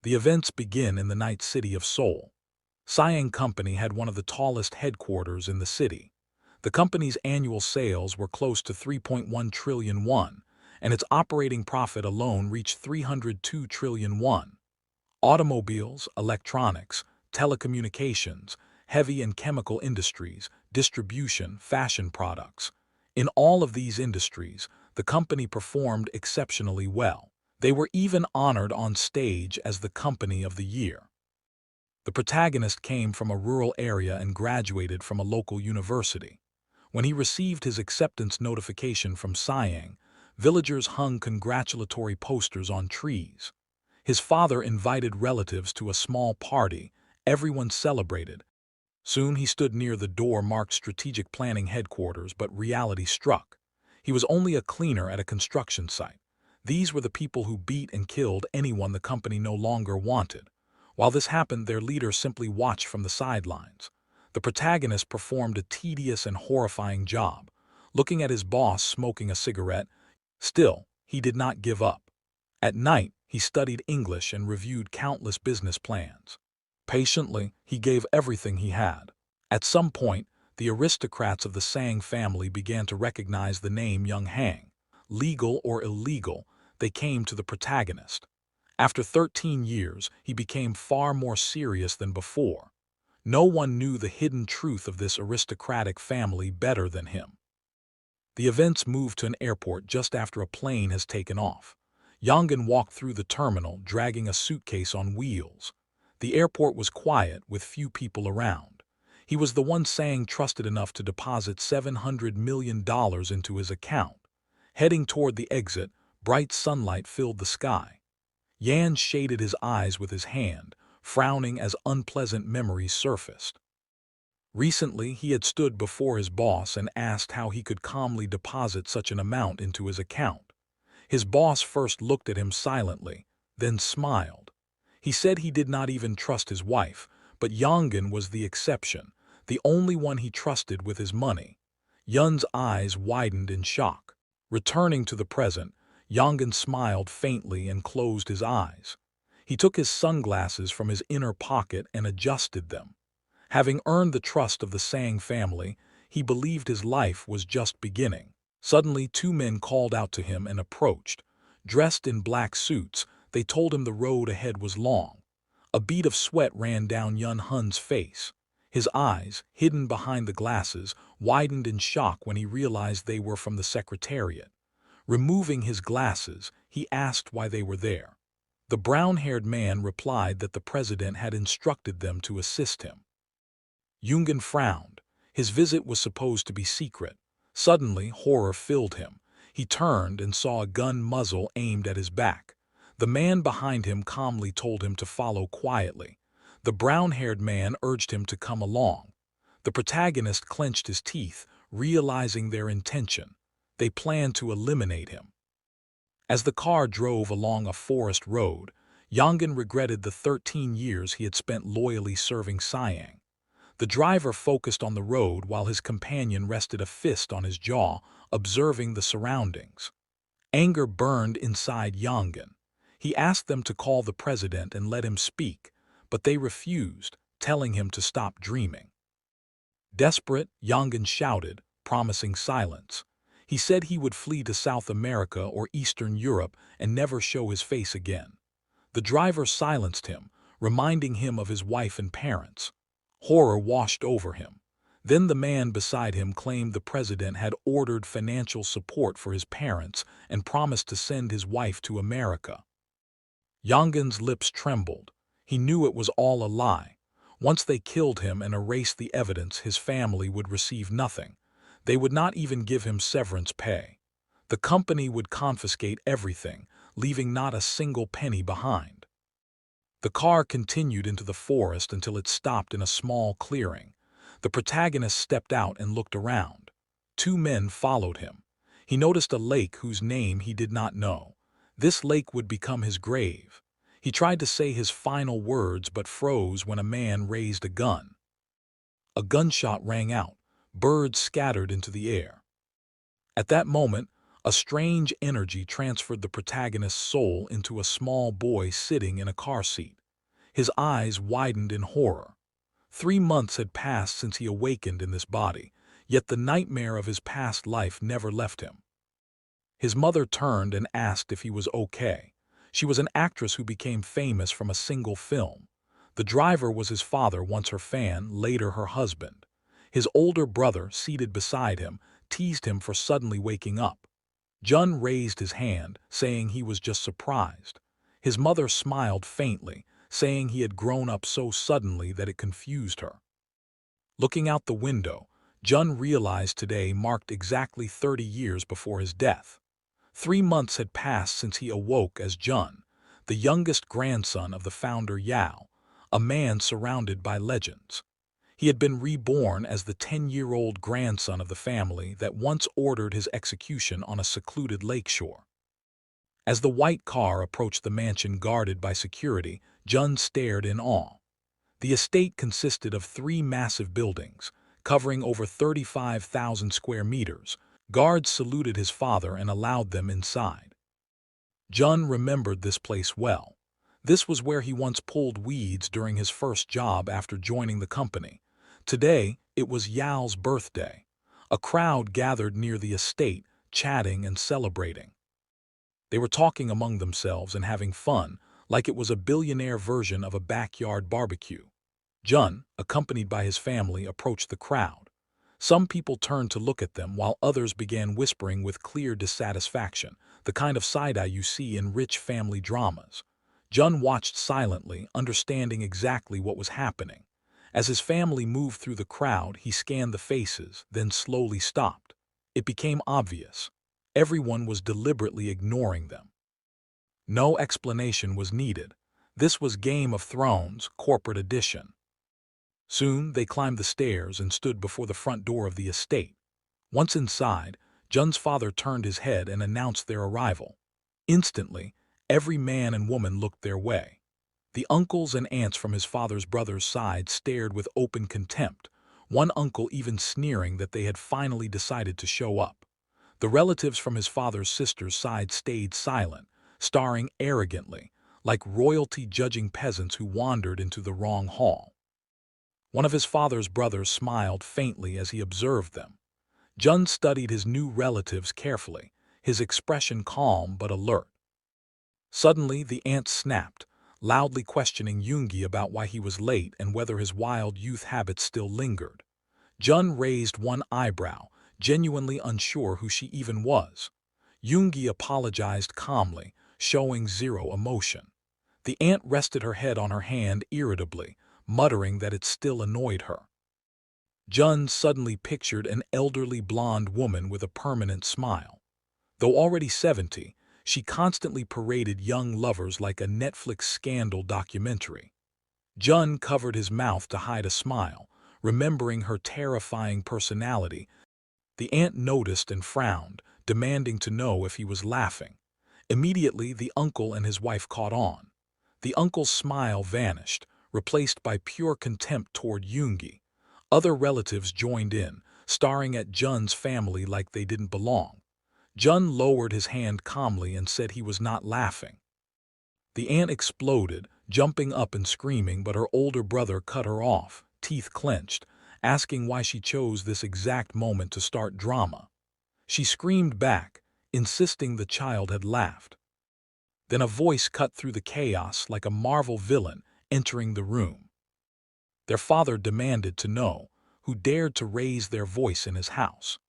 The events begin in the night city of Seoul. Siang Company had one of the tallest headquarters in the city. The company's annual sales were close to 3.1 trillion won, and its operating profit alone reached 302 trillion won. Automobiles, electronics, telecommunications, heavy and chemical industries, distribution, fashion products. In all of these industries, the company performed exceptionally well. They were even honored on stage as the Company of the Year. The protagonist came from a rural area and graduated from a local university. When he received his acceptance notification from Siang, villagers hung congratulatory posters on trees. His father invited relatives to a small party. Everyone celebrated. Soon he stood near the door marked Strategic Planning Headquarters, but reality struck. He was only a cleaner at a construction site. These were the people who beat and killed anyone the company no longer wanted. While this happened, their leader simply watched from the sidelines. The protagonist performed a tedious and horrifying job, looking at his boss smoking a cigarette. Still, he did not give up. At night, he studied English and reviewed countless business plans. Patiently, he gave everything he had. At some point, the aristocrats of the Sang family began to recognize the name Young Hang. Legal or illegal, they came to the protagonist. After 13 years, he became far more serious than before. No one knew the hidden truth of this aristocratic family better than him. The events move to an airport just after a plane has taken off. Yongan walked through the terminal, dragging a suitcase on wheels. The airport was quiet, with few people around. He was the one Sang trusted enough to deposit $700 million into his account. Heading toward the exit, bright sunlight filled the sky. Yan shaded his eyes with his hand, frowning as unpleasant memories surfaced. Recently, he had stood before his boss and asked how he could calmly deposit such an amount into his account. His boss first looked at him silently, then smiled. He said he did not even trust his wife, but Yongan was the exception, the only one he trusted with his money. Yun's eyes widened in shock. Returning to the present, Yongan smiled faintly and closed his eyes. He took his sunglasses from his inner pocket and adjusted them. Having earned the trust of the Sang family, he believed his life was just beginning. Suddenly, two men called out to him and approached. Dressed in black suits, they told him the road ahead was long. A bead of sweat ran down Yun Hun's face. His eyes, hidden behind the glasses, widened in shock when he realized they were from the Secretariat. Removing his glasses, he asked why they were there. The brown-haired man replied that the president had instructed them to assist him. Yungan frowned. His visit was supposed to be secret. Suddenly, horror filled him. He turned and saw a gun muzzle aimed at his back. The man behind him calmly told him to follow quietly. The brown-haired man urged him to come along. The protagonist clenched his teeth, realizing their intention. They planned to eliminate him. As the car drove along a forest road, Yongan regretted the 13 years he had spent loyally serving Siang. The driver focused on the road while his companion rested a fist on his jaw, observing the surroundings. Anger burned inside Yongan. He asked them to call the president and let him speak, but they refused, telling him to stop dreaming. Desperate, Yongan shouted, promising silence. He said he would flee to South America or Eastern Europe and never show his face again. The driver silenced him, reminding him of his wife and parents. Horror washed over him. Then the man beside him claimed the president had ordered financial support for his parents and promised to send his wife to America. Yongan's lips trembled. He knew it was all a lie. Once they killed him and erased the evidence, his family would receive nothing. They would not even give him severance pay. The company would confiscate everything, leaving not a single penny behind. The car continued into the forest until it stopped in a small clearing. The protagonist stepped out and looked around. Two men followed him. He noticed a lake whose name he did not know. This lake would become his grave. He tried to say his final words but froze when a man raised a gun. A gunshot rang out. Birds scattered into the air. At that moment, A strange energy transferred the protagonist's soul into a small boy sitting in a car seat. His eyes widened in horror. 3 months had passed since he awakened in this body, yet the nightmare of his past life never left him. His mother turned and asked if he was okay. She was an actress who became famous from a single film. The driver was his father, once her fan, later her husband. His older brother, seated beside him, teased him for suddenly waking up. Jun raised his hand, saying he was just surprised. His mother smiled faintly, saying he had grown up so suddenly that it confused her. Looking out the window, Jun realized today marked exactly 30 years before his death. 3 months had passed since he awoke as Jun, the youngest grandson of the founder Yao, a man surrounded by legends. He had been reborn as the 10-year-old grandson of the family that once ordered his execution on a secluded lakeshore. As the white car approached the mansion guarded by security, Jun stared in awe. The estate consisted of 3 massive buildings, covering over 35,000 square meters. Guards saluted his father and allowed them inside. Jun remembered this place well. This was where he once pulled weeds during his first job after joining the company. Today, it was Yao's birthday. A crowd gathered near the estate, chatting and celebrating. They were talking among themselves and having fun, like it was a billionaire version of a backyard barbecue. Jun, accompanied by his family, approached the crowd. Some people turned to look at them while others began whispering with clear dissatisfaction, the kind of side-eye you see in rich family dramas. Jun watched silently, understanding exactly what was happening. As his family moved through the crowd, he scanned the faces, then slowly stopped. It became obvious. Everyone was deliberately ignoring them. No explanation was needed. This was Game of Thrones, corporate edition. Soon they climbed the stairs and stood before the front door of the estate. Once inside, Jun's father turned his head and announced their arrival. Instantly, every man and woman looked their way. The uncles and aunts from his father's brother's side stared with open contempt, one uncle even sneering that they had finally decided to show up. The relatives from his father's sister's side stayed silent, staring arrogantly, like royalty judging peasants who wandered into the wrong hall. One of his father's brothers smiled faintly as he observed them. Jun studied his new relatives carefully, his expression calm but alert. Suddenly, the aunt snapped, loudly questioning Yoongi about why he was late and whether his wild youth habits still lingered. Jun raised one eyebrow, genuinely unsure who she even was. Yoongi apologized calmly, showing zero emotion. The aunt rested her head on her hand irritably, muttering that it still annoyed her. Jun suddenly pictured an elderly blonde woman with a permanent smile. Though already 70, she constantly paraded young lovers like a Netflix scandal documentary. Jun covered his mouth to hide a smile, remembering her terrifying personality. The aunt noticed and frowned, demanding to know if he was laughing. Immediately, the uncle and his wife caught on. The uncle's smile vanished, replaced by pure contempt toward Yoongi. Other relatives joined in, staring at Jun's family like they didn't belong. Jun lowered his hand calmly and said he was not laughing. The aunt exploded, jumping up and screaming, but her older brother cut her off, teeth clenched, asking why she chose this exact moment to start drama. She screamed back, insisting the child had laughed. Then a voice cut through the chaos like a Marvel villain entering the room. Their father demanded to know who dared to raise their voice in his house.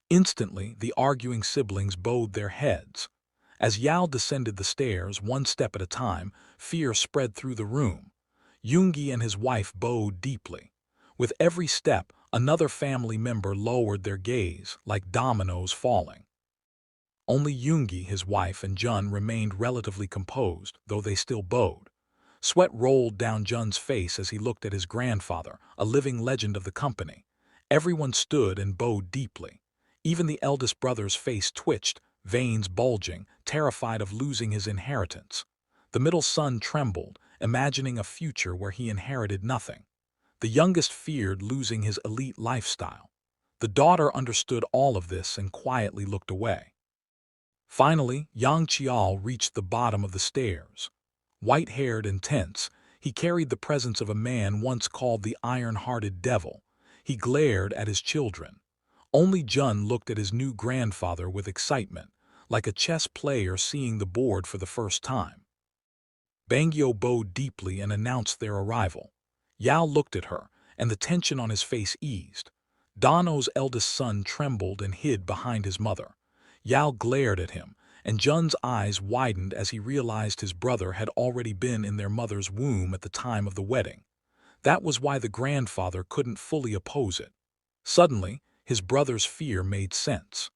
Instantly, the arguing siblings bowed their heads. As Yao descended the stairs, one step at a time, fear spread through the room. Yoongi and his wife bowed deeply. With every step, another family member lowered their gaze, like dominoes falling. Only Yoongi, his wife, and Jun remained relatively composed, though they still bowed. Sweat rolled down Jun's face as he looked at his grandfather, a living legend of the company. Everyone stood and bowed deeply. Even the eldest brother's face twitched, veins bulging, terrified of losing his inheritance. The middle son trembled, imagining a future where he inherited nothing. The youngest feared losing his elite lifestyle. The daughter understood all of this and quietly looked away. Finally, Yang Qiao reached the bottom of the stairs. White-haired and tense, he carried the presence of a man once called the Iron-Hearted Devil. He glared at his children. Only Jun looked at his new grandfather with excitement, like a chess player seeing the board for the first time. Bangyo bowed deeply and announced their arrival. Yao looked at her, and the tension on his face eased. Dano's eldest son trembled and hid behind his mother. Yao glared at him, and Jun's eyes widened as he realized his brother had already been in their mother's womb at the time of the wedding. That was why the grandfather couldn't fully oppose it. Suddenly, his brother's fear made sense.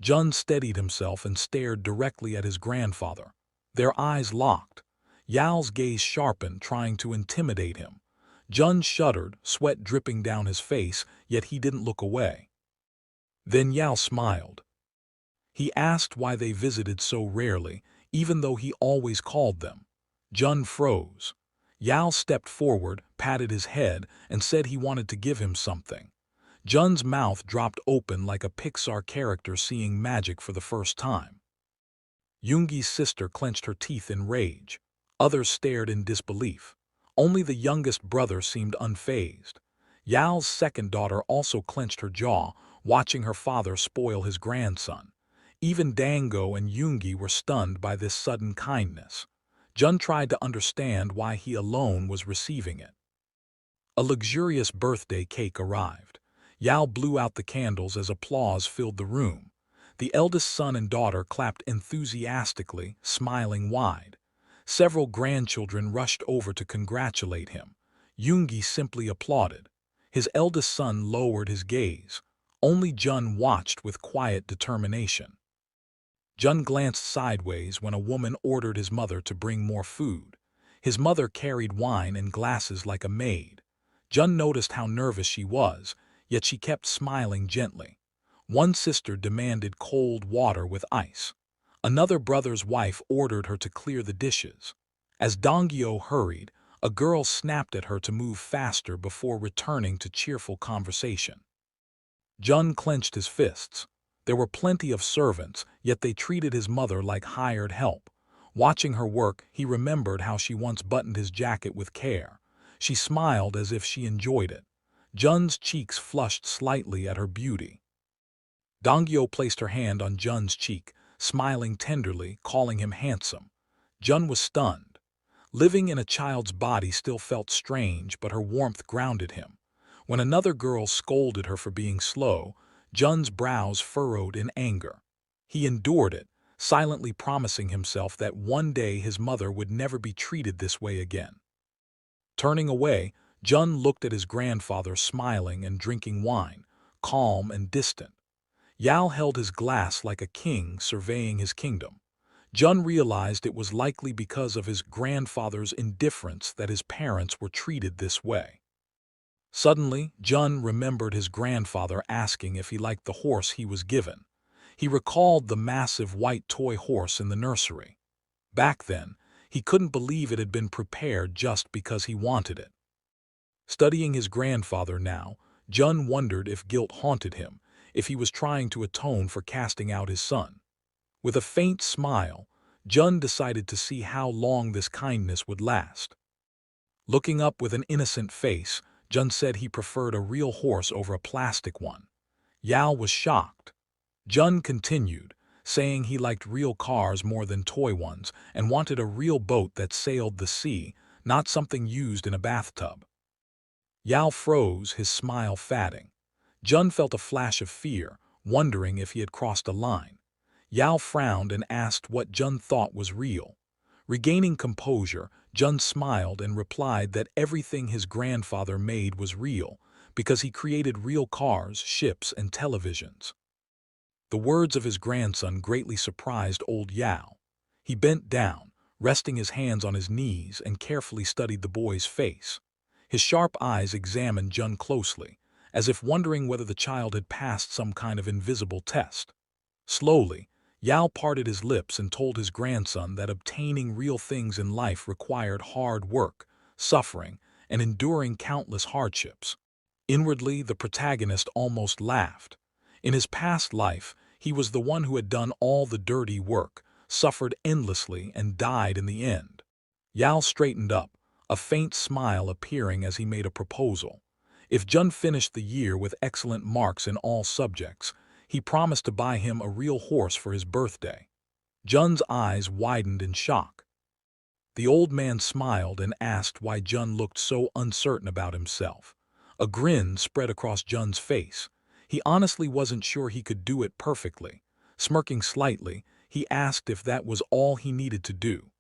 Jun steadied himself and stared directly at his grandfather. Their eyes locked. Yao's gaze sharpened, trying to intimidate him. Jun shuddered, sweat dripping down his face, yet he didn't look away. Then Yao smiled. He asked why they visited so rarely, even though he always called them. Jun froze. Yao stepped forward, patted his head, and said he wanted to give him something. Jun's mouth dropped open like a Pixar character seeing magic for the first time. Yoongi's sister clenched her teeth in rage. Others stared in disbelief. Only the youngest brother seemed unfazed. Yao's second daughter also clenched her jaw, watching her father spoil his grandson. Even Dango and Yoongi were stunned by this sudden kindness. Jun tried to understand why he alone was receiving it. A luxurious birthday cake arrived. Yao blew out the candles as applause filled the room. The eldest son and daughter clapped enthusiastically, smiling wide. Several grandchildren rushed over to congratulate him. Yoongi simply applauded. His eldest son lowered his gaze. Only Jun watched with quiet determination. Jun glanced sideways when a woman ordered his mother to bring more food. His mother carried wine and glasses like a maid. Jun noticed how nervous she was, yet she kept smiling gently. One sister demanded cold water with ice. Another brother's wife ordered her to clear the dishes. As Donggyo hurried, a girl snapped at her to move faster before returning to cheerful conversation. Jun clenched his fists. There were plenty of servants, yet they treated his mother like hired help. Watching her work, he remembered how she once buttoned his jacket with care. She smiled as if she enjoyed it. Jun's cheeks flushed slightly at her beauty. Donggyo placed her hand on Jun's cheek, smiling tenderly, calling him handsome. Jun was stunned. Living in a child's body still felt strange, but her warmth grounded him. When another girl scolded her for being slow, Jun's brows furrowed in anger. He endured it, silently promising himself that one day his mother would never be treated this way again. Turning away, Jun looked at his grandfather smiling and drinking wine, calm and distant. Yao held his glass like a king surveying his kingdom. Jun realized it was likely because of his grandfather's indifference that his parents were treated this way. Suddenly, Jun remembered his grandfather asking if he liked the horse he was given. He recalled the massive white toy horse in the nursery. Back then, he couldn't believe it had been prepared just because he wanted it. Studying his grandfather now, Jun wondered if guilt haunted him, if he was trying to atone for casting out his son. With a faint smile, Jun decided to see how long this kindness would last. Looking up with an innocent face, Jun said he preferred a real horse over a plastic one. Yao was shocked. Jun continued, saying he liked real cars more than toy ones and wanted a real boat that sailed the sea, not something used in a bathtub. Yao froze, his smile fading. Jun felt a flash of fear, wondering if he had crossed a line. Yao frowned and asked what Jun thought was real. Regaining composure, Jun smiled and replied that everything his grandfather made was real, because he created real cars, ships, and televisions. The words of his grandson greatly surprised old Yao. He bent down, resting his hands on his knees, and carefully studied the boy's face. His sharp eyes examined Jun closely, as if wondering whether the child had passed some kind of invisible test. Slowly, Yao parted his lips and told his grandson that obtaining real things in life required hard work, suffering, and enduring countless hardships. Inwardly, the protagonist almost laughed. In his past life, He was the one who had done all the dirty work, suffered endlessly, and died in the end. Yao straightened up, a faint smile appearing as he made a proposal. If Jun finished the year with excellent marks in all subjects, he promised to buy him a real horse for his birthday. Jun's eyes widened in shock. The old man smiled and asked why Jun looked so uncertain about himself. A grin spread across Jun's face. He honestly wasn't sure he could do it perfectly. Smirking slightly, he asked if that was all he needed to do.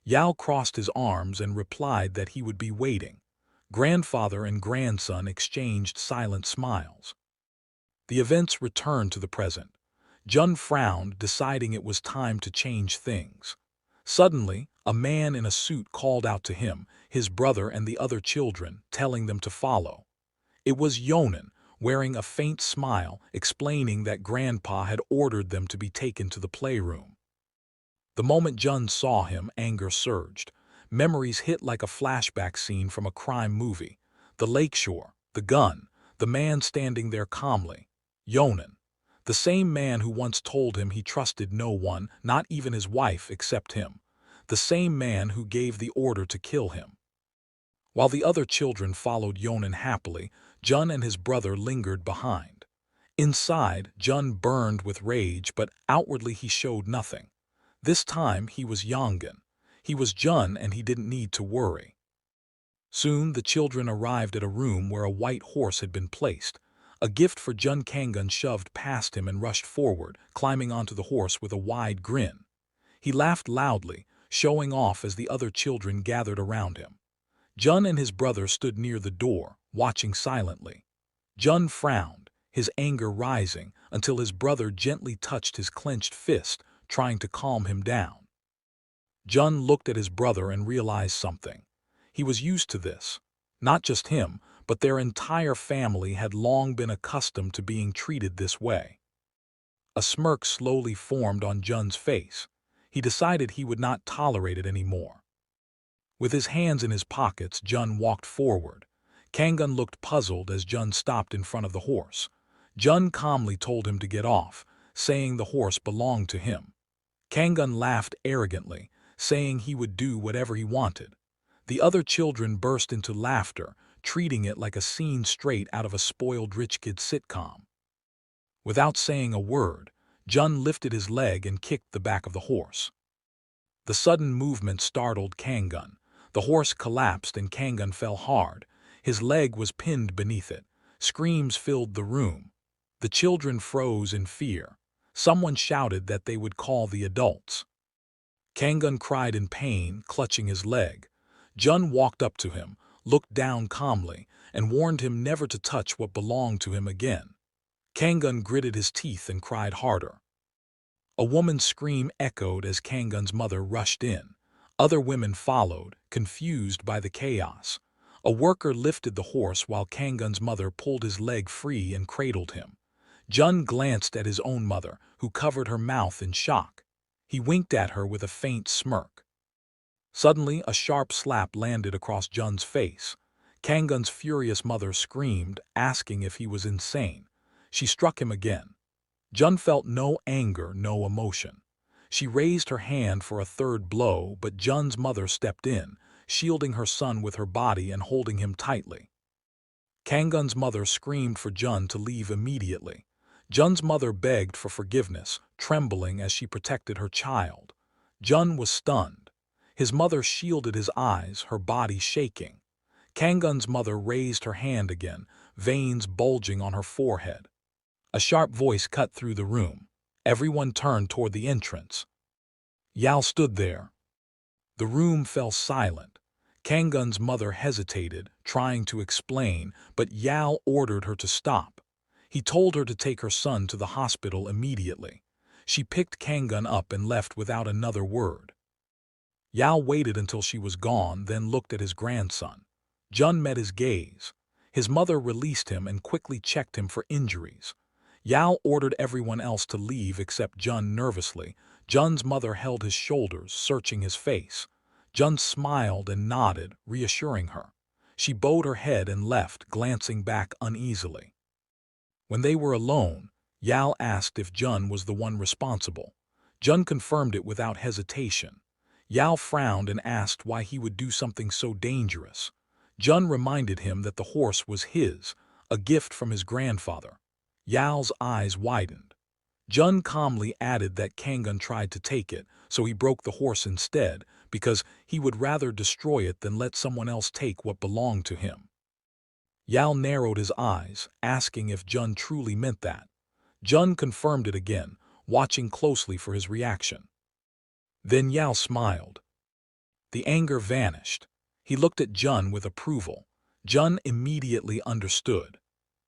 Yao crossed his arms and replied that he would be waiting. Grandfather and grandson exchanged silent smiles. The events returned to the present. Jun frowned, deciding it was time to change things. Suddenly, a man in a suit called out to him, his brother and the other children, telling them to follow. It was Yonan, wearing a faint smile, explaining that Grandpa had ordered them to be taken to the playroom. The moment Jun saw him, anger surged. Memories hit like a flashback scene from a crime movie. The lakeshore, the gun, the man standing there calmly. Yonan. The same man who once told him he trusted no one, not even his wife, except him. The same man who gave the order to kill him. While the other children followed Yonan happily, Jun and his brother lingered behind. Inside, Jun burned with rage, but outwardly he showed nothing. This time he was Yongan. He was Jun and he didn't need to worry. Soon the children arrived at a room where a white horse had been placed. A gift for Jun. Kangan shoved past him and rushed forward, climbing onto the horse with a wide grin. He laughed loudly, showing off as the other children gathered around him. Jun and his brother stood near the door, watching silently. Jun frowned, his anger rising, until his brother gently touched his clenched fist, trying to calm him down. Jun looked at his brother and realized something. He was used to this. Not just him, but their entire family had long been accustomed to being treated this way. A smirk slowly formed on Jun's face. He decided he would not tolerate it anymore. With his hands in his pockets, Jun walked forward. Kangan looked puzzled as Jun stopped in front of the horse. Jun calmly told him to get off, saying the horse belonged to him. Kangan laughed arrogantly, saying he would do whatever he wanted. The other children burst into laughter, treating it like a scene straight out of a spoiled rich kid sitcom. Without saying a word, Jun lifted his leg and kicked the back of the horse. The sudden movement startled Kangan. The horse collapsed and Kangan fell hard. His leg was pinned beneath it. Screams filled the room. The children froze in fear. Someone shouted that they would call the adults. Kangan cried in pain, clutching his leg. Jun walked up to him, looked down calmly, and warned him never to touch what belonged to him again. Kangan gritted his teeth and cried harder. A woman's scream echoed as Kangan's mother rushed in. Other women followed, confused by the chaos. A worker lifted the horse while Kangan's mother pulled his leg free and cradled him. Jun glanced at his own mother, who covered her mouth in shock. He winked at her with a faint smirk. Suddenly, a sharp slap landed across Jun's face. Kangan's furious mother screamed, asking if he was insane. She struck him again. Jun felt no anger, no emotion. She raised her hand for a third blow, but Jun's mother stepped in, shielding her son with her body and holding him tightly. Kangan's mother screamed for Jun to leave immediately. Jun's mother begged for forgiveness, trembling as she protected her child. Jun was stunned. His mother shielded his eyes, her body shaking. Kangan's mother raised her hand again, veins bulging on her forehead. A sharp voice cut through the room. Everyone turned toward the entrance. Yao stood there. The room fell silent. Kangan's mother hesitated, trying to explain, but Yao ordered her to stop. He told her to take her son to the hospital immediately. She picked Kangan up and left without another word. Yao waited until she was gone, then looked at his grandson. Jun met his gaze. His mother released him and quickly checked him for injuries. Yao ordered everyone else to leave except Jun nervously. Jun's mother held his shoulders, searching his face. Jun smiled and nodded, reassuring her. She bowed her head and left, glancing back uneasily. When they were alone, Yal asked if Jun was the one responsible. Jun confirmed it without hesitation. Yal frowned and asked why he would do something so dangerous. Jun reminded him that the horse was his, a gift from his grandfather. Yal's eyes widened. Jun calmly added that Kangun tried to take it, so he broke the horse instead, because he would rather destroy it than let someone else take what belonged to him. Yal narrowed his eyes, asking if Jun truly meant that. Jun confirmed it again, watching closely for his reaction. Then Yal smiled. The anger vanished. He looked at Jun with approval. Jun immediately understood.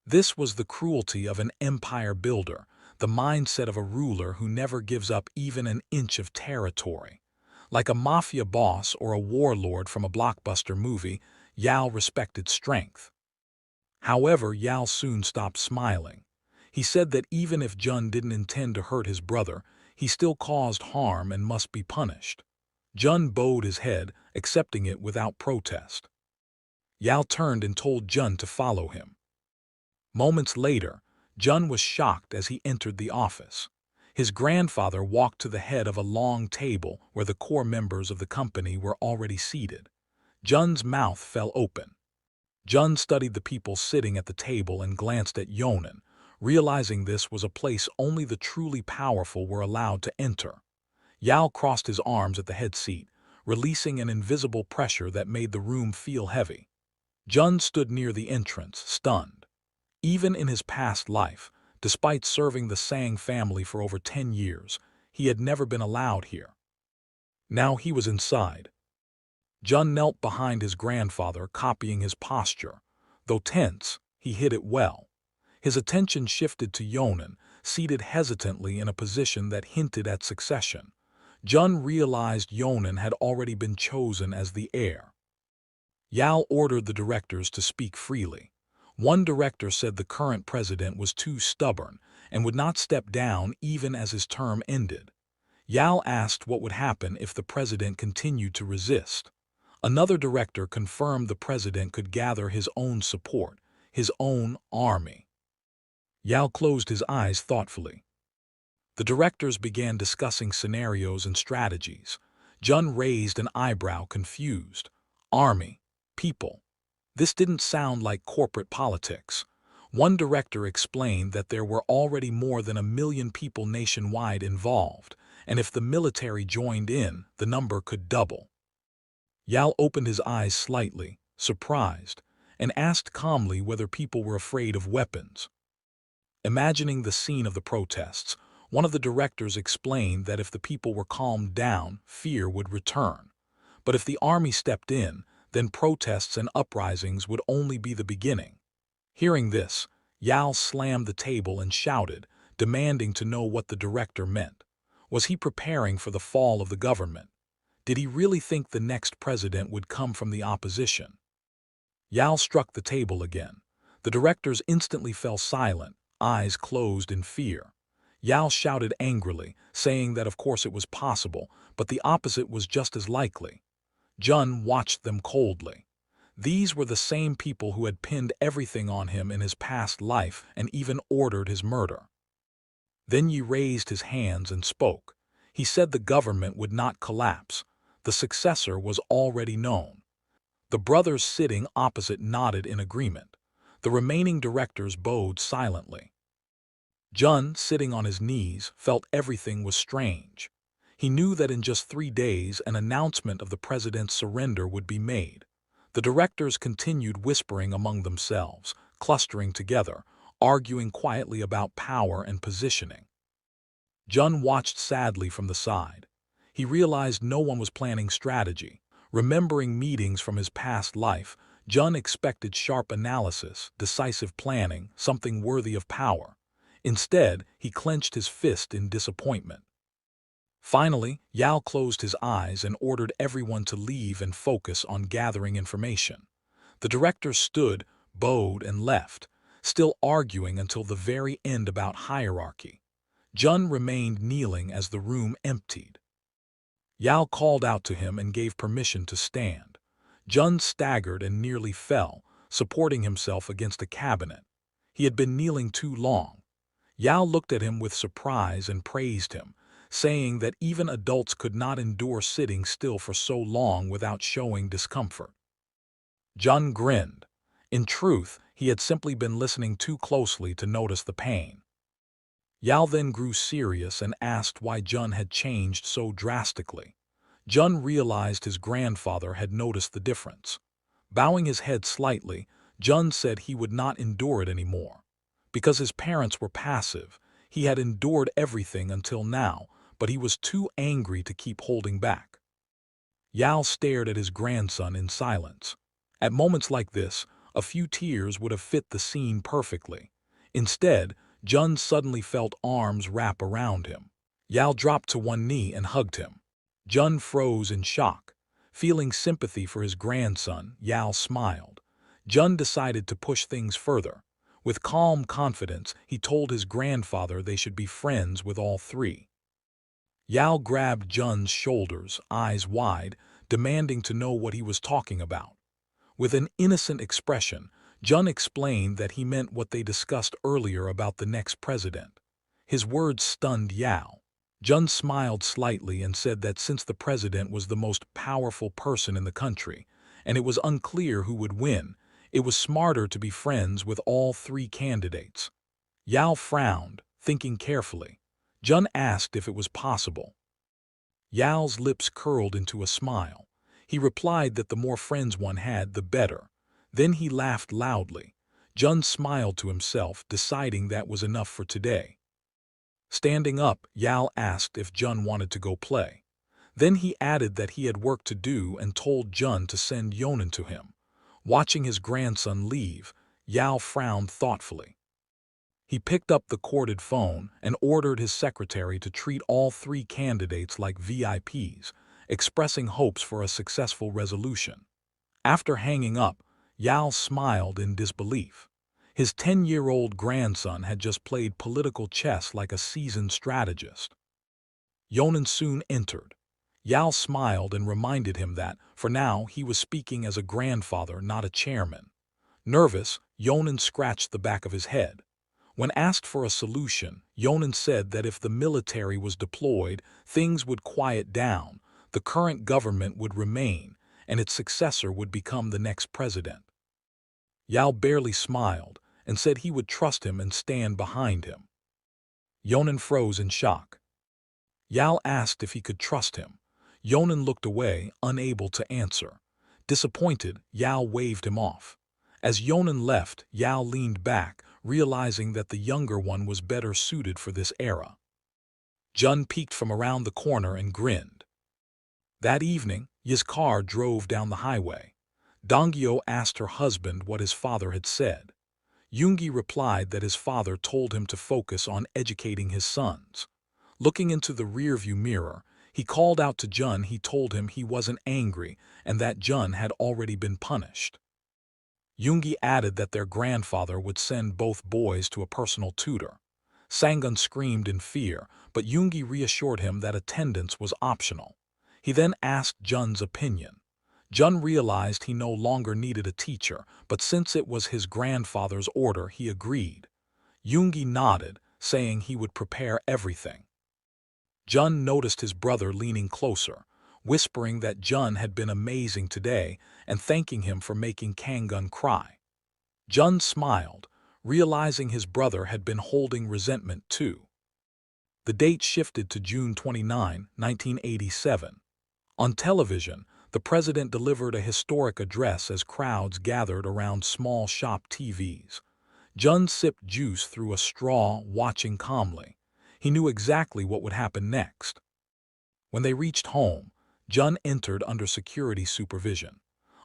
This was the cruelty of an empire builder, the mindset of a ruler who never gives up even an inch of territory. Like a mafia boss or a warlord from a blockbuster movie, Yal respected strength. However, Yal soon stopped smiling. He said that even if Jun didn't intend to hurt his brother, he still caused harm and must be punished. Jun bowed his head, accepting it without protest. Yal turned and told Jun to follow him. Moments later, Jun was shocked as he entered the office. His grandfather walked to the head of a long table where the core members of the company were already seated. Jun's mouth fell open. Jun studied the people sitting at the table and glanced at Yonan, realizing this was a place only the truly powerful were allowed to enter. Yal crossed his arms at the head seat, releasing an invisible pressure that made the room feel heavy. Jun stood near the entrance, stunned. Even in his past life, despite serving the Sang family for over 10 years, he had never been allowed here. Now he was inside. Jun knelt behind his grandfather, copying his posture. Though tense, he hid it well. His attention shifted to Yonan, seated hesitantly in a position that hinted at succession. Jun realized Yonan had already been chosen as the heir. Yal ordered the directors to speak freely. One director said the current president was too stubborn and would not step down even as his term ended. Yal asked what would happen if the president continued to resist. Another director confirmed the president could gather his own support, his own army. Yal closed his eyes thoughtfully. The directors began discussing scenarios and strategies. Jun raised an eyebrow, confused. Army, people. This didn't sound like corporate politics. One director explained that there were already more than 1 million people nationwide involved, and if the military joined in, the number could double. Yal opened his eyes slightly, surprised, and asked calmly whether people were afraid of weapons. Imagining the scene of the protests, one of the directors explained that if the people were calmed down, fear would return. But if the army stepped in, then protests and uprisings would only be the beginning. Hearing this, Yal slammed the table and shouted, demanding to know what the director meant. Was he preparing for the fall of the government? Did he really think the next president would come from the opposition? Yal struck the table again. The directors instantly fell silent, eyes closed in fear. Yal shouted angrily, saying that of course it was possible, but the opposite was just as likely. Jun watched them coldly. These were the same people who had pinned everything on him in his past life and even ordered his murder. Then Yi raised his hands and spoke. He said the government would not collapse. The successor was already known. The brothers sitting opposite nodded in agreement. The remaining directors bowed silently. Jun, sitting on his knees, felt everything was strange. He knew that in just 3 days an announcement of the president's surrender would be made. The directors continued whispering among themselves, clustering together, arguing quietly about power and positioning. Jun watched sadly from the side. He realized no one was planning strategy. Remembering meetings from his past life, Jun expected sharp analysis, decisive planning, something worthy of power. Instead, he clenched his fist in disappointment. Finally, Yal closed his eyes and ordered everyone to leave and focus on gathering information. The directors stood, bowed, and left, still arguing until the very end about hierarchy. Jun remained kneeling as the room emptied. Yal called out to him and gave permission to stand. Jun staggered and nearly fell, supporting himself against a cabinet. He had been kneeling too long. Yao looked at him with surprise and praised him, saying that even adults could not endure sitting still for so long without showing discomfort. Jun grinned. In truth, he had simply been listening too closely to notice the pain. Yao then grew serious and asked why Jun had changed so drastically. Jun realized his grandfather had noticed the difference. Bowing his head slightly, Jun said he would not endure it anymore. Because his parents were passive, he had endured everything until now, but he was too angry to keep holding back. Yao stared at his grandson in silence. At moments like this, a few tears would have fit the scene perfectly. Instead, Jun suddenly felt arms wrap around him. Yao dropped to one knee and hugged him. Jun froze in shock. Feeling sympathy for his grandson, Yao smiled. Jun decided to push things further. With calm confidence, he told his grandfather they should be friends with all three. Yao grabbed Jun's shoulders, eyes wide, demanding to know what he was talking about. With an innocent expression, Jun explained that he meant what they discussed earlier about the next president. His words stunned Yao. Jun smiled slightly and said that since the president was the most powerful person in the country, and it was unclear who would win, it was smarter to be friends with all three candidates. Yao frowned, thinking carefully. Jun asked if it was possible. Yao's lips curled into a smile. He replied that the more friends one had, the better. Then he laughed loudly. Jun smiled to himself, deciding that was enough for today. Standing up, Yao asked if Jun wanted to go play. Then he added that he had work to do and told Jun to send Yonan to him. Watching his grandson leave, Yao frowned thoughtfully. He picked up the corded phone and ordered his secretary to treat all three candidates like VIPs, expressing hopes for a successful resolution. After hanging up, Yao smiled in disbelief. His 10-year-old grandson had just played political chess like a seasoned strategist. Yonan soon entered. Yao smiled and reminded him that, for now, he was speaking as a grandfather, not a chairman. Nervous, Yonan scratched the back of his head. When asked for a solution, Yonan said that if the military was deployed, things would quiet down, the current government would remain, and its successor would become the next president. Yao barely smiled and said he would trust him and stand behind him. Yonan froze in shock. Yao asked if he could trust him. Yonan looked away, unable to answer. Disappointed, Yao waved him off. As Yonan left, Yao leaned back, realizing that the younger one was better suited for this era. Jun peeked from around the corner and grinned. That evening, Ye's car drove down the highway. Donggyo asked her husband what his father had said. Yoongi replied that his father told him to focus on educating his sons. Looking into the rearview mirror, he called out to Jun. He told him he wasn't angry and that Jun had already been punished. Yoongi added that their grandfather would send both boys to a personal tutor. Sangun screamed in fear, but Yoongi reassured him that attendance was optional. He then asked Jun's opinion. Jun realized he no longer needed a teacher, but since it was his grandfather's order, he agreed. Yoongi nodded, saying he would prepare everything. Jun noticed his brother leaning closer, whispering that Jun had been amazing today and thanking him for making Kangun cry. Jun smiled, realizing his brother had been holding resentment too. The date shifted to June 29, 1987. On television, the president delivered a historic address as crowds gathered around small shop TVs. Jun sipped juice through a straw, watching calmly. He knew exactly what would happen next. When they reached home, Jun entered under security supervision.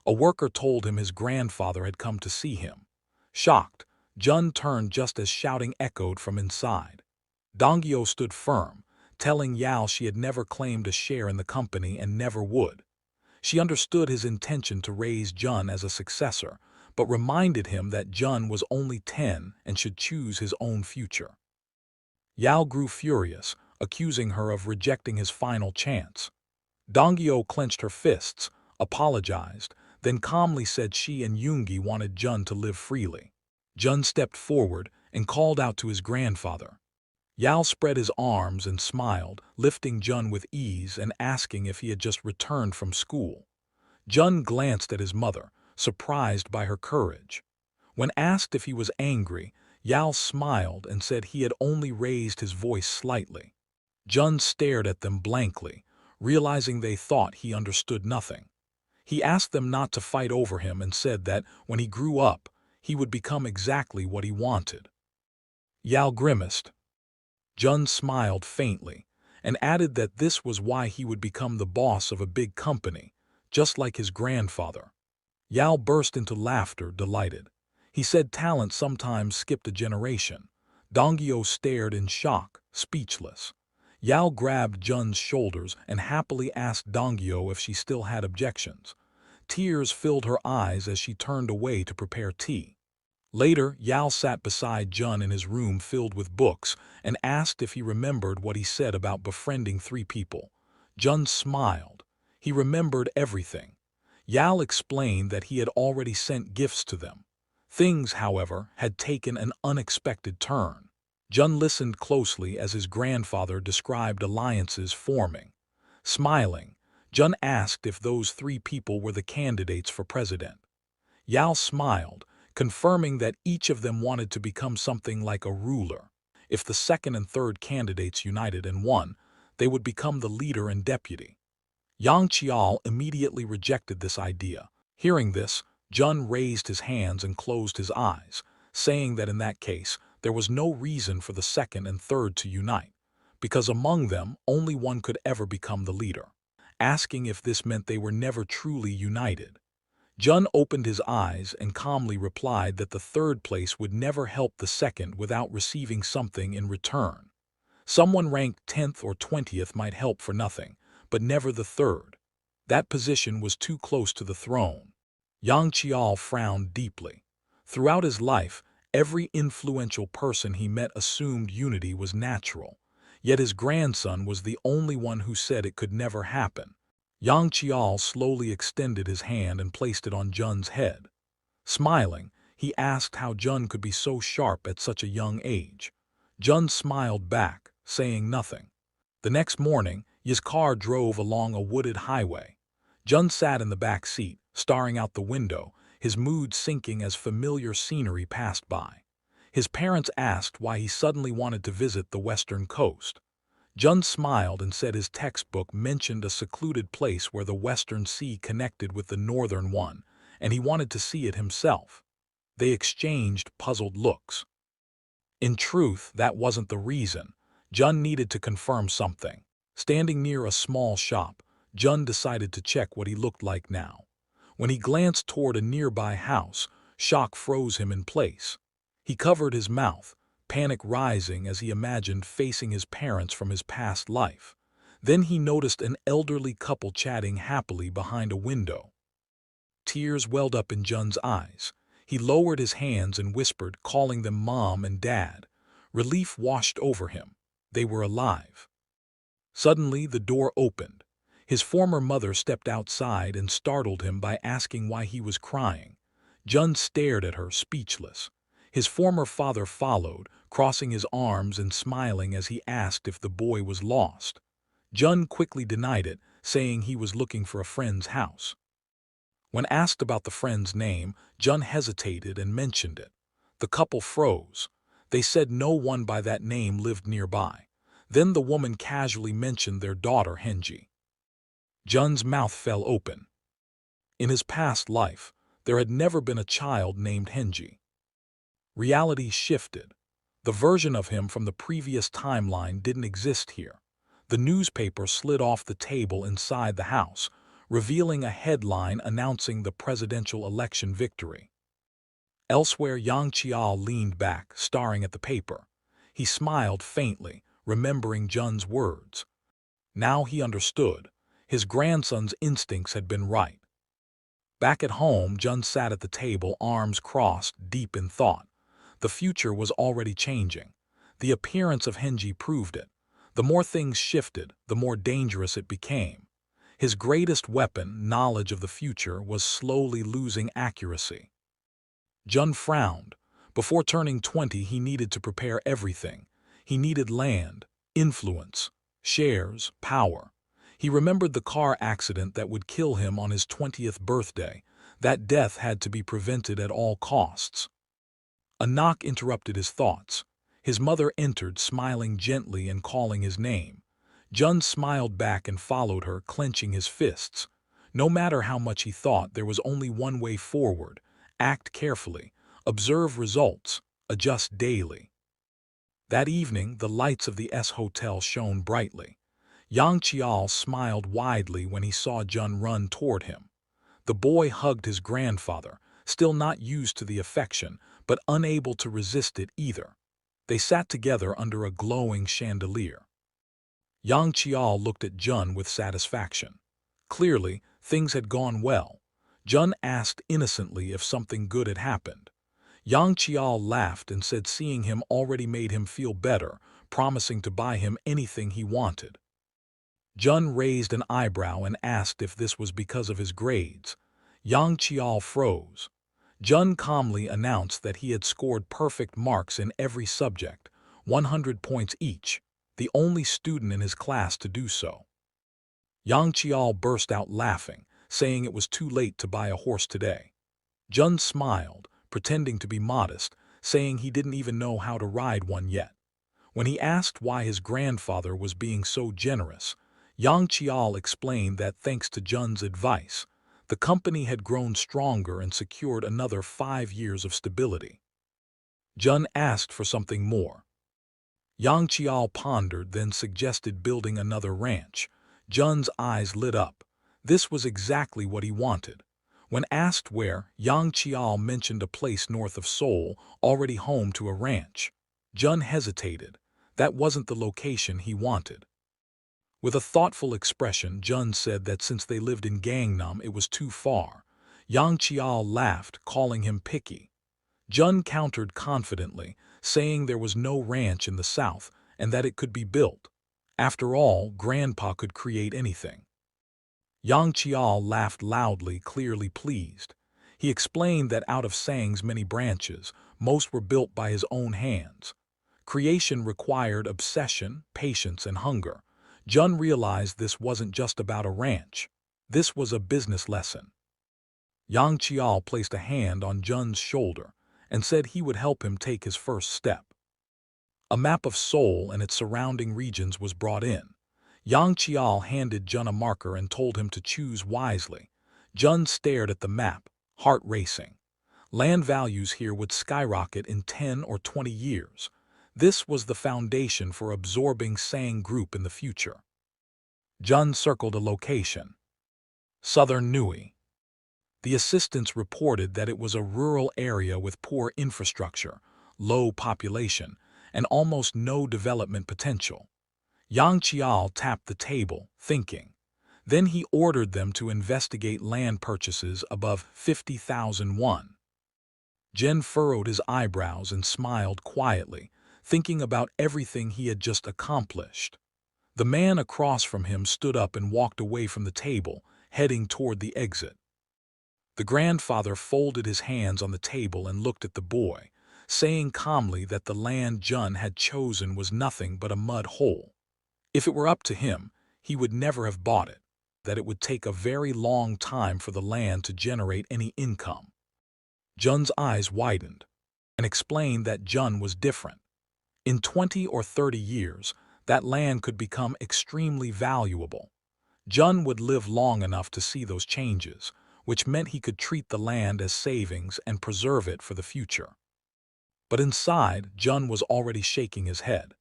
A worker told him his grandfather had come to see him. Shocked, Jun turned just as shouting echoed from inside. Donggyo stood firm, telling Yao she had never claimed a share in the company and never would. She understood his intention to raise Jun as a successor, but reminded him that Jun was only 10 and should choose his own future. Yao grew furious, accusing her of rejecting his final chance. Donggyo clenched her fists, apologized, then calmly said she and Yoongi wanted Jun to live freely. Jun stepped forward and called out to his grandfather. Yao spread his arms and smiled, lifting Jun with ease and asking if he had just returned from school. Jun glanced at his mother, surprised by her courage. When asked if he was angry, Yao smiled and said he had only raised his voice slightly. Jun stared at them blankly, realizing they thought he understood nothing. He asked them not to fight over him and said that when he grew up, he would become exactly what he wanted. Yao grimaced. Jun smiled faintly and added that this was why he would become the boss of a big company, just like his grandfather. Yao burst into laughter, delighted. He said talent sometimes skipped a generation. Donggyo stared in shock, speechless. Yao grabbed Jun's shoulders and happily asked Donggyo if she still had objections. Tears filled her eyes as she turned away to prepare tea. Later, Yao sat beside Jun in his room filled with books and asked if he remembered what he said about befriending 3 people. Jun smiled. He remembered everything. Yao explained that he had already sent gifts to them. Things, however, had taken an unexpected turn. Jun listened closely as his grandfather described alliances forming. Smiling, Jun asked if those 3 people were the candidates for president. Yao smiled, confirming that each of them wanted to become something like a ruler. If the second and third candidates united and won, they would become the leader and deputy. Yang Qiao immediately rejected this idea. Hearing this, Jun raised his hands and closed his eyes, saying that in that case, there was no reason for the second and third to unite, because among them, only one could ever become the leader, asking if this meant they were never truly united. Jun opened his eyes and calmly replied that the third place would never help the second without receiving something in return. Someone ranked 10th or 20th might help for nothing, but never the third. That position was too close to the throne. Yang Qiao frowned deeply. Throughout his life, every influential person he met assumed unity was natural, yet his grandson was the only one who said it could never happen. Yang Qiao slowly extended his hand and placed it on Jun's head. Smiling, he asked how Jun could be so sharp at such a young age. Jun smiled back, saying nothing. The next morning, his car drove along a wooded highway. Jun sat in the back seat, staring out the window, his mood sinking as familiar scenery passed by. His parents asked why he suddenly wanted to visit the western coast. Jun smiled and said his textbook mentioned a secluded place where the western sea connected with the northern one, and he wanted to see it himself. They exchanged puzzled looks. In truth, that wasn't the reason. Jun needed to confirm something. Standing near a small shop, Jun decided to check what he looked like now. When he glanced toward a nearby house, shock froze him in place. He covered his mouth, panic rising as he imagined facing his parents from his past life. Then he noticed an elderly couple chatting happily behind a window. Tears welled up in Jun's eyes. He lowered his hands and whispered, calling them Mom and Dad. Relief washed over him. They were alive. Suddenly, the door opened. His former mother stepped outside and startled him by asking why he was crying. Jun stared at her, speechless. His former father followed, crossing his arms and smiling as he asked if the boy was lost. Jun quickly denied it, saying he was looking for a friend's house. When asked about the friend's name, Jun hesitated and mentioned it. The couple froze. They said no one by that name lived nearby. Then the woman casually mentioned their daughter Henji. Jun's mouth fell open. In his past life, there had never been a child named Henji. Reality shifted. The version of him from the previous timeline didn't exist here. The newspaper slid off the table inside the house, revealing a headline announcing the presidential election victory. Elsewhere, Yang Qiao leaned back, staring at the paper. He smiled faintly, remembering Jun's words. Now he understood. His grandson's instincts had been right. Back at home, Jun sat at the table, arms crossed, deep in thought. The future was already changing. The appearance of Henji proved it. The more things shifted, the more dangerous it became. His greatest weapon, knowledge of the future, was slowly losing accuracy. Jun frowned. Before turning 20, he needed to prepare everything. He needed land, influence, shares, power. He remembered the car accident that would kill him on his 20th birthday. That death had to be prevented at all costs. A knock interrupted his thoughts. His mother entered, smiling gently and calling his name. Jun smiled back and followed her, clenching his fists. No matter how much he thought, there was only one way forward. Act carefully, observe results, adjust daily. That evening, the lights of the S Hotel shone brightly. Yang Qiao smiled widely when he saw Jun run toward him. The boy hugged his grandfather, still not used to the affection, but unable to resist it either. They sat together under a glowing chandelier. Yang Qiao looked at Jun with satisfaction. Clearly, things had gone well. Jun asked innocently if something good had happened. Yang Qiao laughed and said seeing him already made him feel better, promising to buy him anything he wanted. Jun raised an eyebrow and asked if this was because of his grades. Yang Qiao froze. Jun calmly announced that he had scored perfect marks in every subject, 100 points each, the only student in his class to do so. Yang Qiao burst out laughing, saying it was too late to buy a horse today. Jun smiled, pretending to be modest, saying he didn't even know how to ride one yet. When he asked why his grandfather was being so generous, Yang Qiao explained that thanks to Jun's advice, the company had grown stronger and secured another 5 years of stability. Jun asked for something more. Yang Qiao pondered, then suggested building another ranch. Jun's eyes lit up. This was exactly what he wanted. When asked where, Yang Qiao mentioned a place north of Seoul, already home to a ranch. Jun hesitated. That wasn't the location he wanted. With a thoughtful expression, Jun said that since they lived in Gangnam, it was too far. Yang Qiao laughed, calling him picky. Jun countered confidently, saying there was no ranch in the south and that it could be built. After all, Grandpa could create anything. Yang Qiao laughed loudly, clearly pleased. He explained that out of Sang's many branches, most were built by his own hands. Creation required obsession, patience, and hunger. Jun realized this wasn't just about a ranch. This was a business lesson. Yang Qiao placed a hand on Jun's shoulder and said he would help him take his first step. A map of Seoul and its surrounding regions was brought in. Yang Qiao handed Jun a marker and told him to choose wisely. Jun stared at the map, heart racing. Land values here would skyrocket in 10 or 20 years. This was the foundation for absorbing Sang Group in the future. Jun circled a location. Southern Nui. The assistants reported that it was a rural area with poor infrastructure, low population, and almost no development potential. Yang Qiao tapped the table, thinking. Then he ordered them to investigate land purchases above 50,000 won. Jin furrowed his eyebrows and smiled quietly, thinking about everything he had just accomplished. The man across from him stood up and walked away from the table, heading toward the exit. The grandfather folded his hands on the table and looked at the boy, saying calmly that the land Jun had chosen was nothing but a mud hole. If it were up to him, he would never have bought it, that it would take a very long time for the land to generate any income. Jun's eyes widened and explained that Jun was different. In 20 or 30 years, that land could become extremely valuable. Jun would live long enough to see those changes, which meant he could treat the land as savings and preserve it for the future. But inside, Jun was already shaking his head.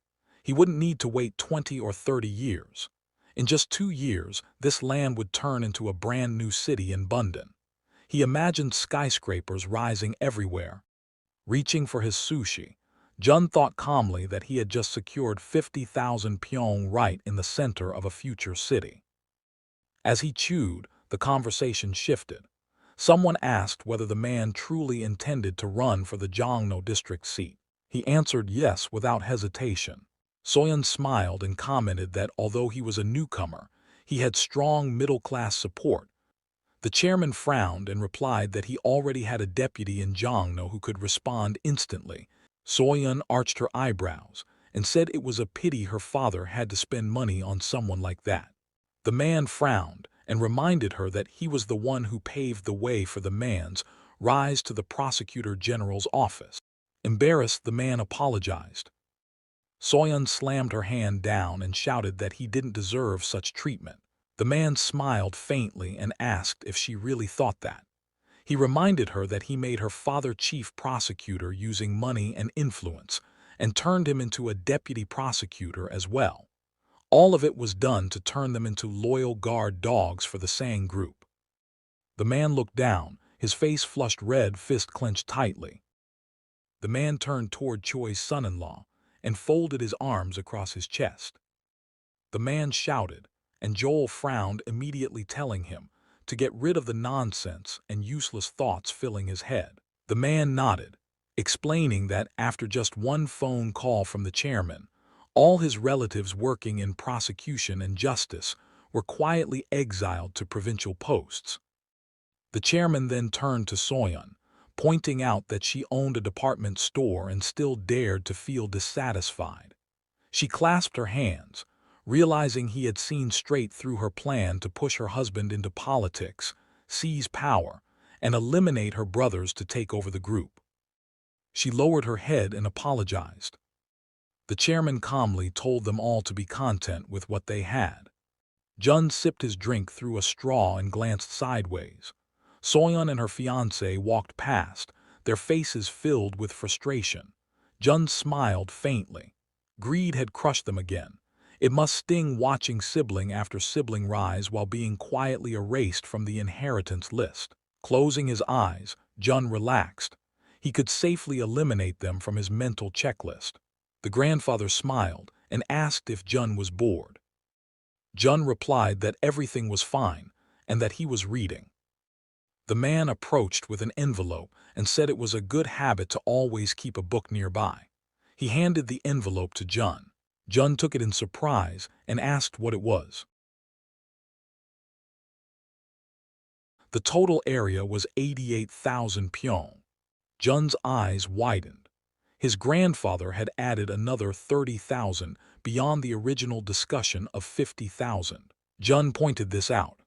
He wouldn't need to wait 20 or 30 years. In just 2 years, this land would turn into a brand new city in Bundon. He imagined skyscrapers rising everywhere. Reaching for his sushi, Jun thought calmly that he had just secured 50,000 pyong right in the center of a future city. As he chewed, the conversation shifted. Someone asked whether the man truly intended to run for the Jongno district seat. He answered yes without hesitation. Soyeon smiled and commented that although he was a newcomer, he had strong middle-class support. The chairman frowned and replied that he already had a deputy in Jongno who could respond instantly. Soyun arched her eyebrows and said it was a pity her father had to spend money on someone like that. The man frowned and reminded her that he was the one who paved the way for the man's rise to the prosecutor general's office. Embarrassed, the man apologized. Soyun slammed her hand down and shouted that he didn't deserve such treatment. The man smiled faintly and asked if she really thought that. He reminded her that he made her father chief prosecutor using money and influence, and turned him into a deputy prosecutor as well. All of it was done to turn them into loyal guard dogs for the Sang group. The man looked down, his face flushed red, fist clenched tightly. The man turned toward Choi's son-in-law and folded his arms across his chest. The man shouted, and Joel frowned, immediately telling him to get rid of the nonsense and useless thoughts filling his head. The man nodded, explaining that after just one phone call from the chairman, all his relatives working in prosecution and justice were quietly exiled to provincial posts. The chairman then turned to Soyun, pointing out that she owned a department store and still dared to feel dissatisfied. She clasped her hands, realizing he had seen straight through her plan to push her husband into politics, seize power, and eliminate her brothers to take over the group. She lowered her head and apologized. The chairman calmly told them all to be content with what they had. Jun sipped his drink through a straw and glanced sideways. Soyun and her fiancé walked past, their faces filled with frustration. Jun smiled faintly. Greed had crushed them again. It must sting watching sibling after sibling rise while being quietly erased from the inheritance list. Closing his eyes, Jun relaxed. He could safely eliminate them from his mental checklist. The grandfather smiled and asked if Jun was bored. Jun replied that everything was fine and that he was reading. The man approached with an envelope and said it was a good habit to always keep a book nearby. He handed the envelope to Jun. Jun took it in surprise and asked what it was. The total area was 88,000 pyong. Jun's eyes widened. His grandfather had added another 30,000 beyond the original discussion of 50,000. Jun pointed this out.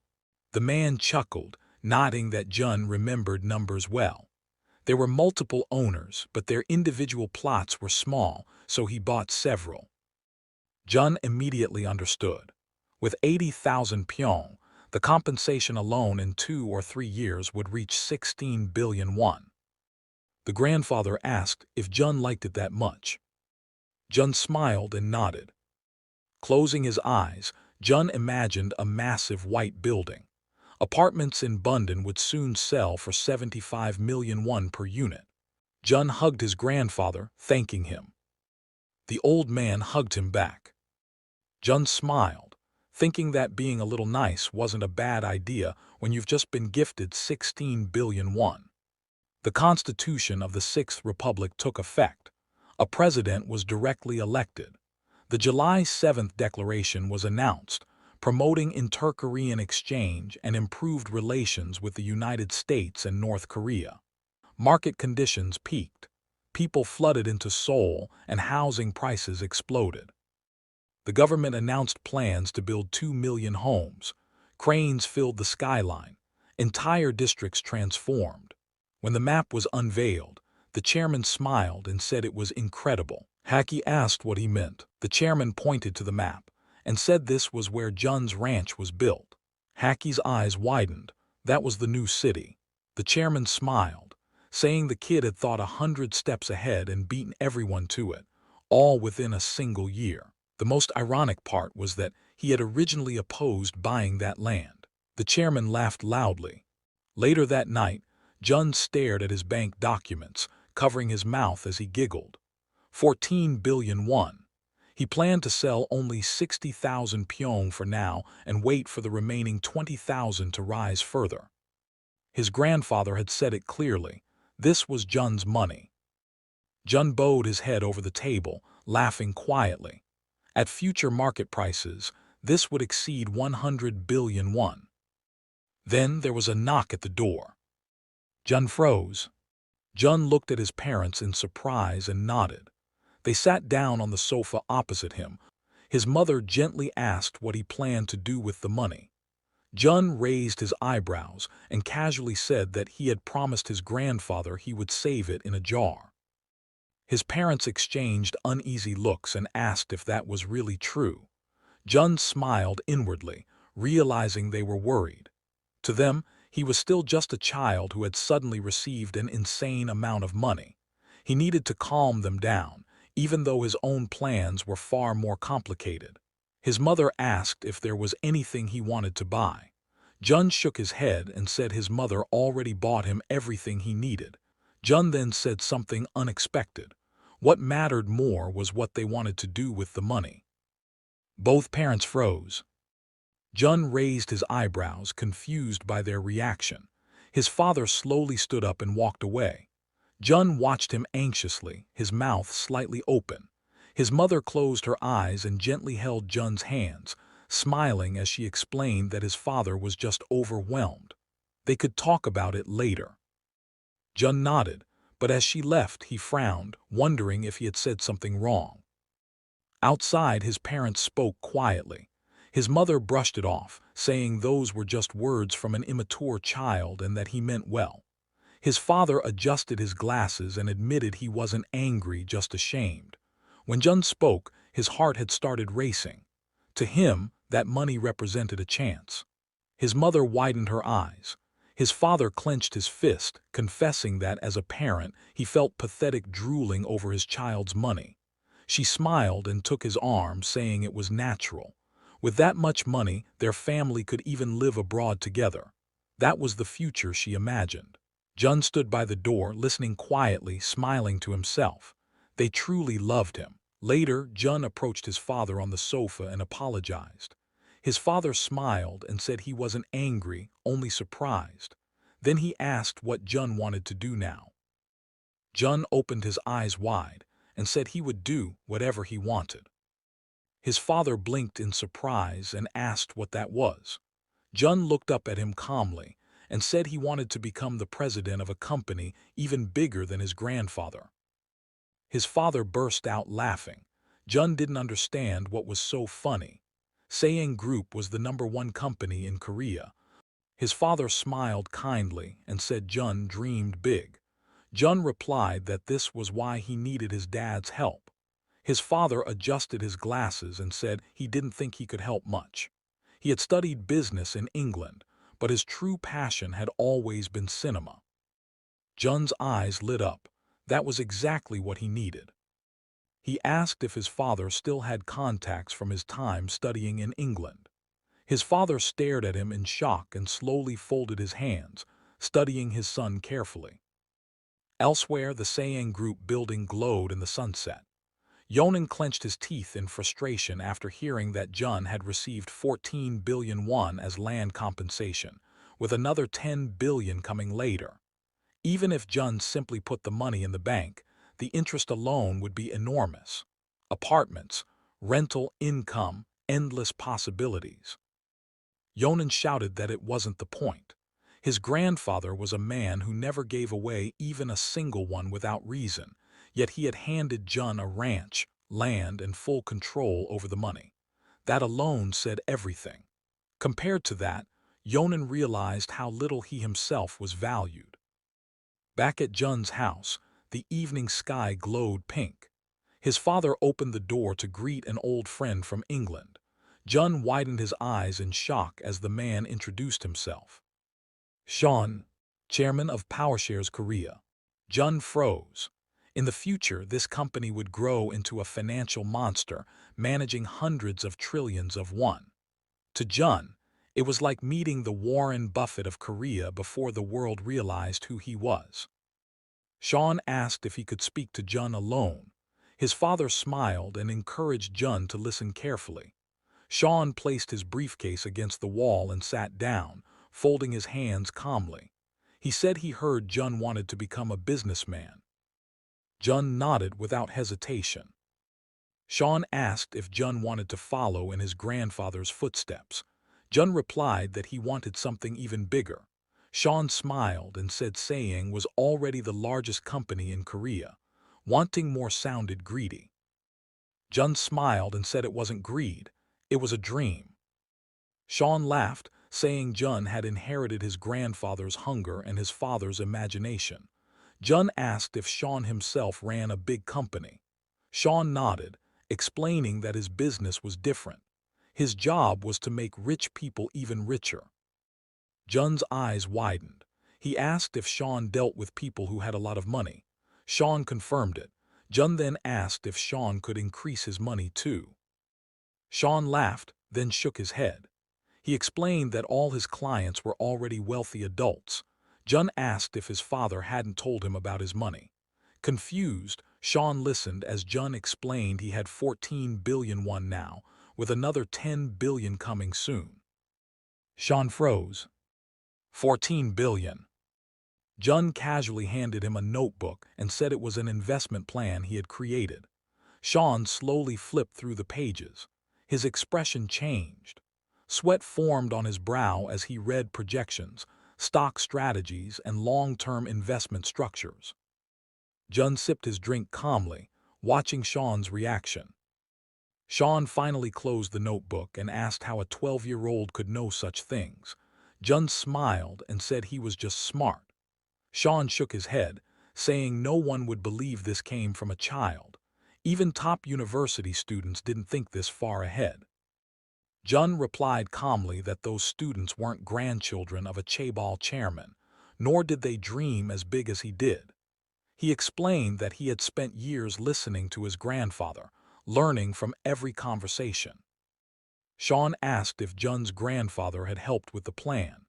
The man chuckled, nodding that Jun remembered numbers well. There were multiple owners, but their individual plots were small, so he bought several. Jun immediately understood. With 80,000 pyong, the compensation alone in 2 or 3 years would reach 16 billion won. The grandfather asked if Jun liked it that much. Jun smiled and nodded. Closing his eyes, Jun imagined a massive white building. Apartments in Bundon would soon sell for 75 million won per unit. Jun hugged his grandfather, thanking him. The old man hugged him back. Jun smiled, thinking that being a little nice wasn't a bad idea when you've just been gifted 16 billion won. The Constitution of the Sixth Republic took effect. A president was directly elected. The July 7th Declaration was announced, promoting inter-Korean exchange and improved relations with the United States and North Korea. Market conditions peaked. People flooded into Seoul and housing prices exploded. The government announced plans to build 2 million homes. Cranes filled the skyline. Entire districts transformed. When the map was unveiled, the chairman smiled and said it was incredible. Haki asked what he meant. The chairman pointed to the map and said this was where Jun's ranch was built. Haki's eyes widened. That was the new city. The chairman smiled, saying the kid had thought 100 steps ahead and beaten everyone to it, all within a single year. The most ironic part was that he had originally opposed buying that land. The chairman laughed loudly. Later that night, Jun stared at his bank documents, covering his mouth as he giggled. 14 billion won. He planned to sell only 60,000 pyong for now and wait for the remaining 20,000 to rise further. His grandfather had said it clearly. This was Jun's money. Jun bowed his head over the table, laughing quietly. At future market prices, this would exceed 100 billion won. Then there was a knock at the door. Jun froze. Jun looked at his parents in surprise and nodded. They sat down on the sofa opposite him. His mother gently asked what he planned to do with the money. Jun raised his eyebrows and casually said that he had promised his grandfather he would save it in a jar. His parents exchanged uneasy looks and asked if that was really true. Jun smiled inwardly, realizing they were worried. To them, he was still just a child who had suddenly received an insane amount of money. He needed to calm them down, even though his own plans were far more complicated. His mother asked if there was anything he wanted to buy. Jun shook his head and said his mother already bought him everything he needed. Jun then said something unexpected. What mattered more was what they wanted to do with the money. Both parents froze. Jun raised his eyebrows, confused by their reaction. His father slowly stood up and walked away. Jun watched him anxiously, his mouth slightly open. His mother closed her eyes and gently held Jun's hands, smiling as she explained that his father was just overwhelmed. They could talk about it later. Jun nodded, but as she left, he frowned, wondering if he had said something wrong. Outside, his parents spoke quietly. His mother brushed it off, saying those were just words from an immature child and that he meant well. His father adjusted his glasses and admitted he wasn't angry, just ashamed. When Jun spoke, his heart had started racing. To him, that money represented a chance. His mother widened her eyes. His father clenched his fist, confessing that, as a parent, he felt pathetic drooling over his child's money. She smiled and took his arm, saying it was natural. With that much money, their family could even live abroad together. That was the future she imagined. Jun stood by the door, listening quietly, smiling to himself. They truly loved him. Later, Jun approached his father on the sofa and apologized. His father smiled and said he wasn't angry, only surprised. Then he asked what Jun wanted to do now. Jun opened his eyes wide and said he would do whatever he wanted. His father blinked in surprise and asked what that was. Jun looked up at him calmly and said he wanted to become the president of a company even bigger than his grandfather. His father burst out laughing. Jun didn't understand what was so funny. Saying Group was the #1 company in Korea. His father smiled kindly and said Jun dreamed big. Jun replied that this was why he needed his dad's help. His father adjusted his glasses and said he didn't think he could help much. He had studied business in England, but his true passion had always been cinema. Jun's eyes lit up. That was exactly what he needed. He asked if his father still had contacts from his time studying in England. His father stared at him in shock and slowly folded his hands, studying his son carefully. Elsewhere, the Sayang Group building glowed in the sunset. Yonan clenched his teeth in frustration after hearing that Jun had received 14 billion won as land compensation, with another 10 billion coming later. Even if Jun simply put the money in the bank, the interest alone would be enormous. Apartments, rental income, endless possibilities. Yonan shouted that it wasn't the point. His grandfather was a man who never gave away even a single one without reason, yet he had handed Jun a ranch, land, and full control over the money. That alone said everything. Compared to that, Yonan realized how little he himself was valued. Back at Jun's house, the evening sky glowed pink. His father opened the door to greet an old friend from England. Jun widened his eyes in shock as the man introduced himself. Sean, chairman of PowerShares Korea. Jun froze. In the future, this company would grow into a financial monster, managing hundreds of trillions of won. To Jun, it was like meeting the Warren Buffett of Korea before the world realized who he was. Sean asked if he could speak to Jun alone. His father smiled and encouraged Jun to listen carefully. Sean placed his briefcase against the wall and sat down, folding his hands calmly. He said he heard Jun wanted to become a businessman. Jun nodded without hesitation. Sean asked if Jun wanted to follow in his grandfather's footsteps. Jun replied that he wanted something even bigger. Sean smiled and said saying was already the largest company in Korea. Wanting more sounded greedy. Jun smiled and said it wasn't greed, it was a dream. Sean laughed, saying Jun had inherited his grandfather's hunger and his father's imagination. Jun asked if Sean himself ran a big company. Sean nodded, explaining that his business was different. His job was to make rich people even richer. Jun's eyes widened. He asked if Sean dealt with people who had a lot of money. Sean confirmed it. Jun then asked if Sean could increase his money too. Sean laughed, then shook his head. He explained that all his clients were already wealthy adults. Jun asked if his father hadn't told him about his money. Confused, Sean listened as Jun explained he had 14 billion won now, with another 10 billion coming soon. Sean froze. 14 billion. Jun casually handed him a notebook and said it was an investment plan he had created. Sean slowly flipped through the pages. His expression changed. Sweat formed on his brow as he read projections, stock strategies, and long-term investment structures. Jun sipped his drink calmly, watching Sean's reaction. Sean finally closed the notebook and asked how a 12-year-old could know such things. Jun smiled and said he was just smart. Sean shook his head, saying no one would believe this came from a child. Even top university students didn't think this far ahead. Jun replied calmly that those students weren't grandchildren of a chaebol chairman, nor did they dream as big as he did. He explained that he had spent years listening to his grandfather, learning from every conversation. Sean asked if Jun's grandfather had helped with the plan.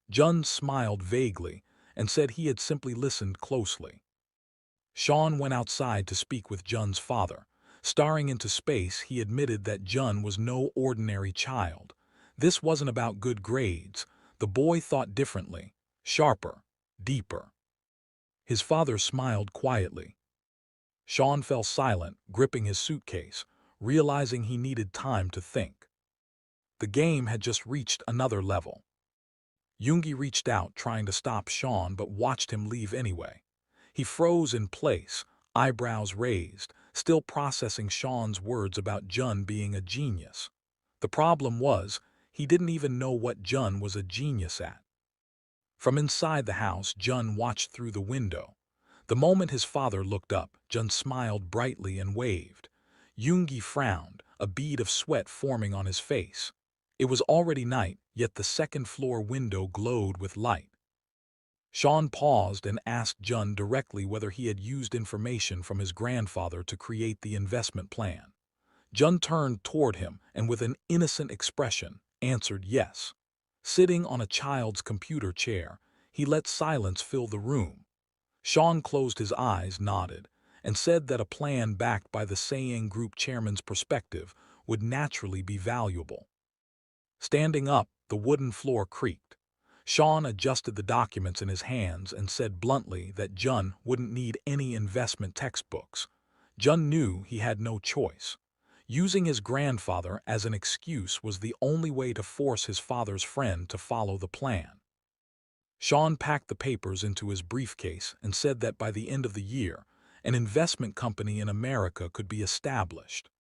Jun smiled vaguely and said he had simply listened closely. Sean went outside to speak with Jun's father. Staring into space, he admitted that Jun was no ordinary child. This wasn't about good grades. The boy thought differently, sharper, deeper. His father smiled quietly. Sean fell silent, gripping his suitcase, realizing he needed time to think. The game had just reached another level. Yoongi reached out, trying to stop Sean, but watched him leave anyway. He froze in place, eyebrows raised, still processing Sean's words about Jun being a genius. The problem was, he didn't even know what Jun was a genius at. From inside the house, Jun watched through the window. The moment his father looked up, Jun smiled brightly and waved. Yoongi frowned, a bead of sweat forming on his face. It was already night, yet the second-floor window glowed with light. Sean paused and asked Jun directly whether he had used information from his grandfather to create the investment plan. Jun turned toward him and with an innocent expression answered yes. Sitting on a child's computer chair, he let silence fill the room. Sean closed his eyes, nodded, and said that a plan backed by the Saying Group chairman's perspective would naturally be valuable. Standing up, the wooden floor creaked. Sean adjusted the documents in his hands and said bluntly that Jun wouldn't need any investment textbooks. Jun knew he had no choice. Using his grandfather as an excuse was the only way to force his father's friend to follow the plan. Sean packed the papers into his briefcase and said that by the end of the year, an investment company in America could be established.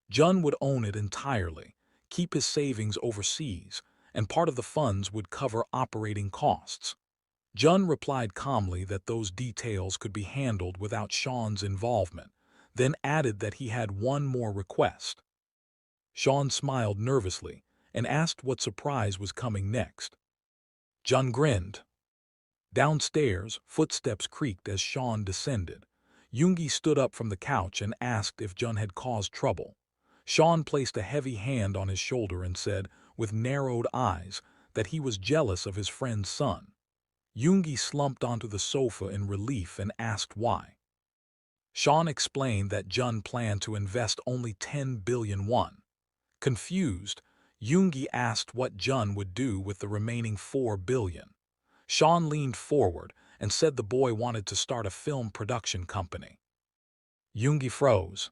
Jun would own it entirely, keep his savings overseas, and part of the funds would cover operating costs. Jun replied calmly that those details could be handled without Sean's involvement, then added that he had one more request. Sean smiled nervously and asked what surprise was coming next. Jun grinned. Downstairs, footsteps creaked as Sean descended. Yoongi stood up from the couch and asked if Jun had caused trouble. Sean placed a heavy hand on his shoulder and said, with narrowed eyes, that he was jealous of his friend's son. Yoongi slumped onto the sofa in relief and asked why. Sean explained that Jun planned to invest only 10 billion won. Confused, Yoongi asked what Jun would do with the remaining 4 billion. Sean leaned forward and said the boy wanted to start a film production company. Yoongi froze.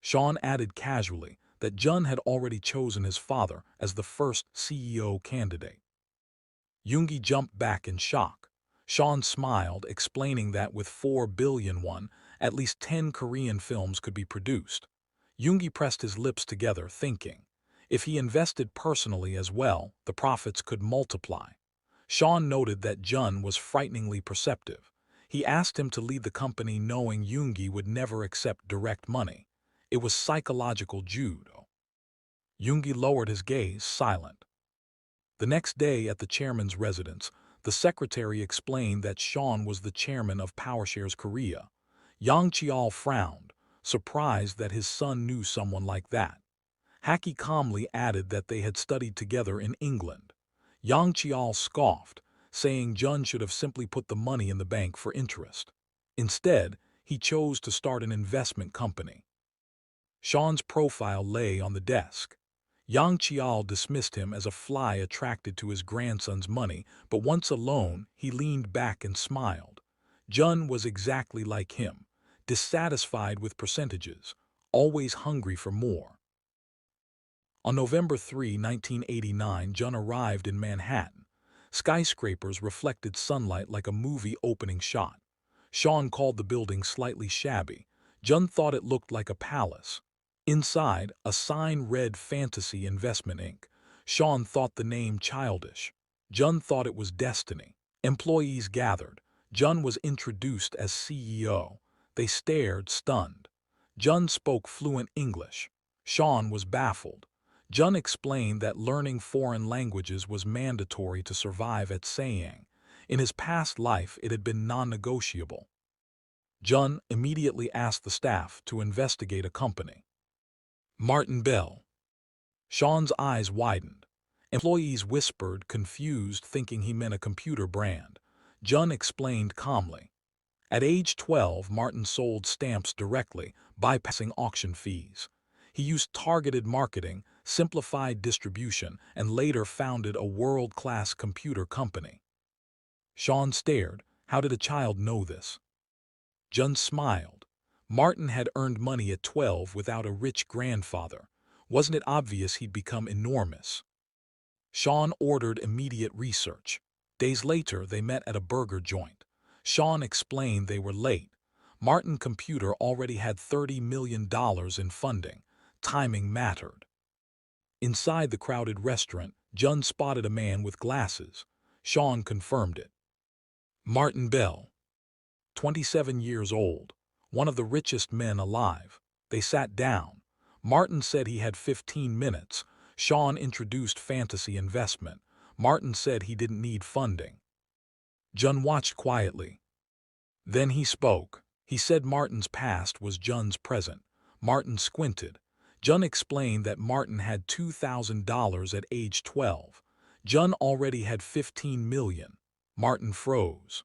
Sean added casually that Jun had already chosen his father as the first CEO candidate. Yoongi jumped back in shock. Sean smiled, explaining that with 4 billion, at least 10 Korean films could be produced. Yoongi pressed his lips together, thinking, if he invested personally as well, the profits could multiply. Sean noted that Jun was frighteningly perceptive. He asked him to lead the company knowing Yoongi would never accept direct money. It was psychological judo. Yoongi lowered his gaze, silent. The next day at the chairman's residence, the secretary explained that Sean was the chairman of PowerShares Korea. Yang Cheol frowned, surprised that his son knew someone like that. Haki calmly added that they had studied together in England. Yang Cheol scoffed, saying Jun should have simply put the money in the bank for interest. Instead, he chose to start an investment company. Sean's profile lay on the desk. Yang Cheol dismissed him as a fly attracted to his grandson's money, but once alone, he leaned back and smiled. Jun was exactly like him, dissatisfied with percentages, always hungry for more. On November 3, 1989, Jun arrived in Manhattan. Skyscrapers reflected sunlight like a movie opening shot. Sean called the building slightly shabby. Jun thought it looked like a palace. Inside, a sign read Fantasy Investment Inc. Sean thought the name childish. Jun thought it was destiny. Employees gathered. Jun was introduced as CEO. They stared, stunned. Jun spoke fluent English. Sean was baffled. Jun explained that learning foreign languages was mandatory to survive at Sayang. In his past life, it had been non-negotiable. Jun immediately asked the staff to investigate a company. Martin Bell. Sean's eyes widened. Employees whispered, confused, thinking he meant a computer brand. Jun explained calmly. At age 12, Martin sold stamps directly, bypassing auction fees. He used targeted marketing, simplified distribution, and later founded a world-class computer company. Sean stared. How did a child know this? Jun smiled. Martin had earned money at 12 without a rich grandfather. Wasn't it obvious he'd become enormous? Sean ordered immediate research. Days later, they met at a burger joint. Sean explained they were late. Martin Computer already had $30 million in funding. Timing mattered. Inside the crowded restaurant, Jun spotted a man with glasses. Sean confirmed it. Martin Bell, 27 years old, one of the richest men alive. They sat down. Martin said he had 15 minutes. Sean introduced fantasy investment. Martin said he didn't need funding. Jun watched quietly. Then he spoke. He said Martin's past was Jun's present. Martin squinted. Jun explained that Martin had $2,000 at age 12. Jun already had 15 million. Martin froze.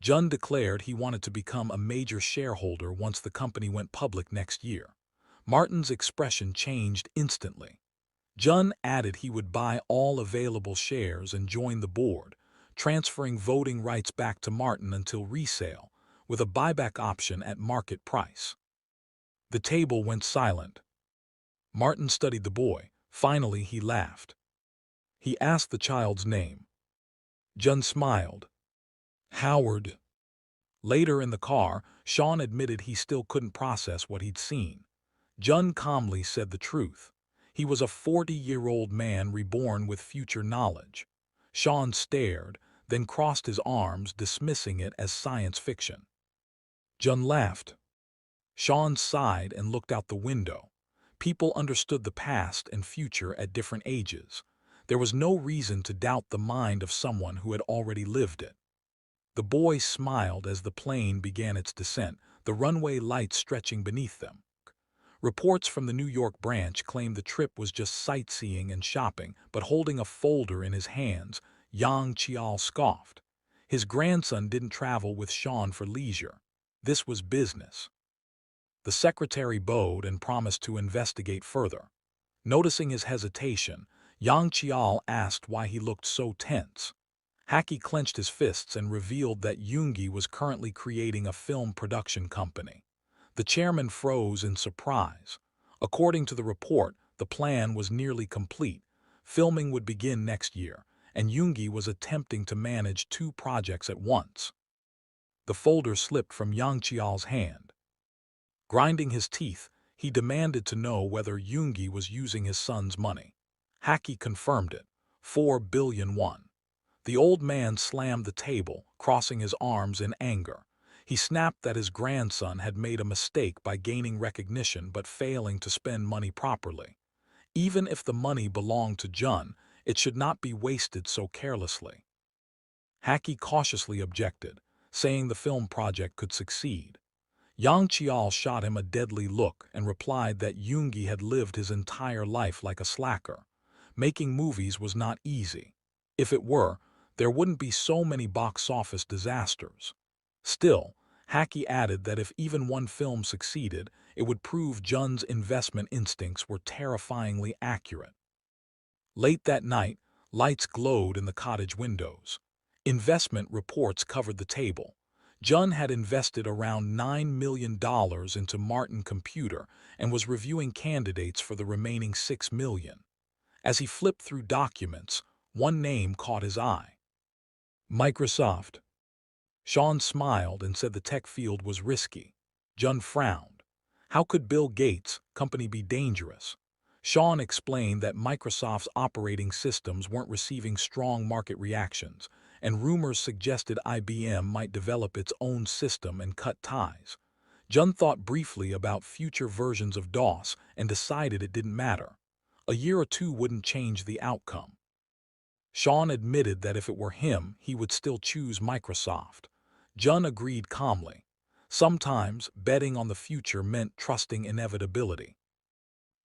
Jun declared he wanted to become a major shareholder once the company went public next year. Martin's expression changed instantly. Jun added he would buy all available shares and join the board, transferring voting rights back to Martin until resale, with a buyback option at market price. The table went silent. Martin studied the boy. Finally, he laughed. He asked the child's name. Jun smiled. Howard. Later in the car, Sean admitted he still couldn't process what he'd seen. Jun calmly said the truth. He was a 40-year-old man reborn with future knowledge. Sean stared, then crossed his arms, dismissing it as science fiction. Jun laughed. Sean sighed and looked out the window. People understood the past and future at different ages. There was no reason to doubt the mind of someone who had already lived it. The boy smiled as the plane began its descent, the runway lights stretching beneath them. Reports from the New York branch claimed the trip was just sightseeing and shopping, but holding a folder in his hands, Yang Cheol scoffed. His grandson didn't travel with Sean for leisure. This was business. The secretary bowed and promised to investigate further. Noticing his hesitation, Yang Cheol asked why he looked so tense. Haki clenched his fists and revealed that Yoongi was currently creating a film production company. The chairman froze in surprise. According to the report, the plan was nearly complete. Filming would begin next year, and Yoongi was attempting to manage two projects at once. The folder slipped from Yang Chial's hand. Grinding his teeth, he demanded to know whether Yoongi was using his son's money. Haki confirmed it. 4 billion won. The old man slammed the table, crossing his arms in anger. He snapped that his grandson had made a mistake by gaining recognition but failing to spend money properly. Even if the money belonged to Jun, it should not be wasted so carelessly. Haki cautiously objected, saying the film project could succeed. Yang Chial shot him a deadly look and replied that Yoongi had lived his entire life like a slacker. Making movies was not easy. If it were, there wouldn't be so many box office disasters. Still, Haki added that if even one film succeeded, it would prove Jun's investment instincts were terrifyingly accurate. Late that night, lights glowed in the cottage windows. Investment reports covered the table. Jun had invested around $9 million into Martin Computer and was reviewing candidates for the remaining $6 million. As he flipped through documents, one name caught his eye. Microsoft. Sean smiled and said the tech field was risky. Jun frowned. How could Bill Gates' company be dangerous? Sean explained that Microsoft's operating systems weren't receiving strong market reactions, and rumors suggested IBM might develop its own system and cut ties. Jun thought briefly about future versions of DOS and decided it didn't matter. A year or two wouldn't change the outcome. Sean admitted that if it were him, he would still choose Microsoft. Jun agreed calmly. Sometimes, betting on the future meant trusting inevitability.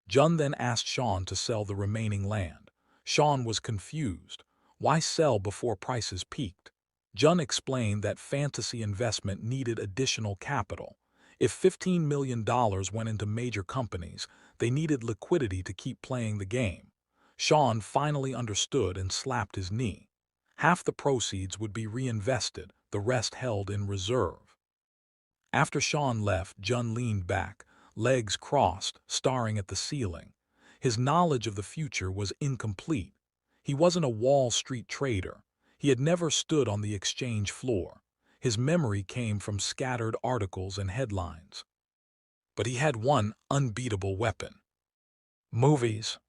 Jun then asked Sean to sell the remaining land. Sean was confused. Why sell before prices peaked? Jun explained that fantasy investment needed additional capital. If $15 million went into major companies, they needed liquidity to keep playing the game. Sean finally understood and slapped his knee. Half the proceeds would be reinvested, the rest held in reserve. After Sean left, Jun leaned back, legs crossed, staring at the ceiling. His knowledge of the future was incomplete. He wasn't a Wall Street trader. He had never stood on the exchange floor. His memory came from scattered articles and headlines. But he had one unbeatable weapon: movies.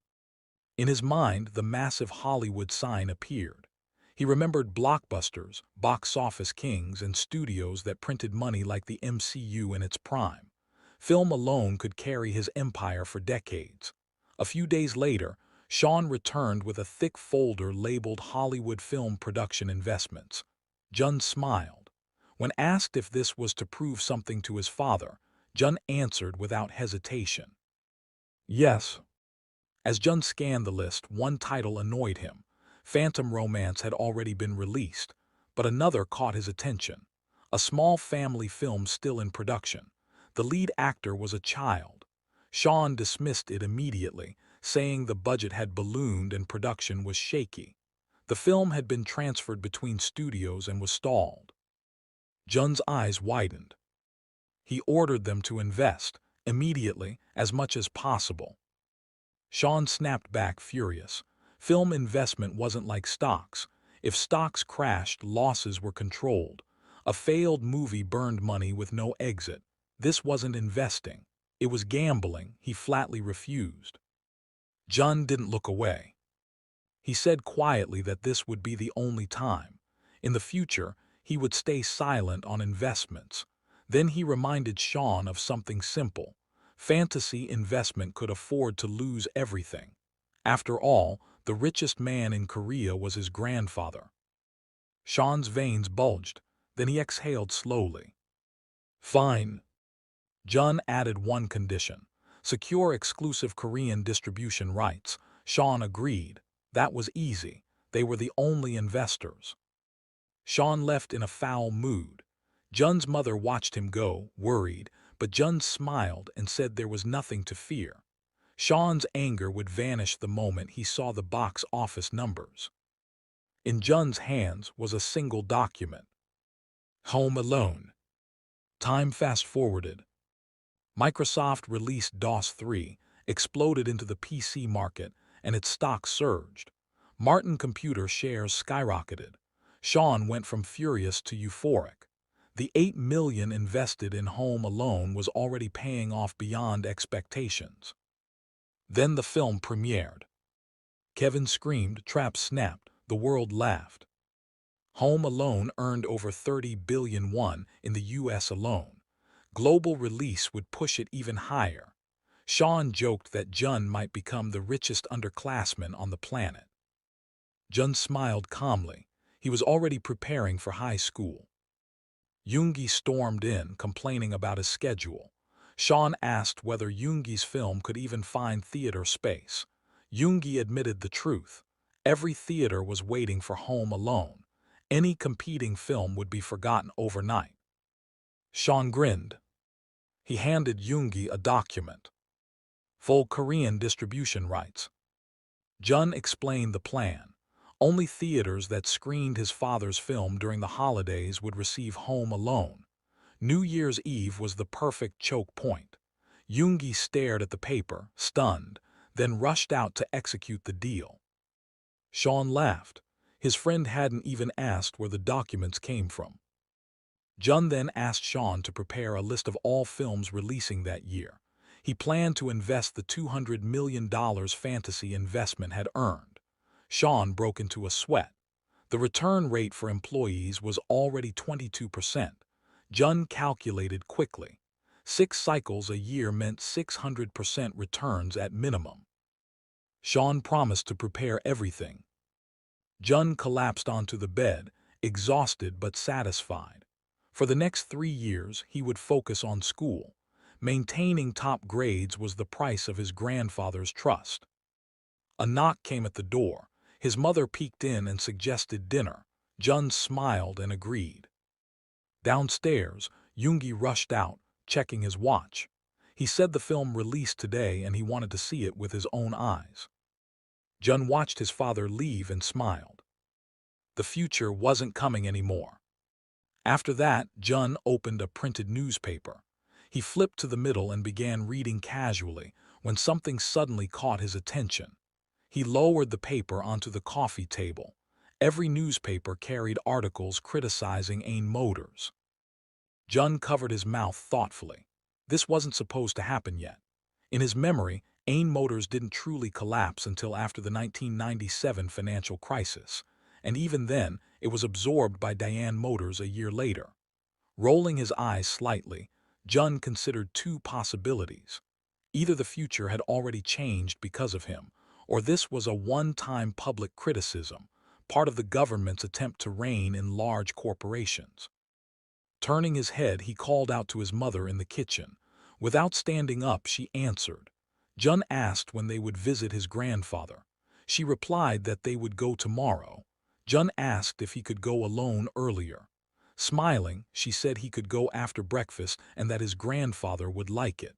In his mind, the massive Hollywood sign appeared. He remembered blockbusters, box office kings, and studios that printed money like the MCU in its prime. Film alone could carry his empire for decades. A few days later, Sean returned with a thick folder labeled Hollywood Film Production Investments. Jun smiled. When asked if this was to prove something to his father, Jun answered without hesitation. Yes. As Jun scanned the list, one title annoyed him. Phantom Romance had already been released, but another caught his attention. A small family film still in production. The lead actor was a child. Sean dismissed it immediately, saying the budget had ballooned and production was shaky. The film had been transferred between studios and was stalled. Jun's eyes widened. He ordered them to invest, immediately, as much as possible. Sean snapped back, furious. Film investment wasn't like stocks. If stocks crashed, losses were controlled. A failed movie burned money with no exit. This wasn't investing. It was gambling. He flatly refused. Jun didn't look away. He said quietly that this would be the only time. In the future, he would stay silent on investments. Then he reminded Sean of something simple. Fantasy investment could afford to lose everything. After all, the richest man in Korea was his grandfather. Sean's veins bulged, then he exhaled slowly. Fine. Jun added one condition: secure exclusive Korean distribution rights. Sean agreed. That was easy. They were the only investors. Sean left in a foul mood. Jun's mother watched him go, worried, but Jun smiled and said there was nothing to fear. Sean's anger would vanish the moment he saw the box office numbers. In Jun's hands was a single document. Home Alone. Time fast-forwarded. Microsoft released DOS 3, exploded into the PC market and its stock surged. Martin Computer shares skyrocketed. Sean went from furious to euphoric. The $8 million invested in Home Alone was already paying off beyond expectations. Then the film premiered. Kevin screamed, traps snapped, the world laughed. Home Alone earned over 30 billion won in the US alone. Global release would push it even higher. Sean joked that Jun might become the richest underclassman on the planet. Jun smiled calmly. He was already preparing for high school. Yoongi stormed in, complaining about his schedule. Sean asked whether Yoongi's film could even find theater space. Yoongi admitted the truth. Every theater was waiting for Home Alone. Any competing film would be forgotten overnight. Sean grinned. He handed Yoongi a document. Full Korean distribution rights. Jun explained the plan. Only theaters that screened his father's film during the holidays would receive Home Alone. New Year's Eve was the perfect choke point. Yoongi stared at the paper, stunned, then rushed out to execute the deal. Sean laughed. His friend hadn't even asked where the documents came from. Jun then asked Sean to prepare a list of all films releasing that year. He planned to invest the $200 million fantasy investment had earned. Sean broke into a sweat. The return rate for employees was already 22%. Jun calculated quickly. 6 cycles a year meant 600% returns at minimum. Sean promised to prepare everything. Jun collapsed onto the bed, exhausted but satisfied. For the next 3 years, he would focus on school. Maintaining top grades was the price of his grandfather's trust. A knock came at the door. His mother peeked in and suggested dinner. Jun smiled and agreed. Downstairs, Yoongi rushed out, checking his watch. He said the film released today and he wanted to see it with his own eyes. Jun watched his father leave and smiled. The future wasn't coming anymore. After that, Jun opened a printed newspaper. He flipped to the middle and began reading casually when something suddenly caught his attention. He lowered the paper onto the coffee table. Every newspaper carried articles criticizing Ain Motors. Jun covered his mouth thoughtfully. This wasn't supposed to happen yet. In his memory, Ain Motors didn't truly collapse until after the 1997 financial crisis, and even then, it was absorbed by Diane Motors a year later. Rolling his eyes slightly, Jun considered 2 possibilities. Either the future had already changed because of him, or this was a one-time public criticism, part of the government's attempt to rein in large corporations. Turning his head, he called out to his mother in the kitchen. Without standing up, she answered. Jun asked when they would visit his grandfather. She replied that they would go tomorrow. Jun asked if he could go alone earlier. Smiling, she said he could go after breakfast and that his grandfather would like it.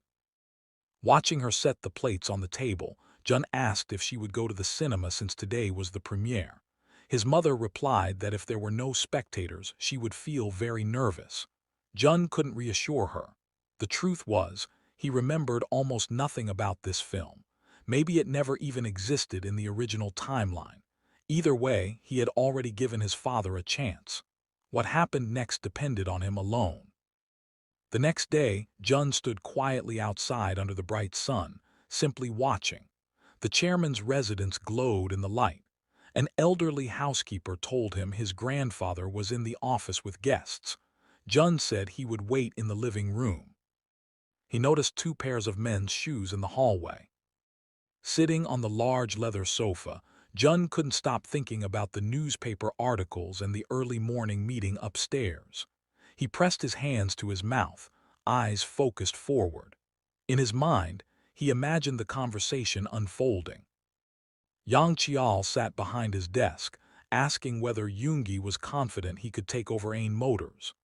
Watching her set the plates on the table, Jun asked if she would go to the cinema since today was the premiere. His mother replied that if there were no spectators, she would feel very nervous. Jun couldn't reassure her. The truth was, he remembered almost nothing about this film. Maybe it never even existed in the original timeline. Either way, he had already given his father a chance. What happened next depended on him alone. The next day, Jun stood quietly outside under the bright sun, simply watching. The chairman's residence glowed in the light. An elderly housekeeper told him his grandfather was in the office with guests. Jun said he would wait in the living room. He noticed 2 pairs of men's shoes in the hallway. Sitting on the large leather sofa, Jun couldn't stop thinking about the newspaper articles and the early morning meeting upstairs. He pressed his hands to his mouth, eyes focused forward. In his mind, he imagined the conversation unfolding. Yang Chial sat behind his desk, asking whether Yoongi was confident he could take over Ain Motors.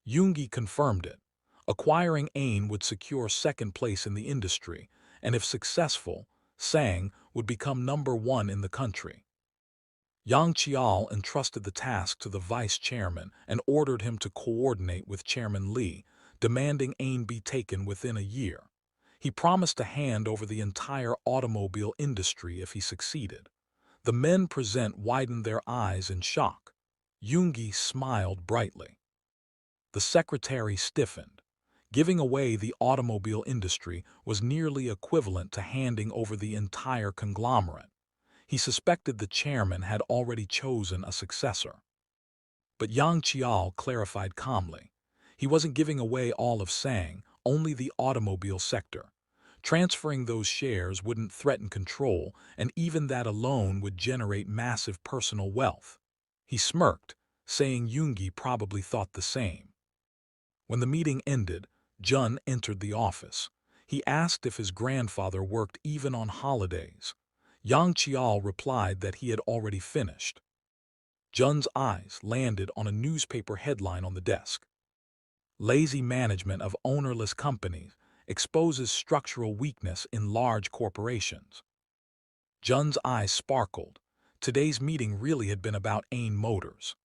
Yoongi confirmed it. Acquiring Ain would secure second place in the industry, and if successful, Sang would become #1 in the country. Yang Chial entrusted the task to the vice chairman and ordered him to coordinate with Chairman Lee, demanding Ain be taken within a year. He promised to hand over the entire automobile industry if he succeeded. The men present widened their eyes in shock. Yoongi smiled brightly. The secretary stiffened. Giving away the automobile industry was nearly equivalent to handing over the entire conglomerate. He suspected the chairman had already chosen a successor. But Yang Qiao clarified calmly. He wasn't giving away all of Sang, only the automobile sector. Transferring those shares wouldn't threaten control, and even that alone would generate massive personal wealth. He smirked, saying Yoongi probably thought the same. When the meeting ended, Jun entered the office. He asked if his grandfather worked even on holidays. Yang Qiao replied that he had already finished. Jun's eyes landed on a newspaper headline on the desk. Lazy management of ownerless companies exposes structural weakness in large corporations. Jun's eyes sparkled. Today's meeting really had been about Ain Motors.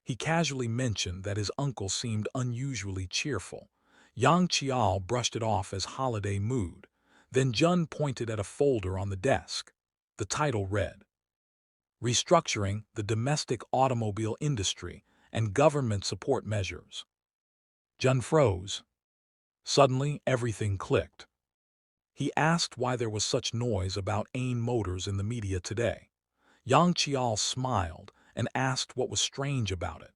He casually mentioned that his uncle seemed unusually cheerful. Yang Qiao brushed it off as holiday mood. Then Jun pointed at a folder on the desk. The title read, Restructuring the Domestic Automobile Industry and Government Support Measures. Jun froze. Suddenly, everything clicked. He asked why there was such noise about Ain Motors in the media today. Yang Qiao smiled and asked what was strange about it.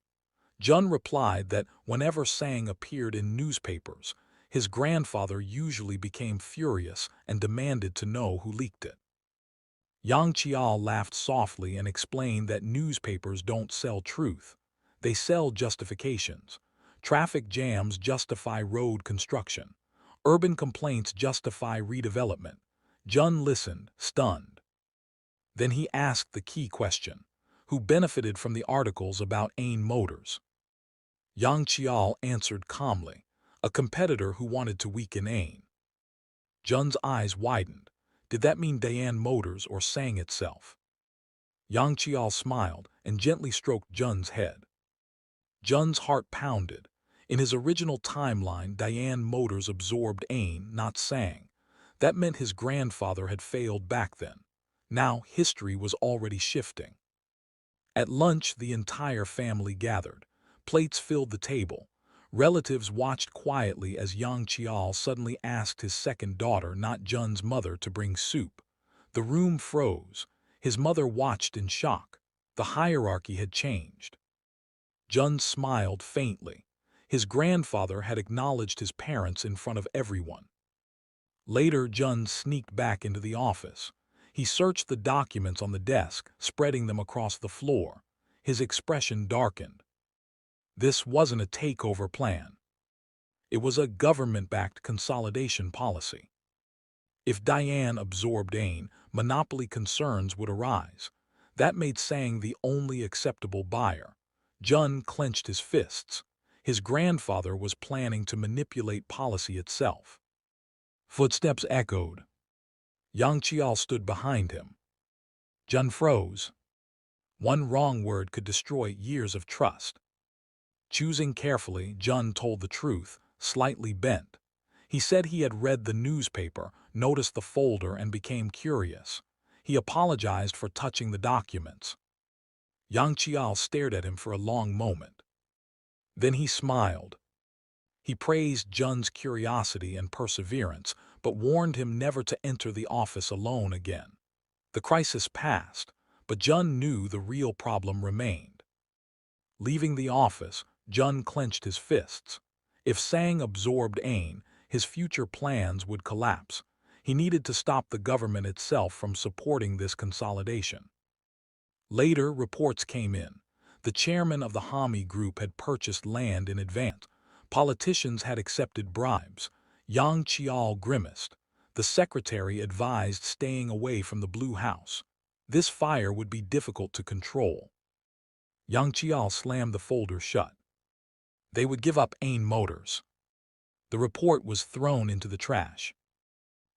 Jun replied that whenever Sang appeared in newspapers, his grandfather usually became furious and demanded to know who leaked it. Yang Qiao laughed softly and explained that newspapers don't sell truth. They sell justifications. Traffic jams justify road construction. Urban complaints justify redevelopment. Jun listened, stunned. Then he asked the key question. Who benefited from the articles about Ain Motors? Yang Qiao answered calmly. A competitor who wanted to weaken Ain. Jun's eyes widened. Did that mean Dayan Motors or Sang itself? Yang Qiao smiled and gently stroked Jun's head. Jun's heart pounded. In his original timeline, Dayan Motors absorbed Ain, not Sang. That meant his grandfather had failed back then. Now history was already shifting. At lunch, the entire family gathered. Plates filled the table. Relatives watched quietly as Yang Qiao suddenly asked his second daughter, not Jun's mother, to bring soup. The room froze. His mother watched in shock. The hierarchy had changed. Jun smiled faintly. His grandfather had acknowledged his parents in front of everyone. Later, Jun sneaked back into the office. He searched the documents on the desk, spreading them across the floor. His expression darkened. This wasn't a takeover plan. It was a government-backed consolidation policy. If Diane absorbed Ain, monopoly concerns would arise. That made Sang the only acceptable buyer. Jun clenched his fists. His grandfather was planning to manipulate policy itself. Footsteps echoed. Yang Qiao stood behind him. Jun froze. One wrong word could destroy years of trust. Choosing carefully, Jun told the truth, slightly bent. He said he had read the newspaper, noticed the folder, and became curious. He apologized for touching the documents. Yang Qiao stared at him for a long moment. Then he smiled. He praised Jun's curiosity and perseverance, but warned him never to enter the office alone again. The crisis passed, but Jun knew the real problem remained. Leaving the office, Jun clenched his fists. If Sang absorbed Ain, his future plans would collapse. He needed to stop the government itself from supporting this consolidation. Later, reports came in. The chairman of the Hami group had purchased land in advance. Politicians had accepted bribes. Yang Qiao grimaced. The secretary advised staying away from the Blue House. This fire would be difficult to control. Yang Qiao slammed the folder shut. They would give up Ain Motors. The report was thrown into the trash.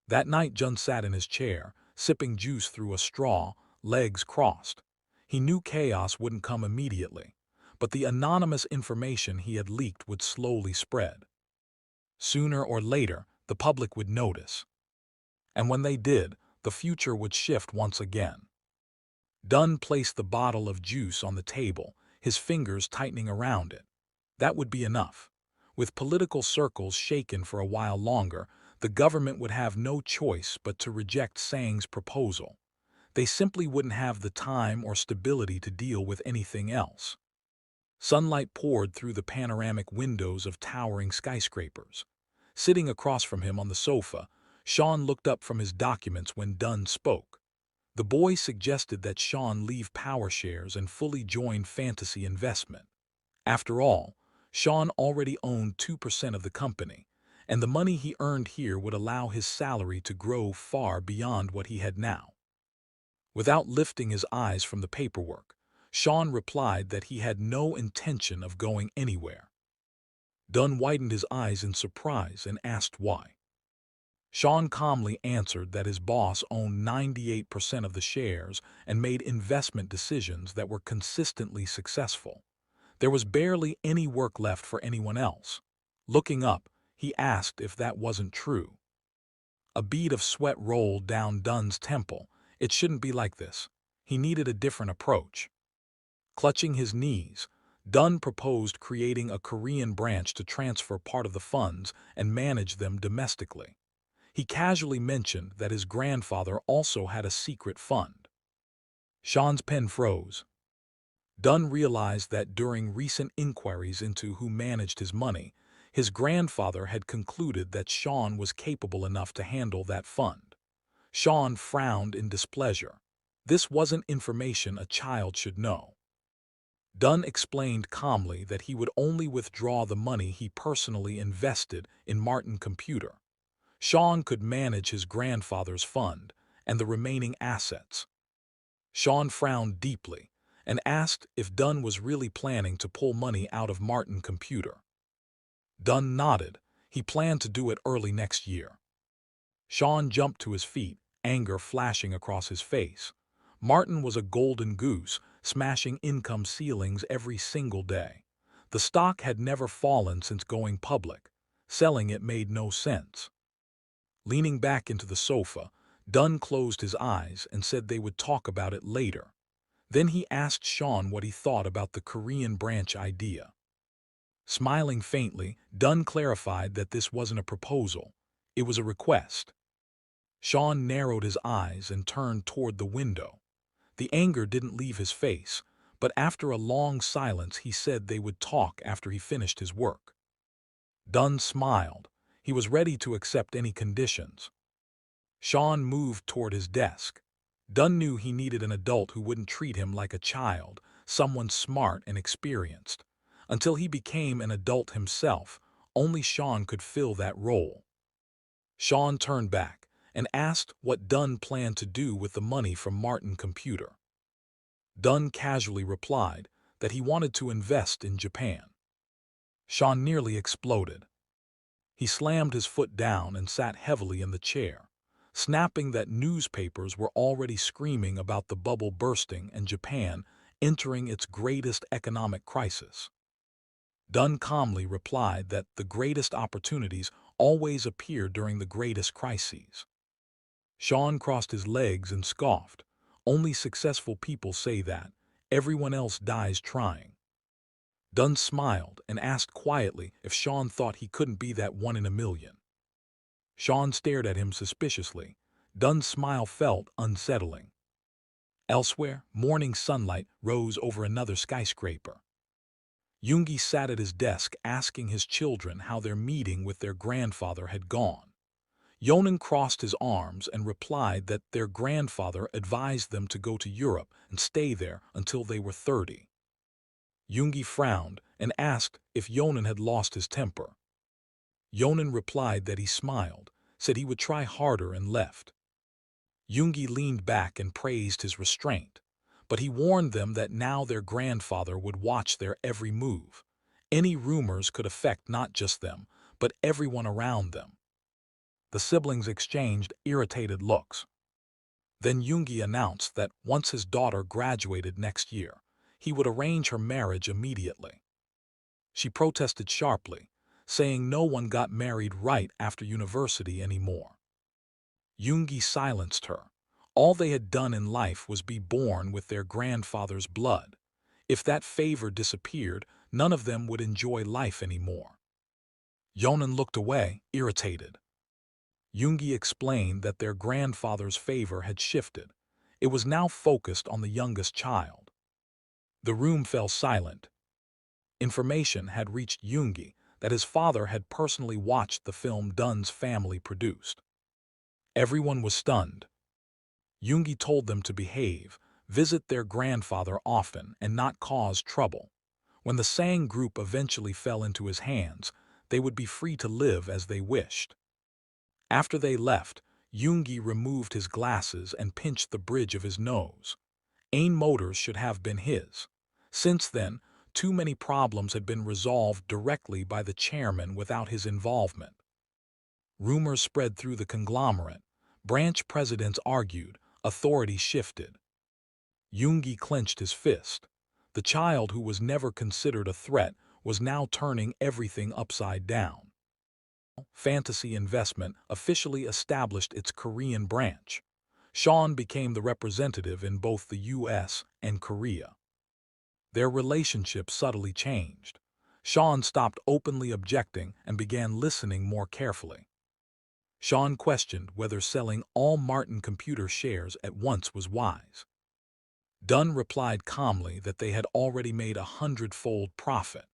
That night, Jun sat in his chair, sipping juice through a straw, legs crossed. He knew chaos wouldn't come immediately, but the anonymous information he had leaked would slowly spread. Sooner or later, The public would notice. And when they did, the future would shift once again. Dunn placed the bottle of juice on the table, his fingers tightening around it. That would be enough. With political circles shaken for a while longer, the government would have no choice but to reject Sang's proposal. They simply wouldn't have the time or stability to deal with anything else. Sunlight poured through the panoramic windows of towering skyscrapers. Sitting across from him on the sofa, Sean looked up from his documents when Dunn spoke. The boy suggested that Sean leave power shares and fully join fantasy investment. After all, Sean already owned 2% of the company, and the money he earned here would allow his salary to grow far beyond what he had now. Without lifting his eyes from the paperwork, Sean replied that he had no intention of going anywhere. Dunn widened his eyes in surprise and asked why. Sean calmly answered that his boss owned 98% of the shares and made investment decisions that were consistently successful. There was barely any work left for anyone else. Looking up, he asked if that wasn't true. A bead of sweat rolled down Dunn's temple. It shouldn't be like this. He needed a different approach. Clutching his knees, Dunn proposed creating a Korean branch to transfer part of the funds and manage them domestically. He casually mentioned that his grandfather also had a secret fund. Sean's pen froze. Dunn realized that during recent inquiries into who managed his money, his grandfather had concluded that Sean was capable enough to handle that fund. Sean frowned in displeasure. This wasn't information a child should know. Dunn explained calmly that he would only withdraw the money he personally invested in Martin Computer. Sean could manage his grandfather's fund and the remaining assets. Sean frowned deeply and asked if Dunn was really planning to pull money out of Martin Computer. Dunn nodded. He planned to do it early next year. Sean jumped to his feet, anger flashing across his face. Martin was a golden goose, smashing income ceilings every single day. The stock had never fallen since going public. Selling it made no sense. Leaning back into the sofa, Dunn closed his eyes and said they would talk about it later. Then he asked Sean what he thought about the Korean branch idea. Smiling faintly, Dunn clarified that this wasn't a proposal. It was a request. Sean narrowed his eyes and turned toward the window. The anger didn't leave his face, but after a long silence he said they would talk after he finished his work. Dunn smiled. He was ready to accept any conditions. Sean moved toward his desk. Dunn knew he needed an adult who wouldn't treat him like a child, someone smart and experienced. Until he became an adult himself, only Sean could fill that role. Sean turned back and asked what Dunn planned to do with the money from Martin Computer. Dunn casually replied that he wanted to invest in Japan. Sean nearly exploded. He slammed his foot down and sat heavily in the chair, snapping that newspapers were already screaming about the bubble bursting and Japan entering its greatest economic crisis. Dunn calmly replied that the greatest opportunities always appear during the greatest crises. Sean crossed his legs and scoffed. Only successful people say that. Everyone else dies trying. Dunn smiled and asked quietly if Sean thought he couldn't be that one in a million. Sean stared at him suspiciously. Dunn's smile felt unsettling. Elsewhere, morning sunlight rose over another skyscraper. Yoongi sat at his desk asking his children how their meeting with their grandfather had gone. Yonan crossed his arms and replied that their grandfather advised them to go to Europe and stay there until they were 30. Yoongi frowned and asked if Yonan had lost his temper. Yonan replied that he smiled, said he would try harder and left. Yoongi leaned back and praised his restraint, but he warned them that now their grandfather would watch their every move. Any rumors could affect not just them, but everyone around them. The siblings exchanged irritated looks. Then Yoongi announced that once his daughter graduated next year, he would arrange her marriage immediately. She protested sharply, saying no one got married right after university anymore. Yoongi silenced her. All they had done in life was be born with their grandfather's blood. If that favor disappeared, none of them would enjoy life anymore. Yonan looked away, irritated. Yoongi explained that their grandfather's favor had shifted. It was now focused on the youngest child. The room fell silent. Information had reached Yoongi that his father had personally watched the film Dun's family produced. Everyone was stunned. Yoongi told them to behave, visit their grandfather often, and not cause trouble. When the Sang group eventually fell into his hands, they would be free to live as they wished. After they left, Yoongi removed his glasses and pinched the bridge of his nose. Ain Motors should have been his. Since then, too many problems had been resolved directly by the chairman without his involvement. Rumors spread through the conglomerate. Branch presidents argued, authority shifted. Yoongi clenched his fist. The child who was never considered a threat was now turning everything upside down. Fantasy Investment officially established its Korean branch. Sean became the representative in both the U.S. and Korea. Their relationship subtly changed. Sean stopped openly objecting and began listening more carefully. Sean questioned whether selling all Martin Computer shares at once was wise. Dunn replied calmly that they had already made 100-fold profit.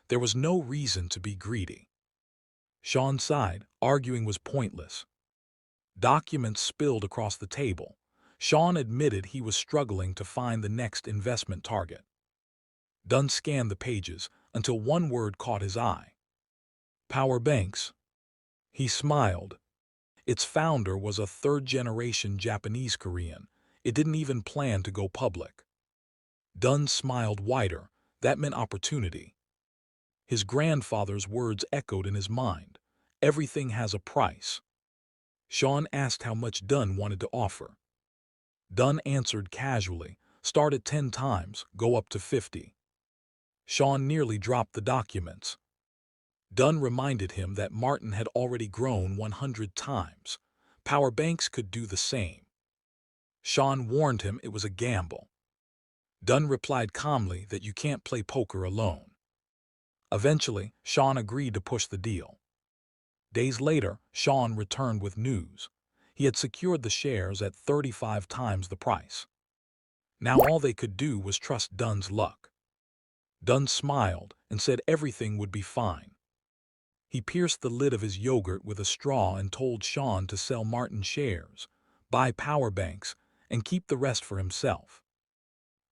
There was no reason to be greedy. Sean sighed, arguing was pointless. Documents spilled across the table. Sean admitted he was struggling to find the next investment target. Dunn scanned the pages until one word caught his eye. Power banks. He smiled. Its founder was a third-generation Japanese Korean. It didn't even plan to go public. Dunn smiled wider. That meant opportunity. His grandfather's words echoed in his mind. Everything has a price. Sean asked how much Dunn wanted to offer. Dunn answered casually, start at 10 times, go up to 50. Sean nearly dropped the documents. Dunn reminded him that Martin had already grown 100 times. Power banks could do the same. Sean warned him it was a gamble. Dunn replied calmly that you can't play poker alone. Eventually, Sean agreed to push the deal. Days later, Sean returned with news. He had secured the shares at 35 times the price. Now all they could do was trust Dunn's luck. Dunn smiled and said everything would be fine. He pierced the lid of his yogurt with a straw and told Sean to sell Martin shares, buy power banks, and keep the rest for himself.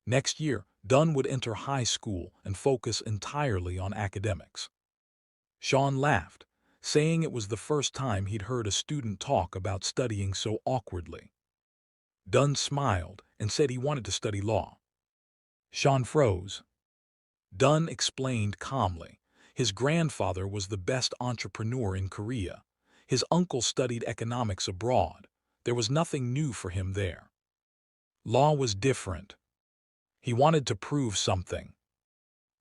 Next year, Dunn would enter high school and focus entirely on academics. Sean laughed, saying it was the first time he'd heard a student talk about studying so awkwardly. Dunn smiled and said he wanted to study law. Sean froze. Dunn explained calmly. His grandfather was the best entrepreneur in Korea. His uncle studied economics abroad. There was nothing new for him there. Law was different. He wanted to prove something.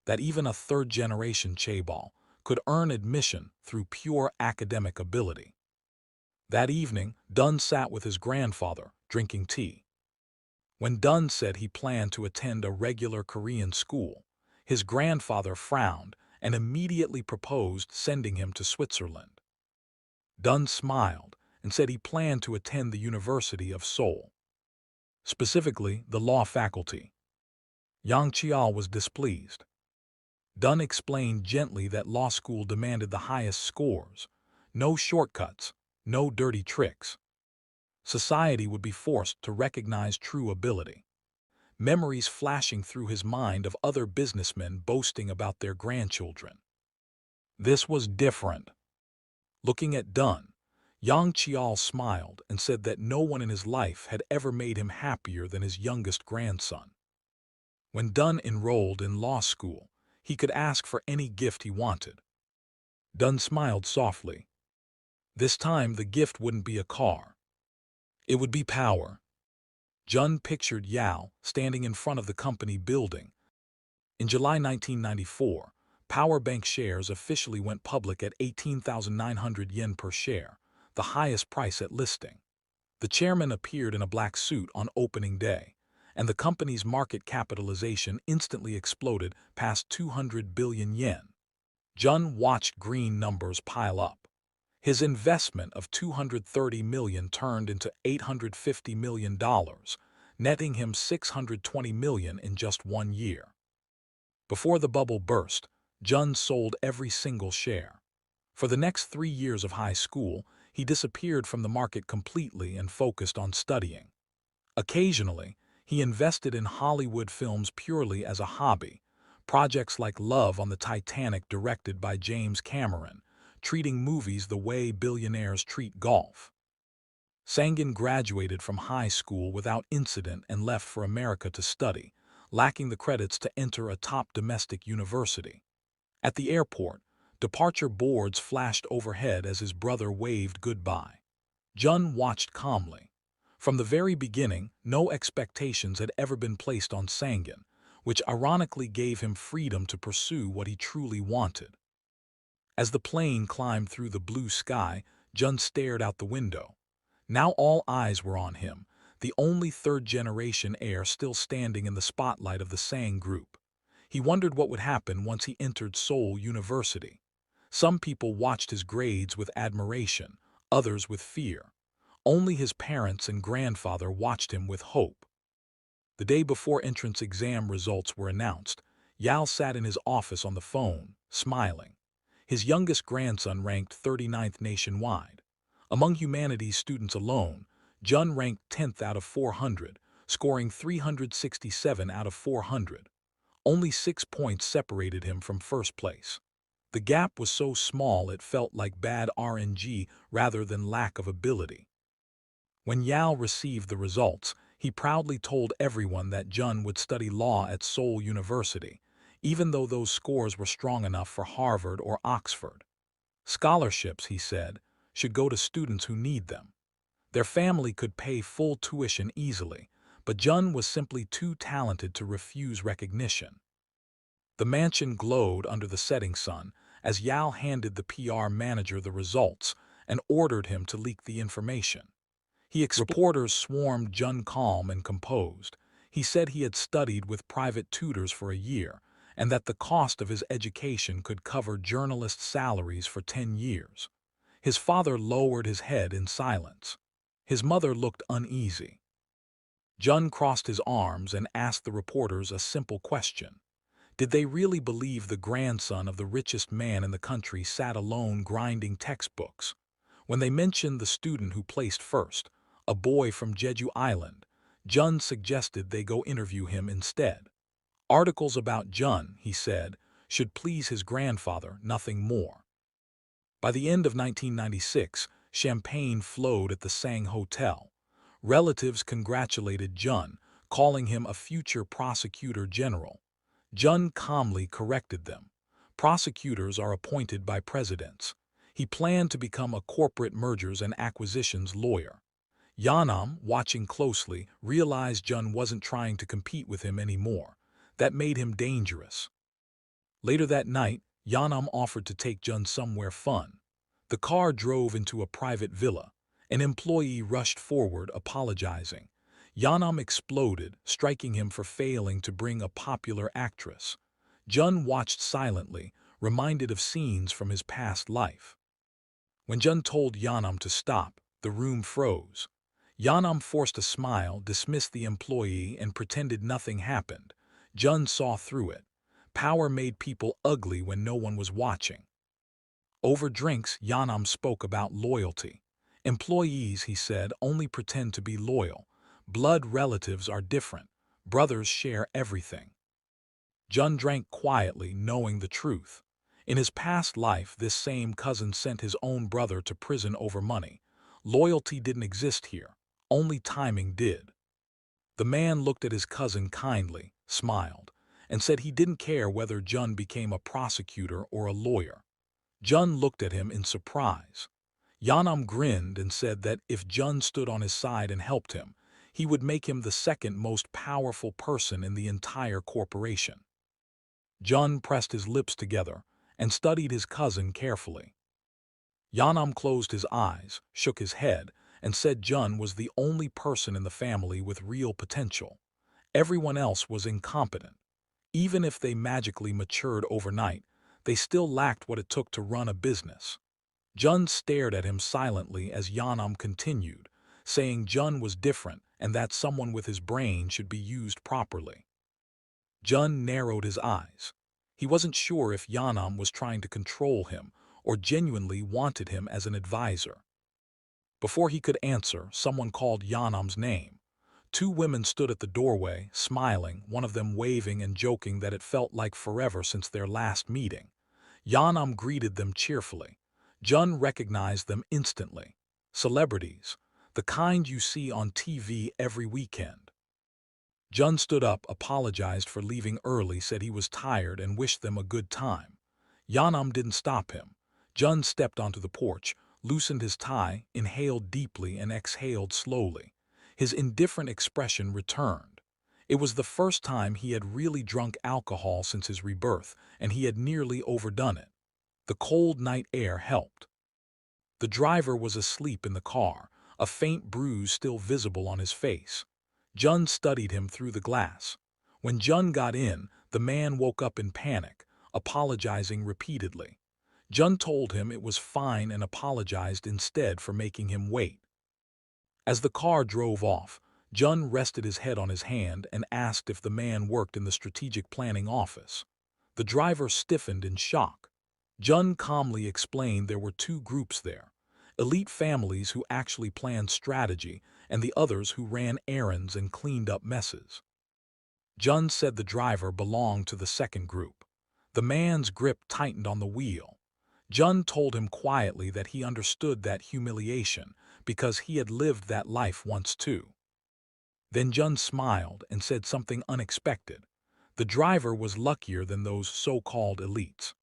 That even a third-generation chaebol could earn admission through pure academic ability. That evening, Dunn sat with his grandfather, drinking tea. When Dunn said he planned to attend a regular Korean school, his grandfather frowned and immediately proposed sending him to Switzerland. Dunn smiled and said he planned to attend the University of Seoul, specifically the law faculty. Yang Chiao was displeased. Dunn explained gently that law school demanded the highest scores, no shortcuts, no dirty tricks. Society would be forced to recognize true ability. Memories flashing through his mind of other businessmen boasting about their grandchildren. This was different. Looking at Dunn, Yang Chiao smiled and said that no one in his life had ever made him happier than his youngest grandson. When Dunn enrolled in law school, he could ask for any gift he wanted. Dunn smiled softly. This time the gift wouldn't be a car. It would be power. Jun pictured Yao standing in front of the company building. In July 1994, Power Bank shares officially went public at 18,900 yen per share, the highest price at listing. The chairman appeared in a black suit on opening day, and the company's market capitalization instantly exploded past 200 billion yen. Jun watched green numbers pile up. His investment of $230 million turned into $850 million, netting him $620 million in just 1 year. Before the bubble burst, Jun sold every single share. For the next 3 years of high school, he disappeared from the market completely and focused on studying. Occasionally, he invested in Hollywood films purely as a hobby, projects like Love on the Titanic directed by James Cameron, treating movies the way billionaires treat golf. Sangin graduated from high school without incident and left for America to study, lacking the credits to enter a top domestic university. At the airport, departure boards flashed overhead as his brother waved goodbye. Jun watched calmly. From the very beginning, no expectations had ever been placed on Sangin, which ironically gave him freedom to pursue what he truly wanted. As the plane climbed through the blue sky, Jun stared out the window. Now all eyes were on him, the only third-generation heir still standing in the spotlight of the Sang group. He wondered what would happen once he entered Seoul University. Some people watched his grades with admiration, others with fear. Only his parents and grandfather watched him with hope. The day before entrance exam results were announced, Yal sat in his office on the phone, smiling. His youngest grandson ranked 39th nationwide. Among humanities students alone, Jun ranked 10th out of 400, scoring 367 out of 400. Only 6 points separated him from first place. The gap was so small it felt like bad RNG rather than lack of ability. When Yal received the results, he proudly told everyone that Jun would study law at Seoul University, even though those scores were strong enough for Harvard or Oxford. Scholarships, he said, should go to students who need them. Their family could pay full tuition easily, but Jun was simply too talented to refuse recognition. The mansion glowed under the setting sun as Yal handed the PR manager the results and ordered him to leak the information. Reporters swarmed Jun calm and composed. He said he had studied with private tutors for a year and that the cost of his education could cover journalists' salaries for 10 years. His father lowered his head in silence. His mother looked uneasy. Jun crossed his arms and asked the reporters a simple question. Did they really believe the grandson of the richest man in the country sat alone grinding textbooks? When they mentioned the student who placed first, a boy from Jeju Island, Jun suggested they go interview him instead. Articles about Jun, he said, should please his grandfather, nothing more. By the end of 1996, champagne flowed at the Sang Hotel. Relatives congratulated Jun, calling him a future prosecutor general. Jun calmly corrected them. Prosecutors are appointed by presidents. He planned to become a corporate mergers and acquisitions lawyer. Yanam, watching closely, realized Jun wasn't trying to compete with him anymore. That made him dangerous. Later that night, Yanam offered to take Jun somewhere fun. The car drove into a private villa. An employee rushed forward, apologizing. Yanam exploded, striking him for failing to bring a popular actress. Jun watched silently, reminded of scenes from his past life. When Jun told Yanam to stop, the room froze. Yanam forced a smile, dismissed the employee, and pretended nothing happened. Jun saw through it. Power made people ugly when no one was watching. Over drinks, Yanam spoke about loyalty. Employees, he said, only pretend to be loyal. Blood relatives are different. Brothers share everything. Jun drank quietly, knowing the truth. In his past life, this same cousin sent his own brother to prison over money. Loyalty didn't exist here. Only timing did. The man looked at his cousin kindly, smiled, and said he didn't care whether Jun became a prosecutor or a lawyer. Jun looked at him in surprise. Yanam grinned and said that if Jun stood on his side and helped him, he would make him the second most powerful person in the entire corporation. Jun pressed his lips together and studied his cousin carefully. Yanam closed his eyes, shook his head, and said Jun was the only person in the family with real potential. Everyone else was incompetent. Even if they magically matured overnight, they still lacked what it took to run a business. Jun stared at him silently as Yanam continued, saying Jun was different and that someone with his brain should be used properly. Jun narrowed his eyes. He wasn't sure if Yanam was trying to control him or genuinely wanted him as an advisor. Before he could answer, someone called Yanam's name. Two women stood at the doorway, smiling, one of them waving and joking that it felt like forever since their last meeting. Yanam greeted them cheerfully. Jun recognized them instantly. Celebrities, the kind you see on TV every weekend. Jun stood up, apologized for leaving early, said he was tired and wished them a good time. Yanam didn't stop him. Jun stepped onto the porch, loosened his tie, inhaled deeply and exhaled slowly. His indifferent expression returned. It was the first time he had really drunk alcohol since his rebirth, and he had nearly overdone it. The cold night air helped. The driver was asleep in the car, a faint bruise still visible on his face. Jun studied him through the glass. When Jun got in, the man woke up in panic, apologizing repeatedly. Jun told him it was fine and apologized instead for making him wait. As the car drove off, Jun rested his head on his hand and asked if the man worked in the strategic planning office. The driver stiffened in shock. Jun calmly explained there were two groups there: elite families who actually planned strategy and the others who ran errands and cleaned up messes. Jun said the driver belonged to the second group. The man's grip tightened on the wheel. Jun told him quietly that he understood that humiliation because he had lived that life once too. Then Jun smiled and said something unexpected. The driver was luckier than those so-called elites.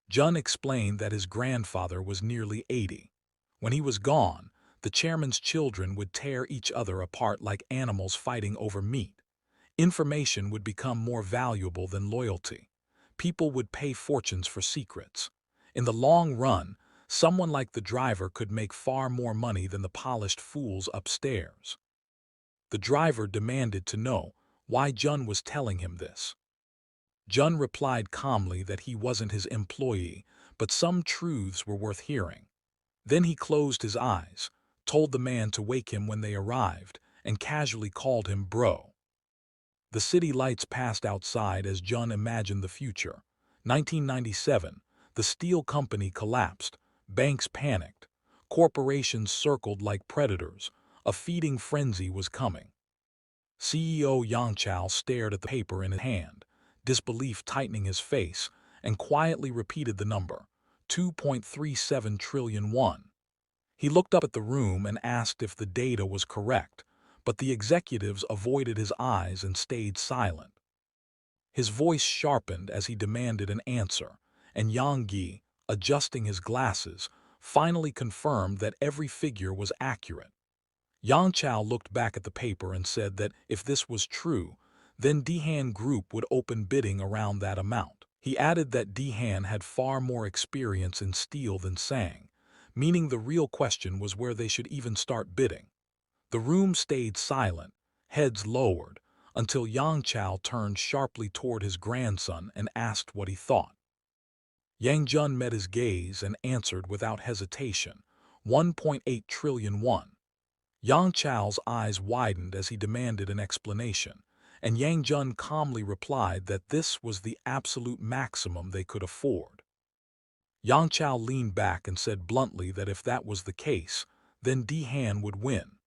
Jun explained that his grandfather was nearly 80. When he was gone, the chairman's children would tear each other apart like animals fighting over meat. Information would become more valuable than loyalty. People would pay fortunes for secrets. In the long run, someone like the driver could make far more money than the polished fools upstairs. The driver demanded to know why Jun was telling him this. Jun replied calmly that he wasn't his employee, but some truths were worth hearing. Then he closed his eyes, told the man to wake him when they arrived, and casually called him bro. The city lights passed outside as Jun imagined the future. 1997, the steel company collapsed, banks panicked, corporations circled like predators, a feeding frenzy was coming. CEO Yang Chao stared at the paper in his hand, disbelief tightening his face, and quietly repeated the number, 2.37 trillion won. He looked up at the room and asked if the data was correct, but the executives avoided his eyes and stayed silent. His voice sharpened as he demanded an answer, and Yang Gi, adjusting his glasses, finally confirmed that every figure was accurate. Yang Chao looked back at the paper and said that if this was true, then Dehan Group would open bidding around that amount. He added that Dehan had far more experience in steel than Sang, meaning the real question was where they should even start bidding. The room stayed silent, heads lowered, until Yang Chao turned sharply toward his grandson and asked what he thought. Yang Jun met his gaze and answered without hesitation, 1.8 trillion won. Yang Chao's eyes widened as he demanded an explanation, and Yang Jun calmly replied that this was the absolute maximum they could afford. Yang Chao leaned back and said bluntly that if that was the case, then Dehan would win.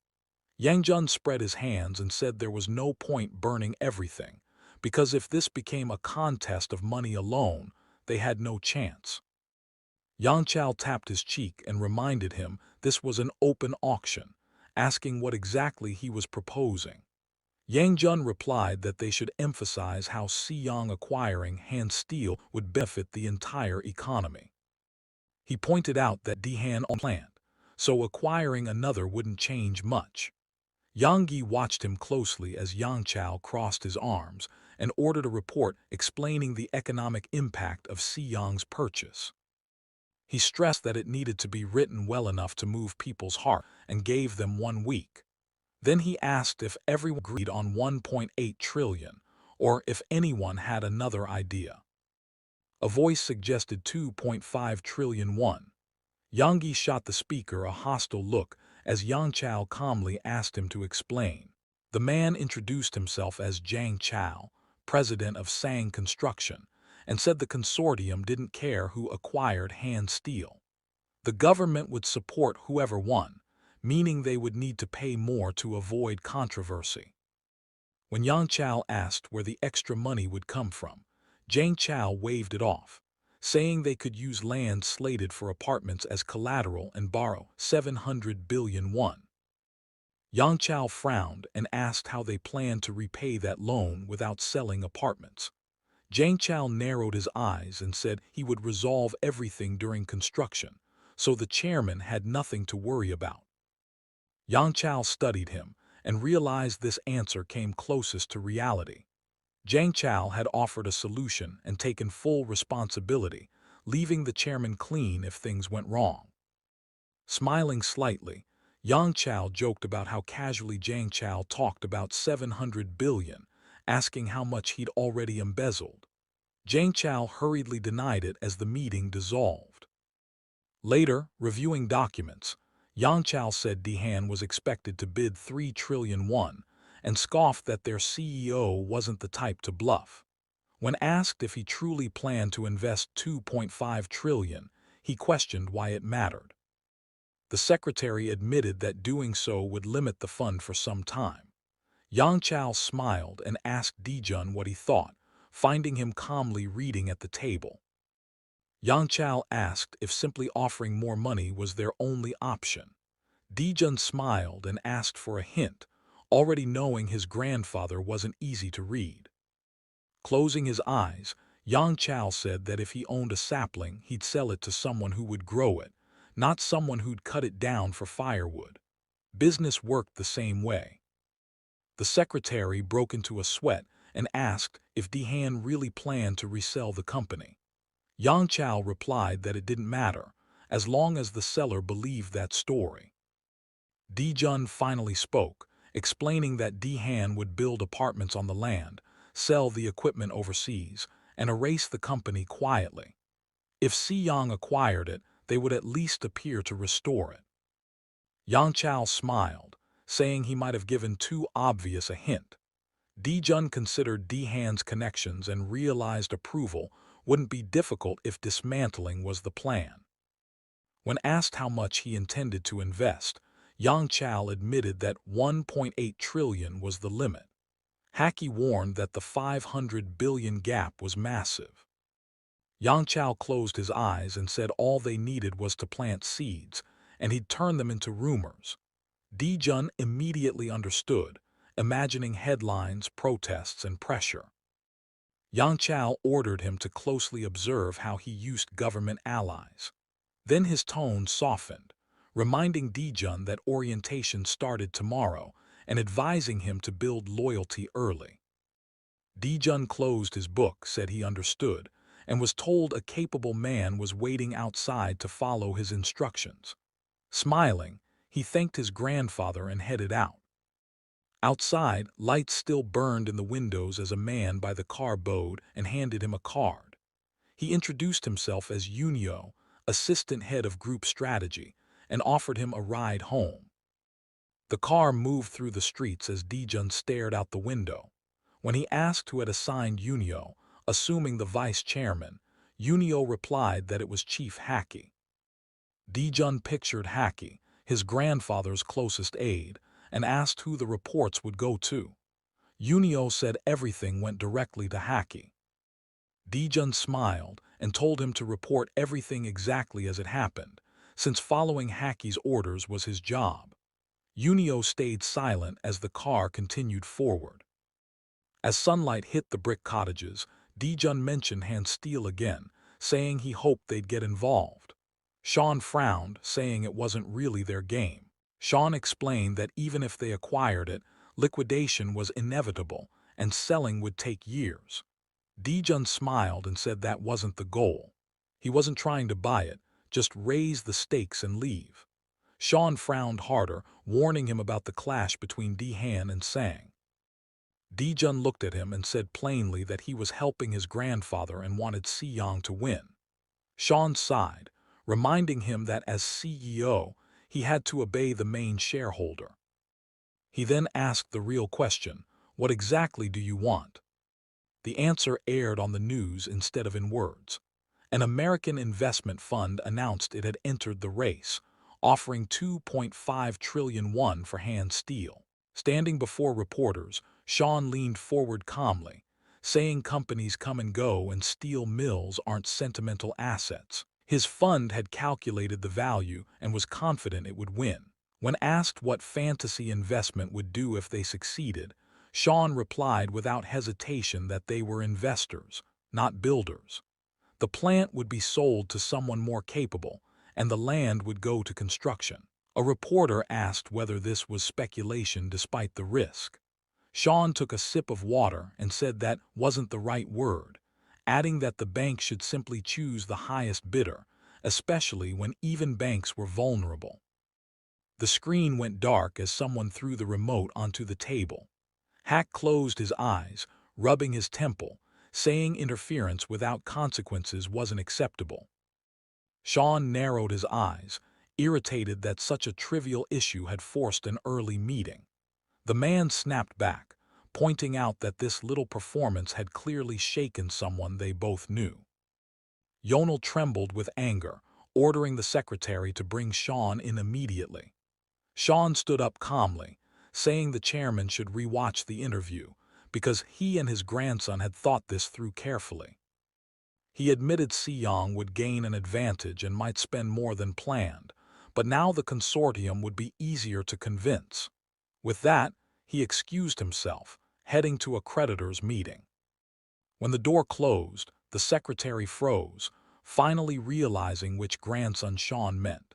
Yang Jun spread his hands and said there was no point burning everything, because if this became a contest of money alone, they had no chance. Yang Chao tapped his cheek and reminded him this was an open auction, asking what exactly he was proposing. Yang Jun replied that they should emphasize how Siyang acquiring hand steel would benefit the entire economy. He pointed out that Dehan planned, so acquiring another wouldn't change much. Yang Gi watched him closely as Yang Chao crossed his arms and ordered a report explaining the economic impact of Siyang's purchase. He stressed that it needed to be written well enough to move people's heart and gave them 1 week. Then he asked if everyone agreed on 1.8 trillion, or if anyone had another idea. A voice suggested 2.5 trillion won. Yang Yi shot the speaker a hostile look as Yang Chao calmly asked him to explain. The man introduced himself as Zhang Chao, president of Sang Construction, and said the consortium didn't care who acquired hand steel. The government would support whoever won, meaning they would need to pay more to avoid controversy. When Yang Chao asked where the extra money would come from, Zhang Chao waved it off, saying they could use land slated for apartments as collateral and borrow 700 billion won. Yang Chao frowned and asked how they planned to repay that loan without selling apartments. Zhang Chao narrowed his eyes and said he would resolve everything during construction, so the chairman had nothing to worry about. Yang Chao studied him and realized this answer came closest to reality. Zhang Chao had offered a solution and taken full responsibility, leaving the chairman clean if things went wrong. Smiling slightly, Yang Chao joked about how casually Zhang Chao talked about 700 billion, asking how much he'd already embezzled. Zhang Chao hurriedly denied it as the meeting dissolved. Later, reviewing documents, Yang Chao said Dehan was expected to bid 3 trillion won and scoffed that their CEO wasn't the type to bluff. When asked if he truly planned to invest 2.5 trillion, he questioned why it mattered. The secretary admitted that doing so would limit the fund for some time. Yang Chao smiled and asked Dijun what he thought, finding him calmly reading at the table. Yang Chao asked if simply offering more money was their only option. Dijun smiled and asked for a hint, already knowing his grandfather wasn't easy to read. Closing his eyes, Yang Chao said that if he owned a sapling, he'd sell it to someone who would grow it, not someone who'd cut it down for firewood. Business worked the same way. The secretary broke into a sweat and asked if Dehan really planned to resell the company. Yang Chao replied that it didn't matter, as long as the seller believed that story. Dijun finally spoke, explaining that Dehan would build apartments on the land, sell the equipment overseas, and erase the company quietly. If Siyang acquired it, they would at least appear to restore it. Yang Chao smiled, saying he might have given too obvious a hint. Dijun considered Dehan's connections and realized approval wouldn't be difficult if dismantling was the plan. When asked how much he intended to invest, Yang Chao admitted that 1.8 trillion was the limit. Haki warned that the 500 billion gap was massive. Yang Chao closed his eyes and said all they needed was to plant seeds, and he'd turn them into rumors. Dijun immediately understood, imagining headlines, protests, and pressure. Yang Chao ordered him to closely observe how he used government allies. Then his tone softened, reminding Dijun that orientation started tomorrow and advising him to build loyalty early. Dijun closed his book, said he understood, and was told a capable man was waiting outside to follow his instructions. Smiling, he thanked his grandfather and headed out. Outside, lights still burned in the windows as a man by the car bowed and handed him a card. He introduced himself as Yunyo, assistant head of group strategy, and offered him a ride home. The car moved through the streets as Dijun stared out the window. When he asked who had assigned Yunyo, assuming the vice chairman, Yunyo replied that it was Chief Haki. Dijun pictured Haki, his grandfather's closest aide, and asked who the reports would go to. Yunyo said everything went directly to Haki. Dijun smiled and told him to report everything exactly as it happened, since following Haki's orders was his job. Yunyo stayed silent as the car continued forward. As sunlight hit the brick cottages, Dijun mentioned hand steel again, saying he hoped they'd get involved. Sean frowned, saying it wasn't really their game. Sean explained that even if they acquired it, liquidation was inevitable, and selling would take years. Dijun smiled and said that wasn't the goal. He wasn't trying to buy it, just raise the stakes and leave. Sean frowned harder, warning him about the clash between Dihan and Sang. Dijun looked at him and said plainly that he was helping his grandfather and wanted Siyang to win. Sean sighed, reminding him that as CEO, he had to obey the main shareholder. He then asked the real question, "What exactly do you want?" The answer aired on the news instead of in words. An American investment fund announced it had entered the race, offering 2.5 trillion won for hand steel. Standing before reporters, Sean leaned forward calmly, saying companies come and go and steel mills aren't sentimental assets. His fund had calculated the value and was confident it would win. When asked what fantasy investment would do if they succeeded, Sean replied without hesitation that they were investors, not builders. The plant would be sold to someone more capable, and the land would go to construction. A reporter asked whether this was speculation despite the risk. Sean took a sip of water and said that wasn't the right word, adding that the bank should simply choose the highest bidder, especially when even banks were vulnerable. The screen went dark as someone threw the remote onto the table. Hack closed his eyes, rubbing his temple, saying interference without consequences wasn't acceptable. Sean narrowed his eyes, irritated that such a trivial issue had forced an early meeting. The man snapped back, pointing out that this little performance had clearly shaken someone they both knew. Yonel trembled with anger, ordering the secretary to bring Sean in immediately. Sean stood up calmly, saying the chairman should rewatch the interview, because he and his grandson had thought this through carefully. He admitted Siyang would gain an advantage and might spend more than planned, but now the consortium would be easier to convince. With that, he excused himself, heading to a creditors' meeting. When the door closed, the secretary froze, finally realizing which grandson Sean meant.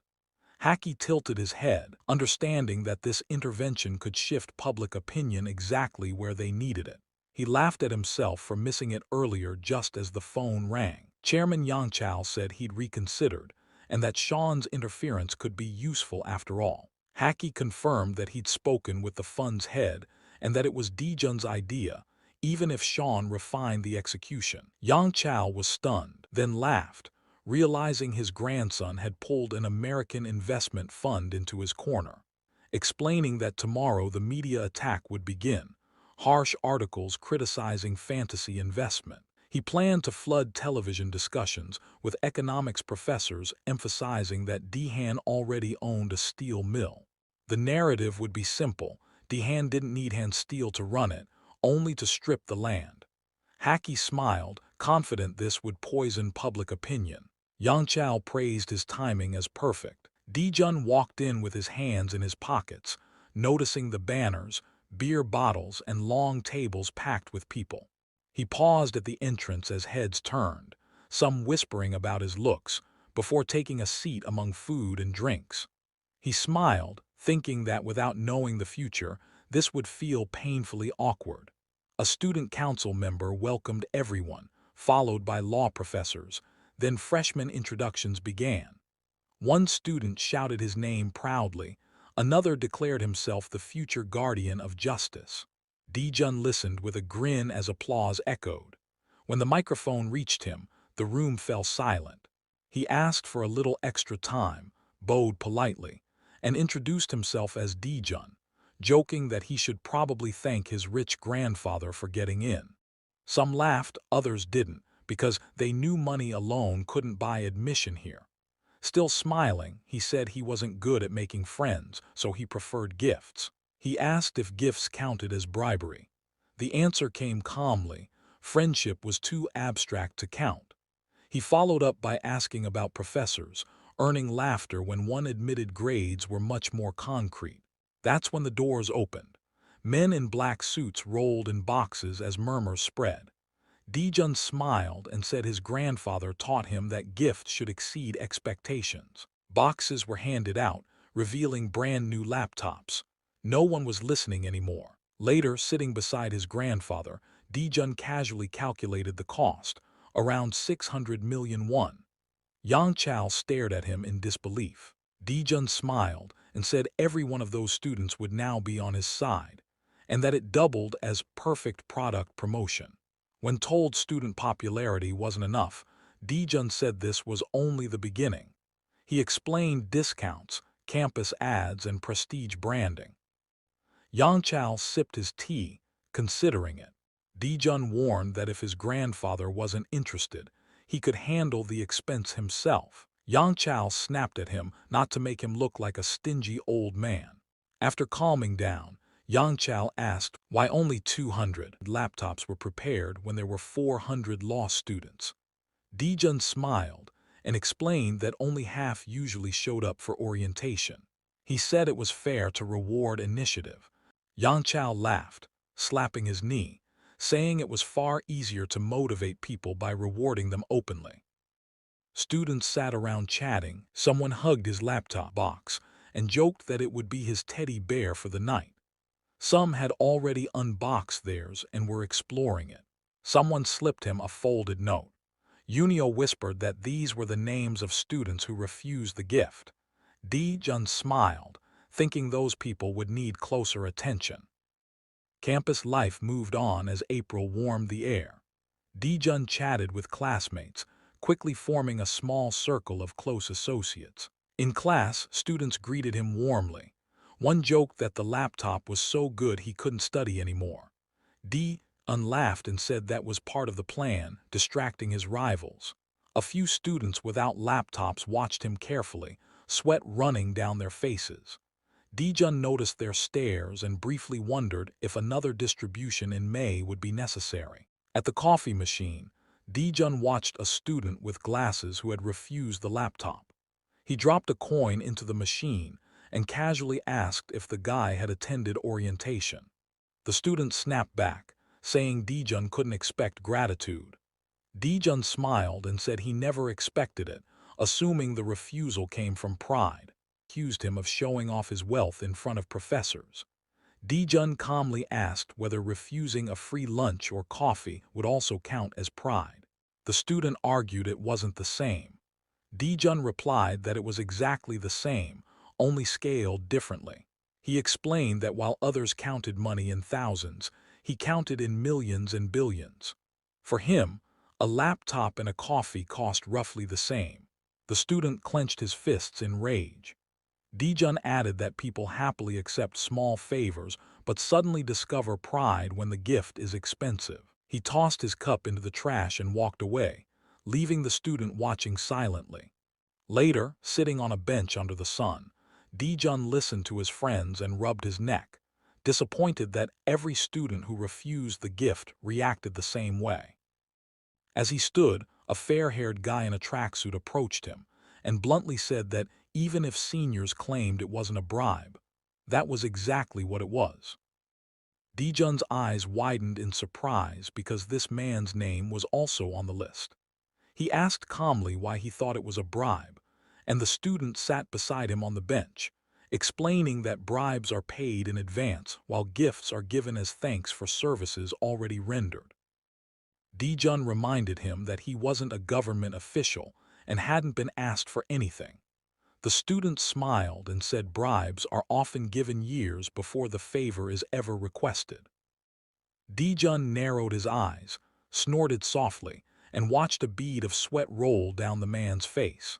Hackey tilted his head, understanding that this intervention could shift public opinion exactly where they needed it. He laughed at himself for missing it earlier just as the phone rang. Chairman Yang Chao said he'd reconsidered, and that Sean's interference could be useful after all. Hackey confirmed that he'd spoken with the fund's head and that it was Dijun's idea, even if Sean refined the execution. Yang Chao was stunned, then laughed, realizing his grandson had pulled an American investment fund into his corner, explaining that tomorrow the media attack would begin, harsh articles criticizing fantasy investment. He planned to flood television discussions with economics professors emphasizing that Dihan already owned a steel mill. The narrative would be simple: Dihan didn't need hand steel to run it, only to strip the land. Hackey smiled, confident this would poison public opinion. Yang Chao praised his timing as perfect. Dijun walked in with his hands in his pockets, noticing the banners, beer bottles, and long tables packed with people. He paused at the entrance as heads turned, some whispering about his looks, before taking a seat among food and drinks. He smiled, thinking that without knowing the future, this would feel painfully awkward. A student council member welcomed everyone, followed by law professors. Then freshman introductions began. One student shouted his name proudly, another declared himself the future guardian of justice. Dijun listened with a grin as applause echoed. When the microphone reached him, the room fell silent. He asked for a little extra time, bowed politely, and introduced himself as Dijun, joking that he should probably thank his rich grandfather for getting in. Some laughed, others didn't, because they knew money alone couldn't buy admission here. Still smiling, he said he wasn't good at making friends, so he preferred gifts. He asked if gifts counted as bribery. The answer came calmly: friendship was too abstract to count. He followed up by asking about professors, earning laughter when one admitted grades were much more concrete. That's when the doors opened. Men in black suits rolled in boxes as murmurs spread. Dijun smiled and said his grandfather taught him that gifts should exceed expectations. Boxes were handed out, revealing brand new laptops. No one was listening anymore. Later, sitting beside his grandfather, Dijun casually calculated the cost, around 600 million won. Yang Chao stared at him in disbelief. Dijun smiled and said every one of those students would now be on his side, and that it doubled as perfect product promotion. When told student popularity wasn't enough, Dijun said this was only the beginning. He explained discounts, campus ads, and prestige branding. Yang Chao sipped his tea, considering it. Dijun warned that if his grandfather wasn't interested, he could handle the expense himself. Yang Chao snapped at him not to make him look like a stingy old man. After calming down, Yang Chao asked why only 200 laptops were prepared when there were 400 law students. Dijun smiled and explained that only half usually showed up for orientation. He said it was fair to reward initiative. Yang Chao laughed, slapping his knee, saying it was far easier to motivate people by rewarding them openly. Students sat around chatting, someone hugged his laptop box, and joked that it would be his teddy bear for the night. Some had already unboxed theirs and were exploring it. Someone slipped him a folded note. Yunio whispered that these were the names of students who refused the gift. Dijun smiled, thinking those people would need closer attention. Campus life moved on as April warmed the air. Dijun chatted with classmates, quickly forming a small circle of close associates. In class, students greeted him warmly. One joked that the laptop was so good he couldn't study anymore. Dijun laughed and said that was part of the plan, distracting his rivals. A few students without laptops watched him carefully, sweat running down their faces. Dijun noticed their stares and briefly wondered if another distribution in May would be necessary. At the coffee machine, Dijun watched a student with glasses who had refused the laptop. He dropped a coin into the machine and casually asked if the guy had attended orientation. The student snapped back, saying Dijun couldn't expect gratitude. Dijun smiled and said he never expected it, assuming the refusal came from pride. Accused him of showing off his wealth in front of professors. Dijun calmly asked whether refusing a free lunch or coffee would also count as pride. The student argued it wasn't the same. Dijun replied that it was exactly the same, only scaled differently. He explained that while others counted money in thousands, he counted in millions and billions. For him, a laptop and a coffee cost roughly the same. The student clenched his fists in rage. Dijun added that people happily accept small favors but suddenly discover pride when the gift is expensive. He tossed his cup into the trash and walked away, leaving the student watching silently. Later, sitting on a bench under the sun, Dijun listened to his friends and rubbed his neck, disappointed that every student who refused the gift reacted the same way. As he stood, a fair-haired guy in a tracksuit approached him and bluntly said that even if seniors claimed it wasn't a bribe, that was exactly what it was. Dijun's eyes widened in surprise because this man's name was also on the list. He asked calmly why he thought it was a bribe, and the student sat beside him on the bench, explaining that bribes are paid in advance while gifts are given as thanks for services already rendered. Dijun reminded him that he wasn't a government official and hadn't been asked for anything. The student smiled and said bribes are often given years before the favor is ever requested. Dijun narrowed his eyes, snorted softly, and watched a bead of sweat roll down the man's face.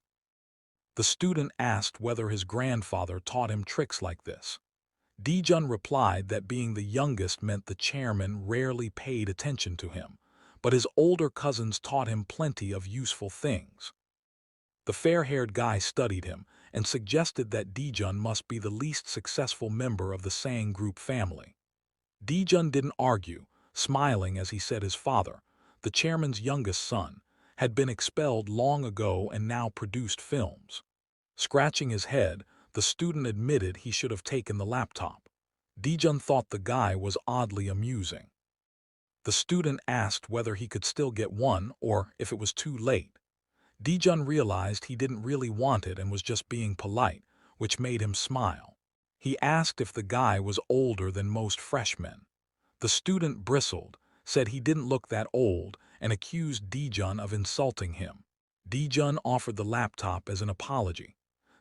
The student asked whether his grandfather taught him tricks like this. Dijun replied that being the youngest meant the chairman rarely paid attention to him, but his older cousins taught him plenty of useful things. The fair-haired guy studied him and suggested that Dijun must be the least successful member of the Sang group family. Dijun didn't argue, smiling as he said his father, the chairman's youngest son, had been expelled long ago and now produced films. Scratching his head, the student admitted he should have taken the laptop. Dijun thought the guy was oddly amusing. The student asked whether he could still get one or if it was too late. Dijun realized he didn't really want it and was just being polite, which made him smile. He asked if the guy was older than most freshmen. The student bristled, said he didn't look that old, and accused Dijun of insulting him. Dijun offered the laptop as an apology.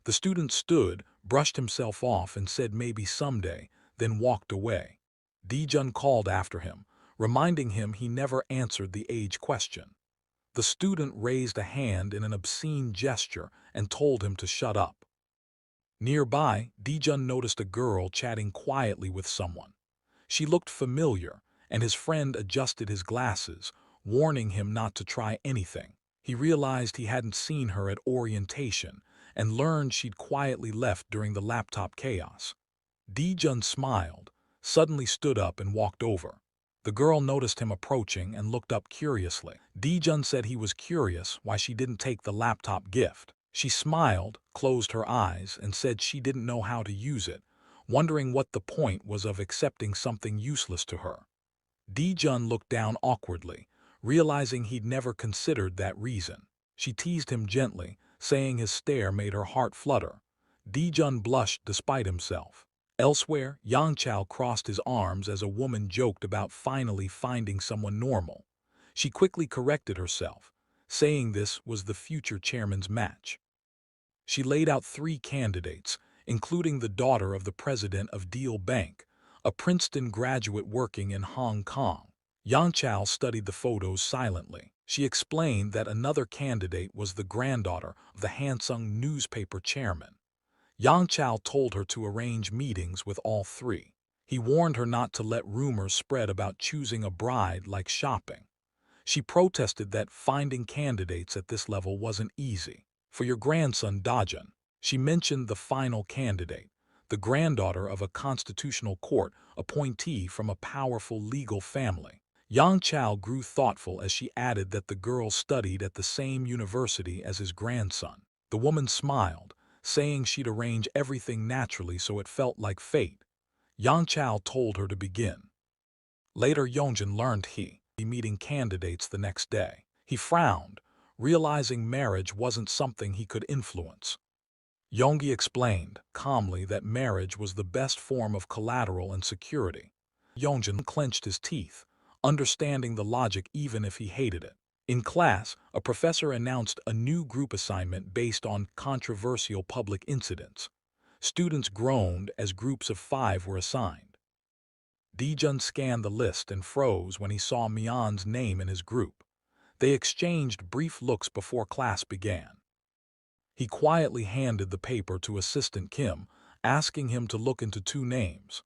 The student stood, brushed himself off and said maybe someday, then walked away. Dijun called after him, reminding him he never answered the age question. The student raised a hand in an obscene gesture and told him to shut up. Nearby, Dijun noticed a girl chatting quietly with someone. She looked familiar, and his friend adjusted his glasses, warning him not to try anything. He realized he hadn't seen her at orientation and learned she'd quietly left during the laptop chaos. Dijun smiled, suddenly stood up and walked over. The girl noticed him approaching and looked up curiously. Dijun said he was curious why she didn't take the laptop gift. She smiled, closed her eyes, and said she didn't know how to use it, wondering what the point was of accepting something useless to her. Dijun looked down awkwardly, realizing he'd never considered that reason. She teased him gently, saying his stare made her heart flutter. Dijun blushed despite himself. Elsewhere, Yangchao crossed his arms as a woman joked about finally finding someone normal. She quickly corrected herself, saying this was the future chairman's match. She laid out 3 candidates, including the daughter of the president of Deal Bank, a Princeton graduate working in Hong Kong. Yang Chao studied the photos silently. She explained that another candidate was the granddaughter of the Hansung newspaper chairman. Yang Chao told her to arrange meetings with all 3. He warned her not to let rumors spread about choosing a bride like shopping. She protested that finding candidates at this level wasn't easy. For your grandson Dajun, she mentioned the final candidate, the granddaughter of a constitutional court appointee from a powerful legal family. Yang Chao grew thoughtful as she added that the girl studied at the same university as his grandson. The woman smiled, saying she'd arrange everything naturally so it felt like fate. Yang Chao told her to begin. Later Yongjin learned he'd be meeting candidates the next day. He frowned, realizing marriage wasn't something he could influence. Yonggi explained calmly that marriage was the best form of collateral and security. Yongjin clenched his teeth, understanding the logic even if he hated it. In class, a professor announced a new group assignment based on controversial public incidents. Students groaned as groups of 5 were assigned. Dijun scanned the list and froze when he saw Mian's name in his group. They exchanged brief looks before class began. He quietly handed the paper to Assistant Kim, asking him to look into 2 names.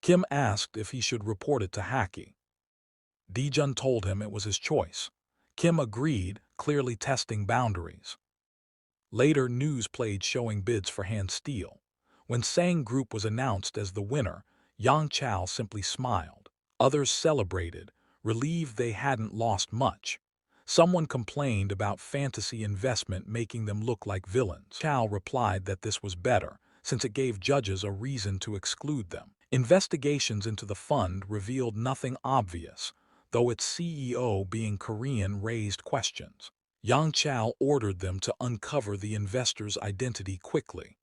Kim asked if he should report it to Haki. Dijun told him it was his choice. Kim agreed, clearly testing boundaries. Later, news played showing bids for hand steel. When Sang Group was announced as the winner, Yang Chao simply smiled. Others celebrated, relieved they hadn't lost much. Someone complained about fantasy investment making them look like villains. Chao replied that this was better, since it gave judges a reason to exclude them. Investigations into the fund revealed nothing obvious, though its CEO being Korean raised questions. Yang Chao ordered them to uncover the investor's identity quickly.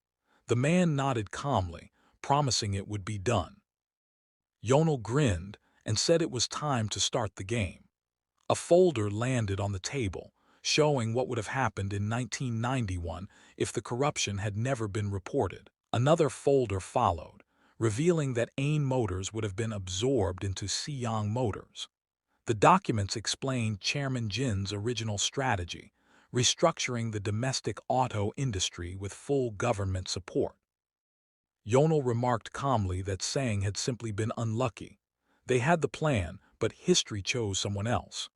The man nodded calmly, promising it would be done. Yonel grinned and said it was time to start the game. A folder landed on the table, showing what would have happened in 1991 if the corruption had never been reported. Another folder followed, revealing that Ain Motors would have been absorbed into Siyang Motors. The documents explained Chairman Jin's original strategy, restructuring the domestic auto industry with full government support. Yonel remarked calmly that Sang had simply been unlucky. They had the plan, but history chose someone else.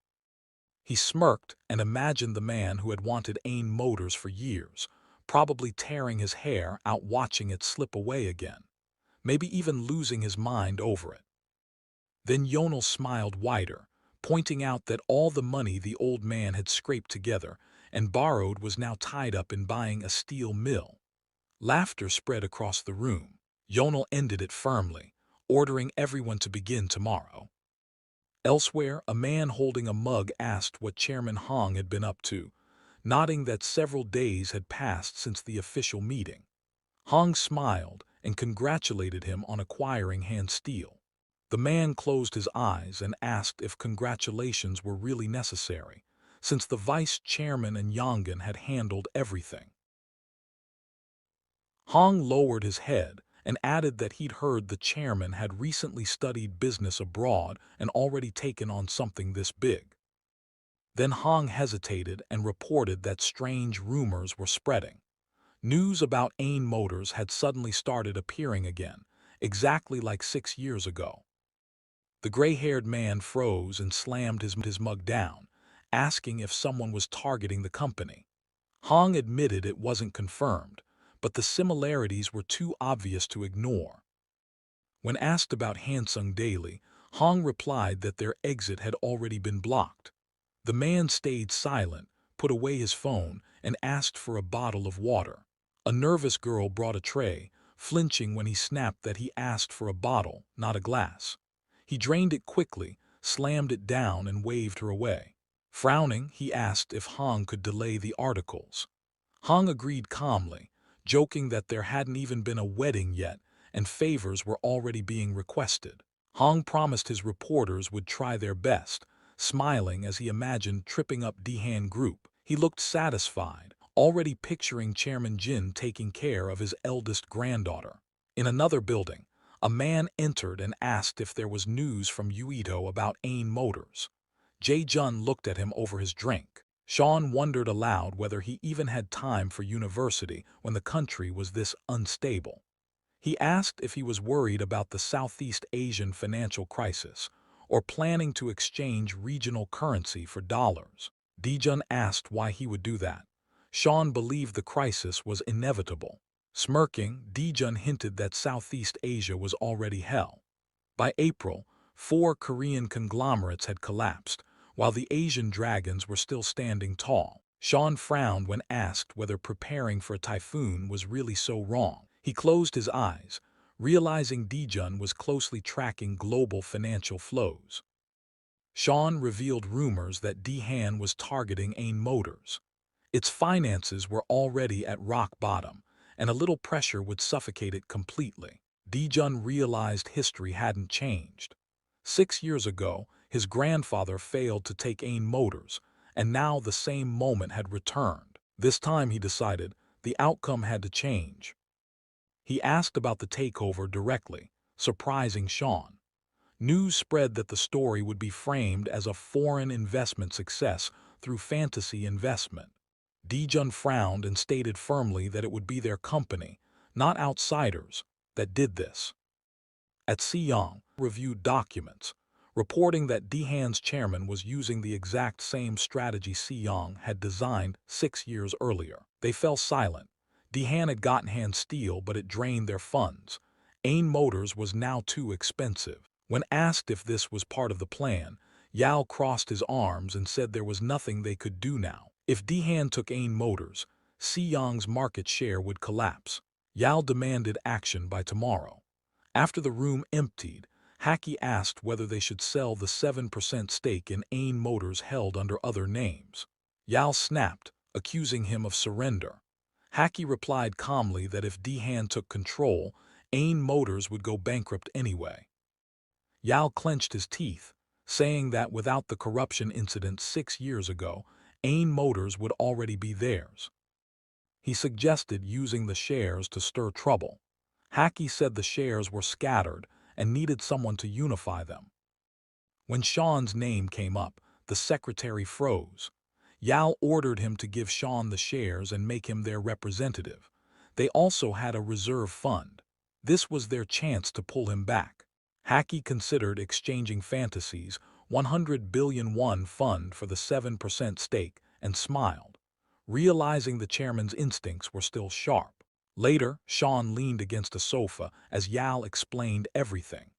He smirked and imagined the man who had wanted Ain Motors for years, probably tearing his hair out watching it slip away again, maybe even losing his mind over it. Then Yonel smiled wider, pointing out that all the money the old man had scraped together and borrowed was now tied up in buying a steel mill. Laughter spread across the room. Yonel ended it firmly, ordering everyone to begin tomorrow. Elsewhere, a man holding a mug asked what Chairman Hong had been up to, nodding that several days had passed since the official meeting. Hong smiled and congratulated him on acquiring hand steel. The man closed his eyes and asked if congratulations were really necessary, since the vice chairman and Yongan had handled everything. Hong lowered his head and added that he'd heard the chairman had recently studied business abroad and already taken on something this big. Then Hong hesitated and reported that strange rumors were spreading. News about Ain Motors had suddenly started appearing again, exactly like 6 years ago. The gray-haired man froze and slammed his mug down, asking if someone was targeting the company. Hong admitted it wasn't confirmed, but the similarities were too obvious to ignore. When asked about Hansung Daily, Hong replied that their exit had already been blocked. The man stayed silent, put away his phone, and asked for a bottle of water. A nervous girl brought a tray, flinching when he snapped that he asked for a bottle, not a glass. He drained it quickly, slammed it down, and waved her away. Frowning, he asked if Hong could delay the articles. Hong agreed calmly, joking that there hadn't even been a wedding yet and favors were already being requested. Hong promised his reporters would try their best, smiling as he imagined tripping up Dehan Group. He looked satisfied, already picturing Chairman Jin taking care of his eldest granddaughter. In another building, a man entered and asked if there was news from Uito about Ain Motors. Jae-jun looked at him over his drink. Sean wondered aloud whether he even had time for university when the country was this unstable. He asked if he was worried about the Southeast Asian financial crisis or planning to exchange regional currency for dollars. Dejun asked why he would do that. Sean believed the crisis was inevitable. Smirking, Dejun hinted that Southeast Asia was already hell. By April, 4 Korean conglomerates had collapsed, while the Asian dragons were still standing tall. Sean frowned when asked whether preparing for a typhoon was really so wrong. He closed his eyes, realizing Dejun was closely tracking global financial flows. Sean revealed rumors that Dehan was targeting Ain Motors. Its finances were already at rock bottom, and a little pressure would suffocate it completely. Dejun realized history hadn't changed. 6 years ago, his grandfather failed to take Ain Motors, and now the same moment had returned. This time, he decided, the outcome had to change. He asked about the takeover directly, surprising Sean. News spread that the story would be framed as a foreign investment success through fantasy investment. Dejun frowned and stated firmly that it would be their company, not outsiders, that did this. At Siyang, reviewed documents, reporting that Dehan's chairman was using the exact same strategy Siyang had designed 6 years earlier. They fell silent. Dehan had gotten hand steel, but it drained their funds. Ain Motors was now too expensive. When asked if this was part of the plan, Yao crossed his arms and said there was nothing they could do now. If Dehan took Ain Motors, Siyang's market share would collapse. Yao demanded action by tomorrow. After the room emptied, Haki asked whether they should sell the 7% stake in Ain Motors held under other names. Yao snapped, accusing him of surrender. Haki replied calmly that if Dehan took control, Ain Motors would go bankrupt anyway. Yao clenched his teeth, saying that without the corruption incident 6 years ago, Ain Motors would already be theirs. He suggested using the shares to stir trouble. Haki said the shares were scattered and needed someone to unify them. When Sean's name came up, the secretary froze. Yao ordered him to give Sean the shares and make him their representative. They also had a reserve fund. This was their chance to pull him back. Haki considered exchanging Fantasy's 100 billion won fund for the 7% stake and smiled, realizing the chairman's instincts were still sharp. Later, Sean leaned against a sofa as Yao explained everything.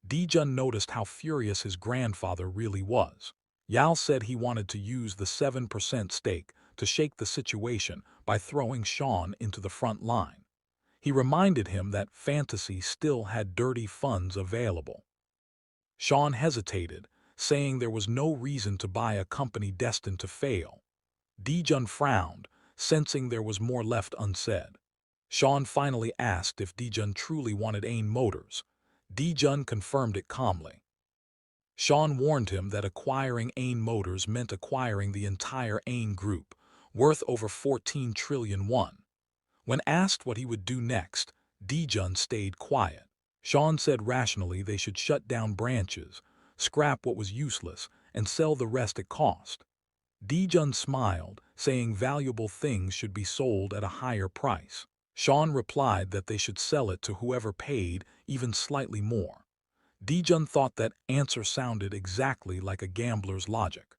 Dejun noticed how furious his grandfather really was. Yao said he wanted to use the 7% stake to shake the situation by throwing Sean into the front line. He reminded him that Fantasy still had dirty funds available. Sean hesitated, saying there was no reason to buy a company destined to fail. Dejun frowned, sensing there was more left unsaid. Sean finally asked if Dejun truly wanted Ain Motors. Jun confirmed it calmly. Sean warned him that acquiring Ain Motors meant acquiring the entire Ain Group, worth over 14 trillion won. When asked what he would do next, Jun stayed quiet. Sean said rationally they should shut down branches, scrap what was useless, and sell the rest at cost. Jun smiled, saying valuable things should be sold at a higher price. Sean replied that they should sell it to whoever paid even slightly more. Jun thought that answer sounded exactly like a gambler's logic.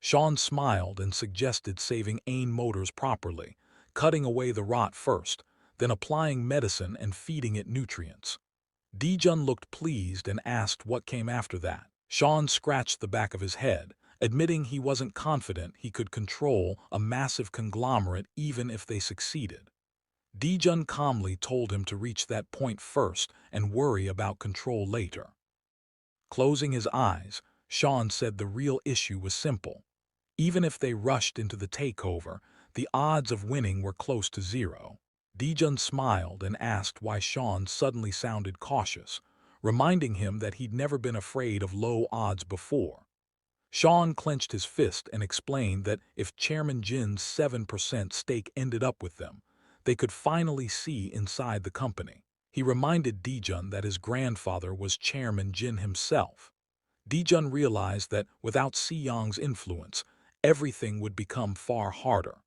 Sean smiled and suggested saving Ain Motors properly, cutting away the rot first, then applying medicine and feeding it nutrients. Jun looked pleased and asked what came after that. Sean scratched the back of his head, admitting he wasn't confident he could control a massive conglomerate even if they succeeded. Jun calmly told him to reach that point first and worry about control later. Closing his eyes, Sean said the real issue was simple. Even if they rushed into the takeover, the odds of winning were close to zero. Jun smiled and asked why Sean suddenly sounded cautious, reminding him that he'd never been afraid of low odds before. Sean clenched his fist and explained that if Chairman Jin's 7% stake ended up with them, they could finally see inside the company. He reminded Jun that his grandfather was Chairman Jin himself. Jun realized that without Siyang's influence, everything would become far harder.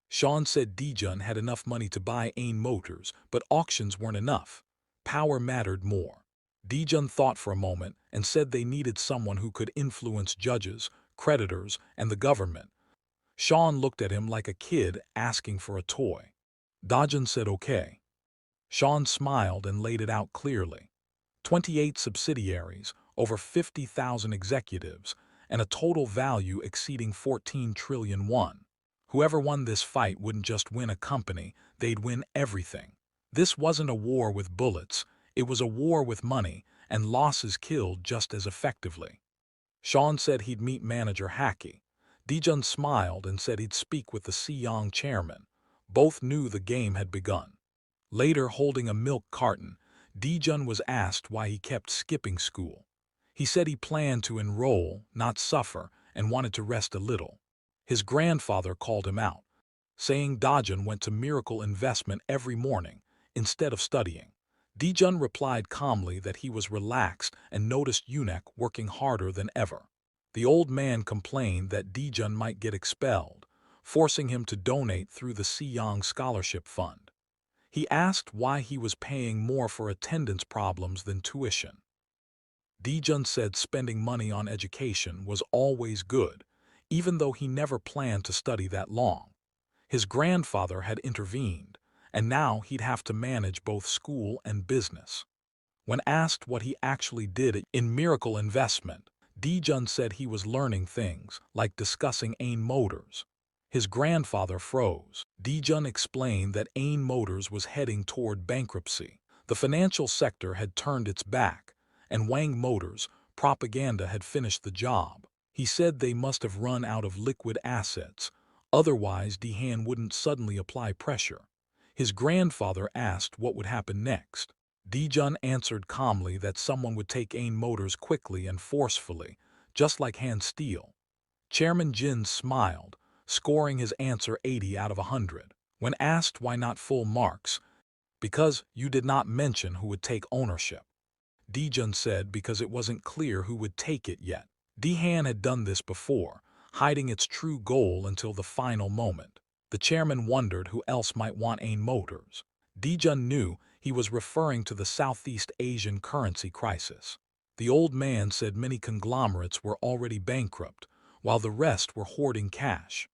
Sean said Jun had enough money to buy Ain Motors, but auctions weren't enough. Power mattered more. Jun thought for a moment and said they needed someone who could influence judges, creditors, and the government. Sean looked at him like a kid asking for a toy. Jun said okay. Sean smiled and laid it out clearly. 28 subsidiaries, over 50,000 executives, and a total value exceeding 14 trillion won. Whoever won this fight wouldn't just win a company, they'd win everything. This wasn't a war with bullets, it was a war with money, and losses killed just as effectively. Sean said he'd meet manager Haki. Jun smiled and said he'd speak with the Siyang chairman. Both knew the game had begun. Later, holding a milk carton, Jun was asked why he kept skipping school. He said he planned to enroll, not suffer, and wanted to rest a little. His grandfather called him out, saying Jun went to miracle investment every morning, instead of studying. Jun replied calmly that he was relaxed and noticed Yunek working harder than ever. The old man complained that Jun might get expelled, forcing him to donate through the Siyang Scholarship Fund. He asked why he was paying more for attendance problems than tuition. Jun said spending money on education was always good, even though he never planned to study that long. His grandfather had intervened, and now he'd have to manage both school and business. When asked what he actually did in Miracle Investment, Jun said he was learning things, like discussing Ain Motors. His grandfather froze. Jun explained that Ain Motors was heading toward bankruptcy. The financial sector had turned its back, and Wang Motors, propaganda had finished the job. He said they must have run out of liquid assets, otherwise Dehan wouldn't suddenly apply pressure. His grandfather asked what would happen next. Jun answered calmly that someone would take Ain Motors quickly and forcefully, just like hand steel. Chairman Jin smiled, scoring his answer 80 out of 100. When asked why not full marks, because you did not mention who would take ownership. Jun said because it wasn't clear who would take it yet. Dehan had done this before, hiding its true goal until the final moment. The chairman wondered who else might want Ain Motors. Jun knew he was referring to the Southeast Asian currency crisis. The old man said many conglomerates were already bankrupt, while the rest were hoarding cash.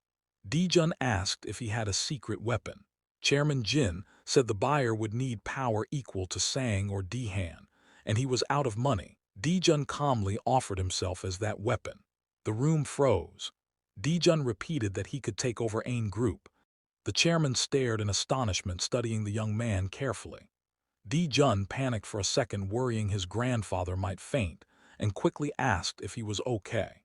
Jun asked if he had a secret weapon. Chairman Jin said the buyer would need power equal to Sang or Dehan, and he was out of money. Jun calmly offered himself as that weapon. The room froze. Jun repeated that he could take over Ain Group. The chairman stared in astonishment, studying the young man carefully. Jun panicked for a second, worrying his grandfather might faint, and quickly asked if he was okay.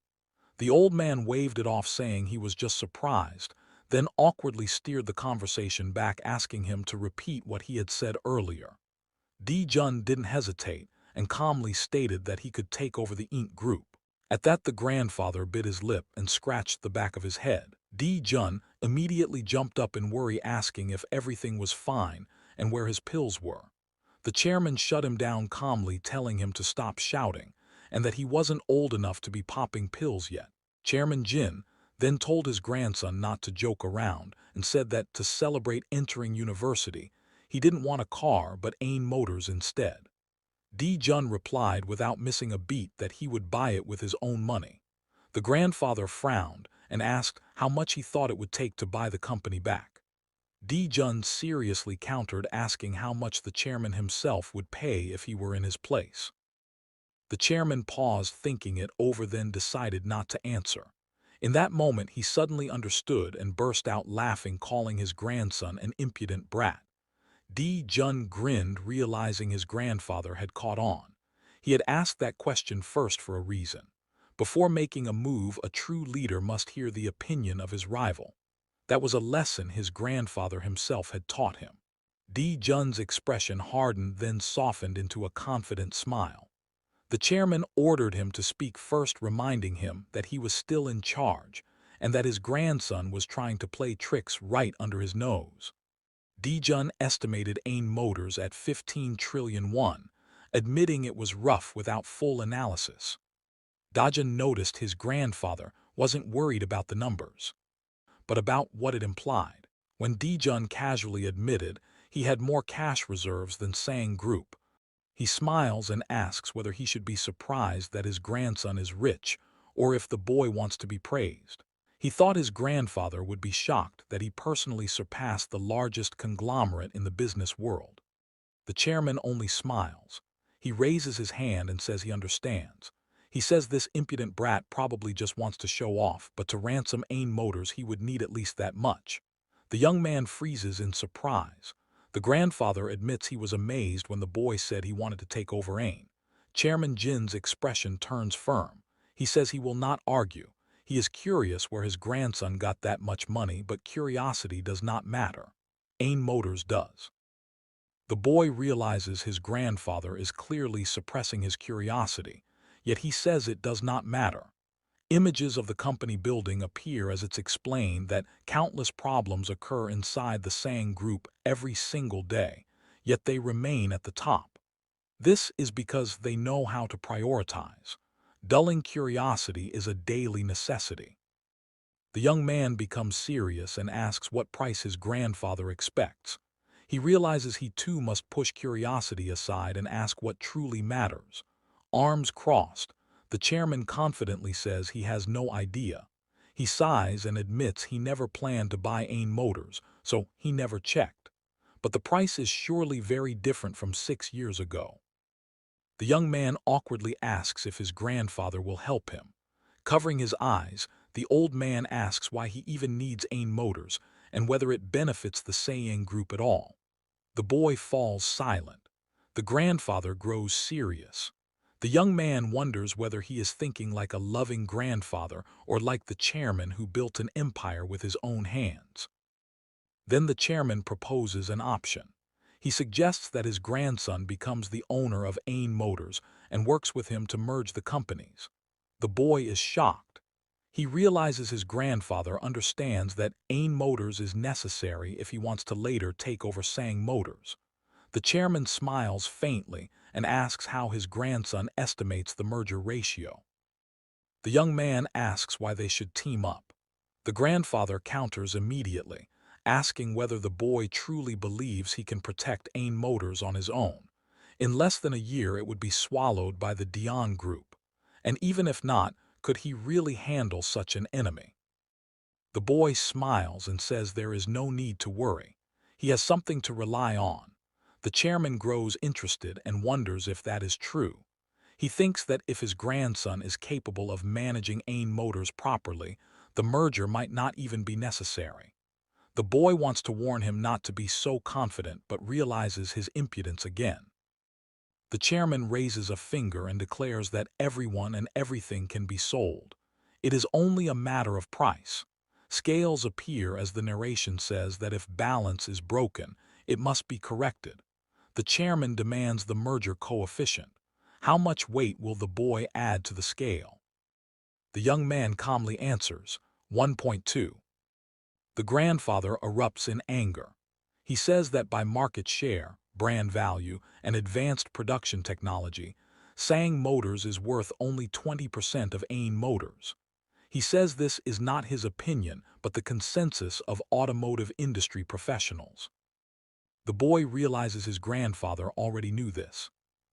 The old man waved it off, saying he was just surprised, then awkwardly steered the conversation back, asking him to repeat what he had said earlier. Jun didn't hesitate and calmly stated that he could take over the Inc. group. At that, the grandfather bit his lip and scratched the back of his head. Jun immediately jumped up in worry, asking if everything was fine and where his pills were. The chairman shut him down calmly, telling him to stop shouting and that he wasn't old enough to be popping pills yet. Chairman Jin then told his grandson not to joke around and said that to celebrate entering university, he didn't want a car but Ain Motors instead. Jun replied without missing a beat that he would buy it with his own money. The grandfather frowned and asked how much he thought it would take to buy the company back. Jun seriously countered, asking how much the chairman himself would pay if he were in his place. The chairman paused, thinking it over, then decided not to answer. In that moment, he suddenly understood and burst out laughing, calling his grandson an impudent brat. Jun grinned, realizing his grandfather had caught on. He had asked that question first for a reason. Before making a move, a true leader must hear the opinion of his rival. That was a lesson his grandfather himself had taught him. Jun's expression hardened, then softened into a confident smile. The chairman ordered him to speak first, reminding him that he was still in charge and that his grandson was trying to play tricks right under his nose. Jun estimated Ain Motors at 15 trillion won, admitting it was rough without full analysis. Jun noticed his grandfather wasn't worried about the numbers, but about what it implied. When Jun casually admitted he had more cash reserves than Sang Group, he smiles and asks whether he should be surprised that his grandson is rich or if the boy wants to be praised. He thought his grandfather would be shocked that he personally surpassed the largest conglomerate in the business world. The chairman only smiles. He raises his hand and says he understands. He says this impudent brat probably just wants to show off, but to ransom Ain Motors he would need at least that much. The young man freezes in surprise. The grandfather admits he was amazed when the boy said he wanted to take over Ain. Chairman Jin's expression turns firm. He says he will not argue. He is curious where his grandson got that much money, but curiosity does not matter. Ain Motors does. The boy realizes his grandfather is clearly suppressing his curiosity, yet he says it does not matter. Images of the company building appear as it's explained that countless problems occur inside the Sang Group every single day, yet they remain at the top. This is because they know how to prioritize. Dulling curiosity is a daily necessity. The young man becomes serious and asks what price his grandfather expects. He realizes he too must push curiosity aside and ask what truly matters. Arms crossed, the chairman confidently says he has no idea. He sighs and admits he never planned to buy Ain Motors, so he never checked. But the price is surely very different from 6 years ago. The young man awkwardly asks if his grandfather will help him. Covering his eyes, the old man asks why he even needs Ain Motors and whether it benefits the Sang Group at all. The boy falls silent. The grandfather grows serious. The young man wonders whether he is thinking like a loving grandfather or like the chairman who built an empire with his own hands. Then the chairman proposes an option. He suggests that his grandson becomes the owner of Ain Motors and works with him to merge the companies. The boy is shocked. He realizes his grandfather understands that Ain Motors is necessary if he wants to later take over Sang Motors. The chairman smiles faintly and asks how his grandson estimates the merger ratio. The young man asks why they should team up. The grandfather counters immediately, asking whether the boy truly believes he can protect Ain Motors on his own. In less than a year it would be swallowed by the Dion Group. And even if not, could he really handle such an enemy? The boy smiles and says there is no need to worry. He has something to rely on. The chairman grows interested and wonders if that is true. He thinks that if his grandson is capable of managing Ain Motors properly, the merger might not even be necessary. The boy wants to warn him not to be so confident but realizes his impudence again. The chairman raises a finger and declares that everyone and everything can be sold. It is only a matter of price. Scales appear as the narration says that if balance is broken, it must be corrected. The chairman demands the merger coefficient. How much weight will the boy add to the scale? The young man calmly answers, 1.2. The grandfather erupts in anger. He says that by market share, brand value, and advanced production technology, Sang Motors is worth only 20% of Ain Motors. He says this is not his opinion, but the consensus of automotive industry professionals. The boy realizes his grandfather already knew this.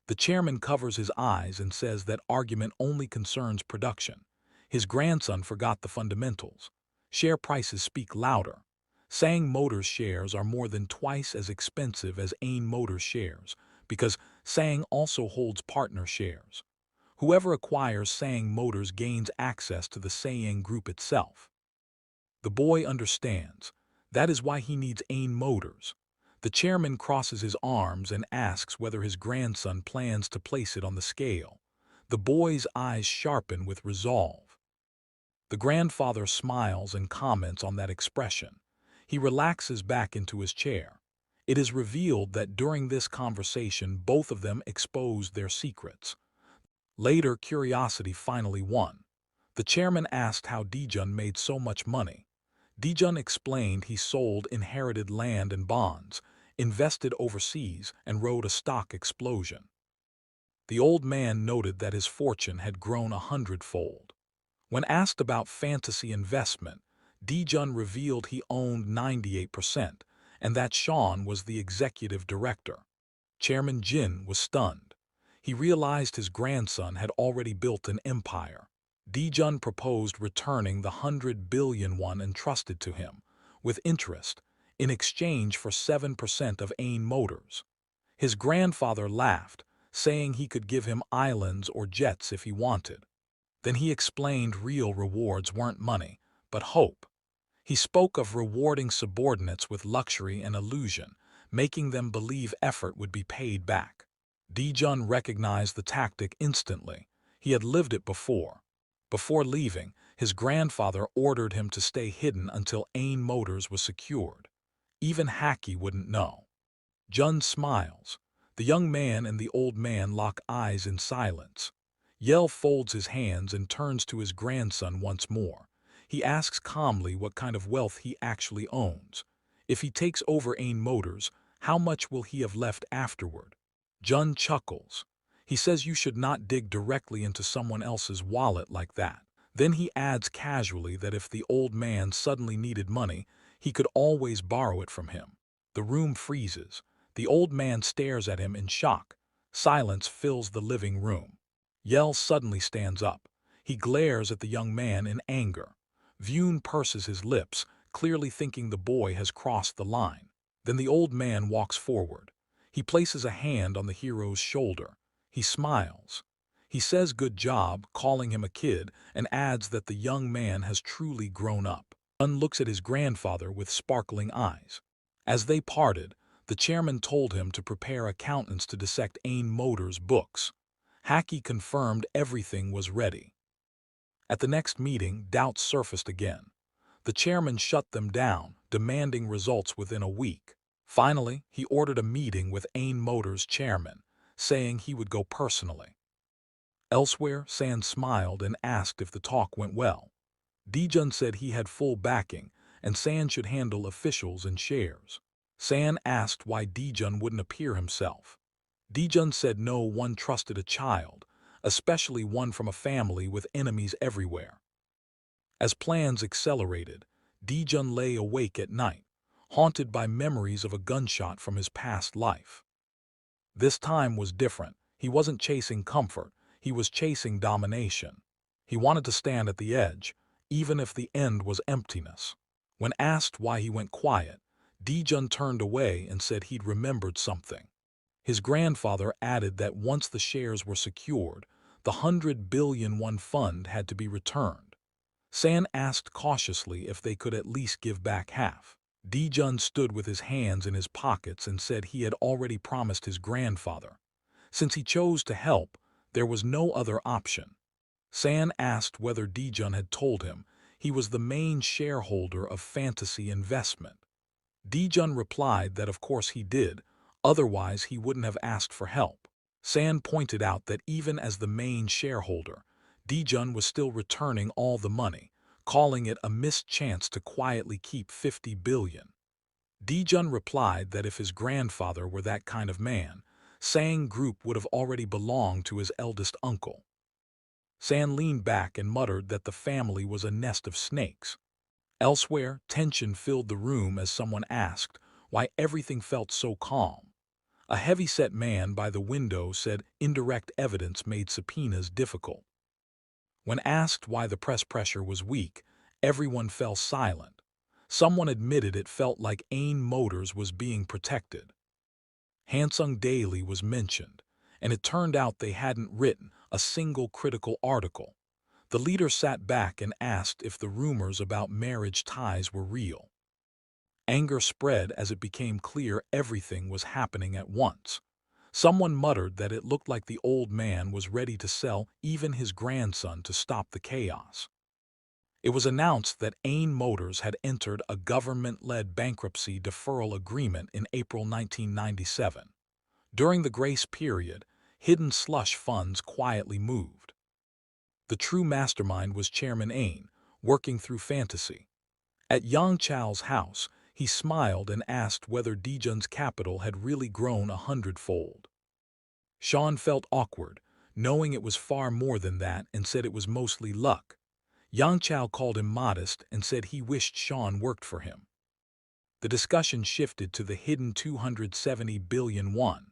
The chairman covers his eyes and says that argument only concerns production. His grandson forgot the fundamentals. Share prices speak louder. Sang Motors shares are more than twice as expensive as Ain Motors shares, because Sang also holds partner shares. Whoever acquires Sang Motors gains access to the Sang Group itself. The boy understands. That is why he needs Ain Motors. The chairman crosses his arms and asks whether his grandson plans to place it on the scale. The boy's eyes sharpen with resolve. The grandfather smiles and comments on that expression. He relaxes back into his chair. It is revealed that during this conversation both of them exposed their secrets. Later, curiosity finally won. The chairman asked how Dijun made so much money. Dijun explained he sold inherited land and bonds, invested overseas, and rode a stock explosion. The old man noted that his fortune had grown 100-fold. When asked about fantasy investment, Dijun revealed he owned 98%, and that Sean was the executive director. Chairman Jin was stunned. He realized his grandson had already built an empire. Dijun proposed returning the 100 billion won entrusted to him, with interest, in exchange for 7% of Ain Motors. His grandfather laughed, saying he could give him islands or jets if he wanted. Then he explained real rewards weren't money, but hope. He spoke of rewarding subordinates with luxury and illusion, making them believe effort would be paid back. Dijun recognized the tactic instantly. He had lived it before. Before leaving, his grandfather ordered him to stay hidden until Ain Motors was secured. Even Haki wouldn't know. Jun smiles. The young man and the old man lock eyes in silence. Yell folds his hands and turns to his grandson once more. He asks calmly what kind of wealth he actually owns. If he takes over Ain Motors, how much will he have left afterward? Jun chuckles. He says you should not dig directly into someone else's wallet like that. Then he adds casually that if the old man suddenly needed money, he could always borrow it from him. The room freezes. The old man stares at him in shock. Silence fills the living room. Yell suddenly stands up. He glares at the young man in anger. Vyun purses his lips, clearly thinking the boy has crossed the line. Then the old man walks forward. He places a hand on the hero's shoulder. He smiles. He says good job, calling him a kid, and adds that the young man has truly grown up. Jun looks at his grandfather with sparkling eyes. As they parted, the chairman told him to prepare accountants to dissect Ain Motors' books. Haki confirmed everything was ready. At the next meeting, doubts surfaced again. The chairman shut them down, demanding results within a week. Finally, he ordered a meeting with Ain Motors' chairman, saying he would go personally. Elsewhere, San smiled and asked if the talk went well. Dijun said he had full backing, and San should handle officials and shares. San asked why Dijun wouldn't appear himself. Dijun said no one trusted a child, especially one from a family with enemies everywhere. As plans accelerated, Dijun lay awake at night, haunted by memories of a gunshot from his past life. This time was different. He wasn't chasing comfort, he was chasing domination. He wanted to stand at the edge, even if the end was emptiness. When asked why he went quiet, Dijun turned away and said he'd remembered something. His grandfather added that once the shares were secured, the 100 billion won fund had to be returned. San asked cautiously if they could at least give back half. Dijun stood with his hands in his pockets and said he had already promised his grandfather. Since he chose to help, there was no other option. San asked whether Dijun had told him he was the main shareholder of Fantasy Investment. Dijun replied that of course he did, otherwise he wouldn't have asked for help. San pointed out that even as the main shareholder, Dijun was still returning all the money, calling it a missed chance to quietly keep 50 billion. Dijun replied that if his grandfather were that kind of man, Sang Group would have already belonged to his eldest uncle. San leaned back and muttered that the family was a nest of snakes. Elsewhere, tension filled the room as someone asked why everything felt so calm. A heavy-set man by the window said indirect evidence made subpoenas difficult. When asked why the press pressure was weak, everyone fell silent. Someone admitted it felt like Ain Motors was being protected. Hansung Daily was mentioned, and it turned out they hadn't written a single critical article. The leader sat back and asked if the rumors about marriage ties were real. Anger spread as it became clear everything was happening at once. Someone muttered that it looked like the old man was ready to sell even his grandson to stop the chaos. It was announced that Ain Motors had entered a government-led bankruptcy deferral agreement in April 1997. During the grace period, hidden slush funds quietly moved. The true mastermind was Chairman Ain, working through fantasy. At Yang Chao's house, he smiled and asked whether Dijun's capital had really grown 100-fold. Sean felt awkward, knowing it was far more than that, and said it was mostly luck. Yang Chao called him modest and said he wished Sean worked for him. The discussion shifted to the hidden 270 billion won.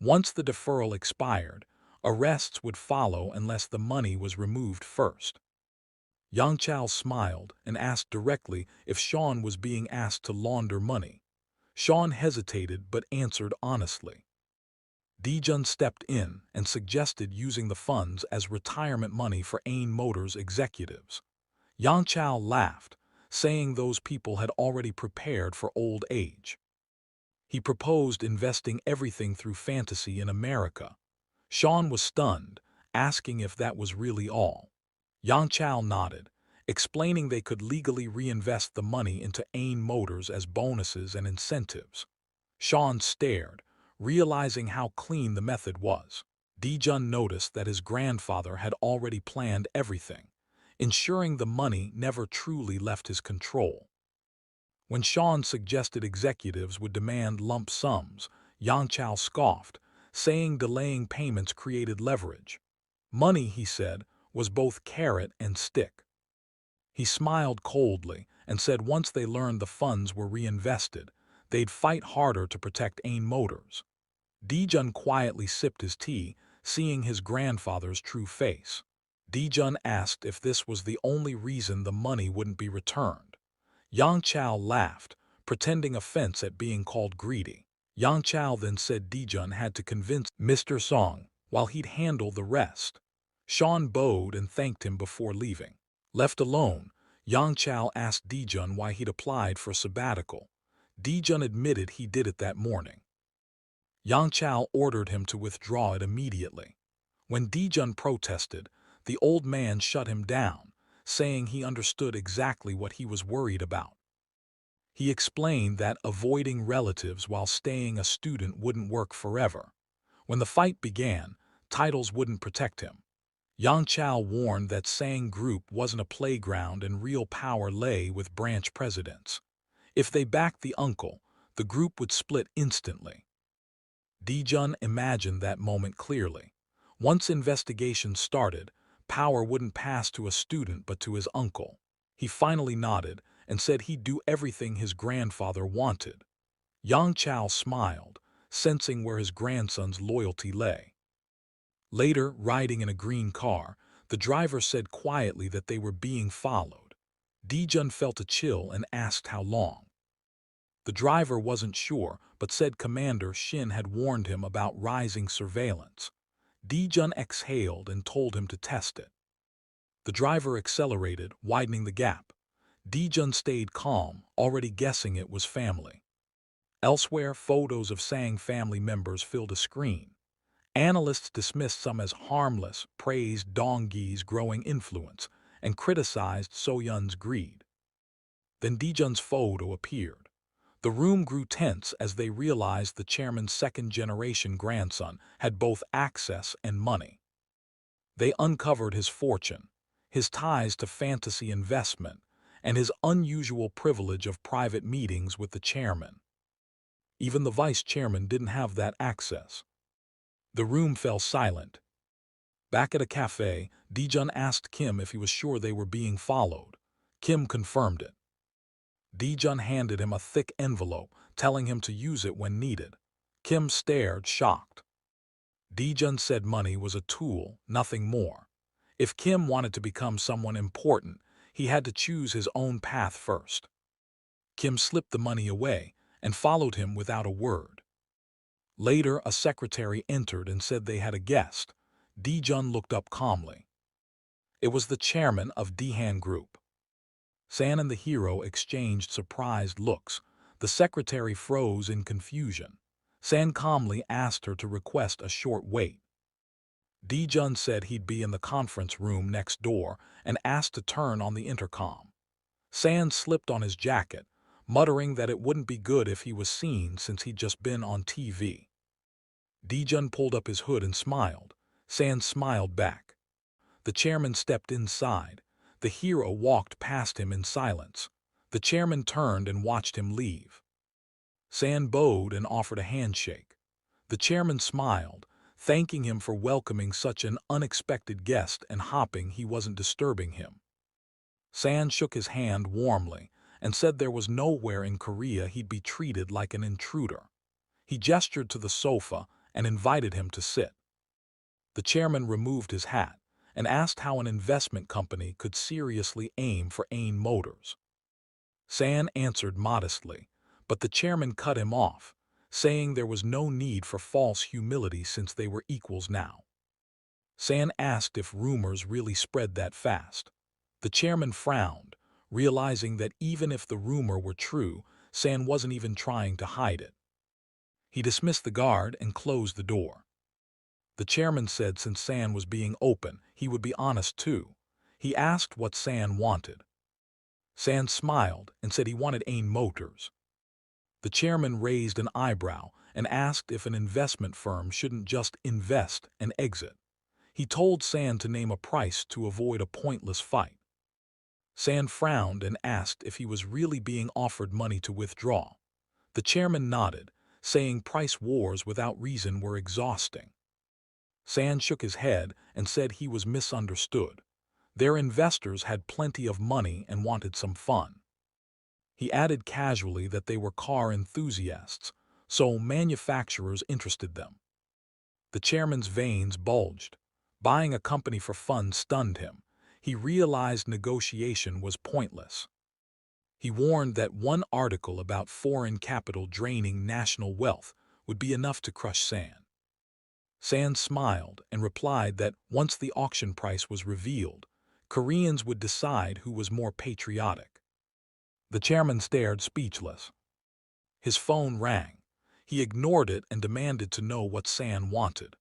Once the deferral expired, arrests would follow unless the money was removed first. Yang Chao smiled and asked directly if Sean was being asked to launder money. Sean hesitated but answered honestly. Dijun stepped in and suggested using the funds as retirement money for Ain Motors executives. Yang Chao laughed, saying those people had already prepared for old age. He proposed investing everything through fantasy in America. Sean was stunned, asking if that was really all. Yang Chao nodded, explaining they could legally reinvest the money into Ain Motors as bonuses and incentives. Sean stared, realizing how clean the method was. Dijun noticed that his grandfather had already planned everything, ensuring the money never truly left his control. When Sean suggested executives would demand lump sums, Yang Chao scoffed, saying delaying payments created leverage. Money, he said, was both carrot and stick. He smiled coldly and said once they learned the funds were reinvested, they'd fight harder to protect Ain Motors. Dijun quietly sipped his tea, seeing his grandfather's true face. Dijun asked if this was the only reason the money wouldn't be returned. Yang Chao laughed, pretending offense at being called greedy. Yang Chao then said Dijun had to convince Mr. Song, while he'd handle the rest. Sean bowed and thanked him before leaving. Left alone, Yang Chao asked Dijun why he'd applied for a sabbatical. Dijun admitted he did it that morning. Yang Chao ordered him to withdraw it immediately. When Dijun protested, the old man shut him down, saying he understood exactly what he was worried about. He explained that avoiding relatives while staying a student wouldn't work forever. When the fight began, titles wouldn't protect him. Yang Chao warned that Sang Group wasn't a playground and real power lay with branch presidents. If they backed the uncle, the group would split instantly. Dijun imagined that moment clearly. Once investigations started, power wouldn't pass to a student but to his uncle. He finally nodded and said he'd do everything his grandfather wanted. Yang Chao smiled, sensing where his grandson's loyalty lay. Later, riding in a green car, the driver said quietly that they were being followed. Dijun felt a chill and asked how long. The driver wasn't sure, but said Commander Shin had warned him about rising surveillance. Dijun exhaled and told him to test it. The driver accelerated, widening the gap. Dijun stayed calm, already guessing it was family. Elsewhere, photos of Sang family members filled a screen. Analysts dismissed some as harmless, praised Donggi's growing influence, and criticized Soyun's greed. Then Dijun's photo appeared. The room grew tense as they realized the chairman's second-generation grandson had both access and money. They uncovered his fortune, his ties to fantasy investment, and his unusual privilege of private meetings with the chairman. Even the vice chairman didn't have that access. The room fell silent. Back at a cafe, Dijun asked Kim if he was sure they were being followed. Kim confirmed it. Dijun handed him a thick envelope, telling him to use it when needed. Kim stared, shocked. Dijun said money was a tool, nothing more. If Kim wanted to become someone important, he had to choose his own path first. Kim slipped the money away and followed him without a word. Later, a secretary entered and said they had a guest. Dijun looked up calmly. It was the chairman of Dihan Group. San and the hero exchanged surprised looks. The secretary froze in confusion. San calmly asked her to request a short wait. Dijun said he'd be in the conference room next door and asked to turn on the intercom. San slipped on his jacket, muttering that it wouldn't be good if he was seen since he'd just been on TV. Dijun pulled up his hood and smiled. San smiled back. The chairman stepped inside. The hero walked past him in silence. The chairman turned and watched him leave. San bowed and offered a handshake. The chairman smiled, thanking him for welcoming such an unexpected guest and hoping he wasn't disturbing him. San shook his hand warmly and said there was nowhere in Korea he'd be treated like an intruder. He gestured to the sofa and invited him to sit. The chairman removed his hat and asked how an investment company could seriously aim for Ain Motors. San answered modestly, but the chairman cut him off, saying there was no need for false humility since they were equals now. San asked if rumors really spread that fast. The chairman frowned, realizing that even if the rumor were true, San wasn't even trying to hide it. He dismissed the guard and closed the door. The chairman said since San was being open, he would be honest too. He asked what San wanted. San smiled and said he wanted Ain Motors. The chairman raised an eyebrow and asked if an investment firm shouldn't just invest and exit. He told San to name a price to avoid a pointless fight. San frowned and asked if he was really being offered money to withdraw. The chairman nodded, saying price wars without reason were exhausting. San shook his head and said he was misunderstood. Their investors had plenty of money and wanted some fun. He added casually that they were car enthusiasts, so manufacturers interested them. The chairman's veins bulged. Buying a company for fun stunned him. He realized negotiation was pointless. He warned that one article about foreign capital draining national wealth would be enough to crush San. San smiled and replied that once the auction price was revealed, Koreans would decide who was more patriotic. The chairman stared speechless. His phone rang. He ignored it and demanded to know what San wanted.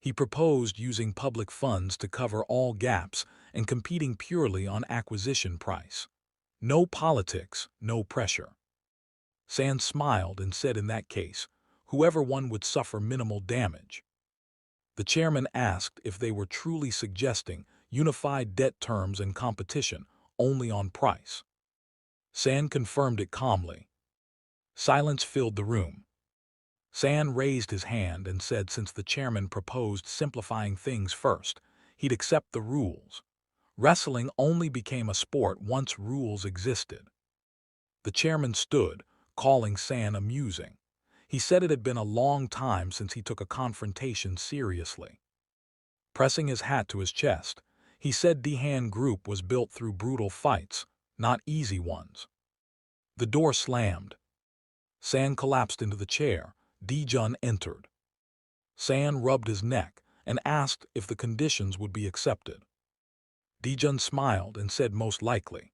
He proposed using public funds to cover all gaps and competing purely on acquisition price. No politics, no pressure. San smiled and said in that case, whoever won would suffer minimal damage. The chairman asked if they were truly suggesting unified debt terms and competition only on price. San confirmed it calmly. Silence filled the room. San raised his hand and said since the chairman proposed simplifying things first, he'd accept the rules. Wrestling only became a sport once rules existed. The chairman stood, calling San amusing. He said it had been a long time since he took a confrontation seriously. Pressing his hat to his chest, he said Dihan Group was built through brutal fights, not easy ones. The door slammed. San collapsed into the chair. Dijun entered. San rubbed his neck and asked if the conditions would be accepted. Dijun smiled and said most likely.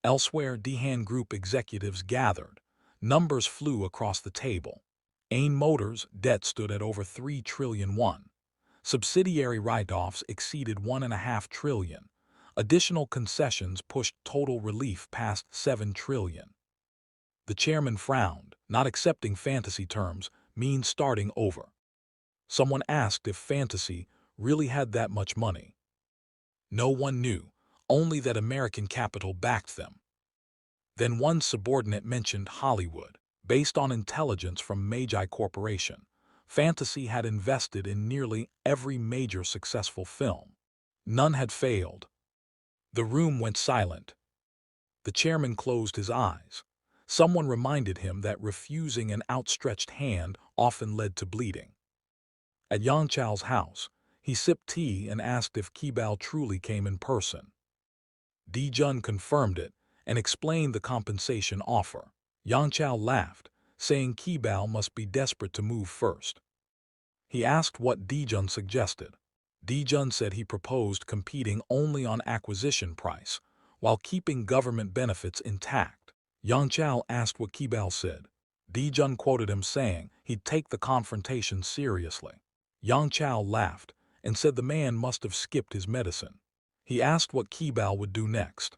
Elsewhere, Dihan Group executives gathered. Numbers flew across the table. Ain Motors' debt stood at over 3 trillion won. Subsidiary write-offs exceeded 1.5 trillion. Additional concessions pushed total relief past 7 trillion. The chairman frowned. Not accepting fantasy terms means starting over. Someone asked if fantasy really had that much money. No one knew, only that American capital backed them. Then one subordinate mentioned Hollywood. Based on intelligence from Magi Corporation, Fantasy had invested in nearly every major successful film. None had failed. The room went silent. The chairman closed his eyes. Someone reminded him that refusing an outstretched hand often led to bleeding. At Yang Chao's house, he sipped tea and asked if Kibao truly came in person. Dijun confirmed it and explained the compensation offer. Yang Chao laughed, saying Kibao must be desperate to move first. He asked what Dijun suggested. Dijun said he proposed competing only on acquisition price, while keeping government benefits intact. Yang Chao asked what Kibao said. Dijun quoted him saying he'd take the confrontation seriously. Yang Chao laughed and said the man must have skipped his medicine. He asked what Kibao would do next.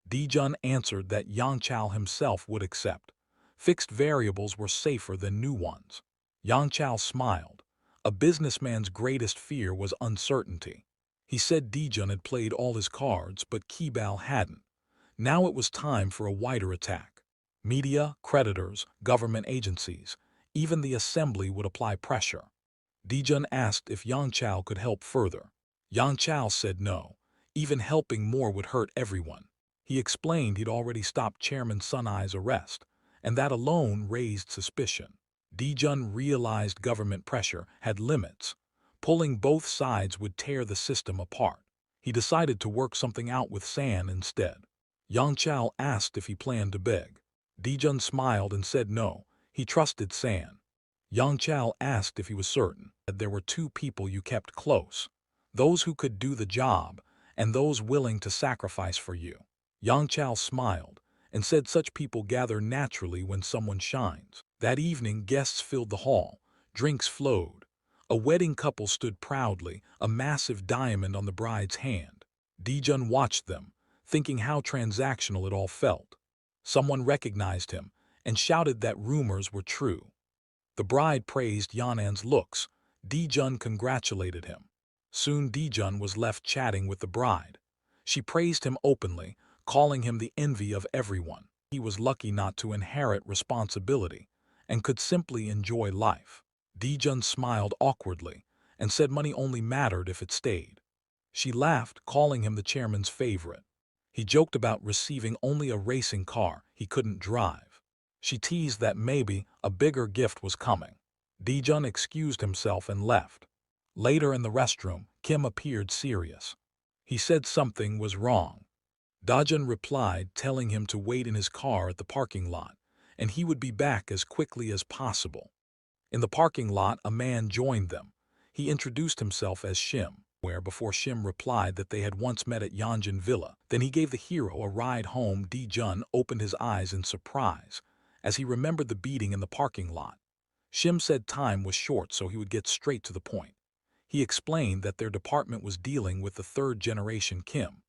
Dijun answered that Yang Chao himself would accept. Fixed variables were safer than new ones. Yang Chao smiled. A businessman's greatest fear was uncertainty. He said Dijun had played all his cards, but Kibao hadn't. Now it was time for a wider attack. Media, creditors, government agencies, even the assembly would apply pressure. Dijun asked if Yang Chao could help further. Yang Chao said no. Even helping more would hurt everyone. He explained he'd already stopped Chairman Sun Ai's arrest, and that alone raised suspicion. Dijun realized government pressure had limits. Pulling both sides would tear the system apart. He decided to work something out with San instead. Yang Chao asked if he planned to beg. Dijun smiled and said no, he trusted San. Yang Chao asked if he was certain that there were two people you kept close, those who could do the job and those willing to sacrifice for you. Yang Chao smiled and said such people gather naturally when someone shines. That evening, guests filled the hall. Drinks flowed. A wedding couple stood proudly, a massive diamond on the bride's hand. Dijun watched them, thinking how transactional it all felt. Someone recognized him and shouted that rumors were true. The bride praised Yanan's looks. Dijun congratulated him. Soon Dijun was left chatting with the bride. She praised him openly, calling him the envy of everyone. He was lucky not to inherit responsibility and could simply enjoy life. Dijun smiled awkwardly and said money only mattered if it stayed. She laughed, calling him the chairman's favorite. He joked about receiving only a racing car he couldn't drive. She teased that maybe a bigger gift was coming. Dijun excused himself and left. Later in the restroom, Kim appeared serious. He said something was wrong. Dijun replied, telling him to wait in his car at the parking lot, and he would be back as quickly as possible. In the parking lot, a man joined them. He introduced himself as Shim, where before Shim replied that they had once met at Yanjin Villa. Then he gave the hero a ride home. Dijun opened his eyes in surprise as he remembered the beating in the parking lot. Shim said time was short, so he would get straight to the point. He explained that their department was dealing with the third-generation Kim.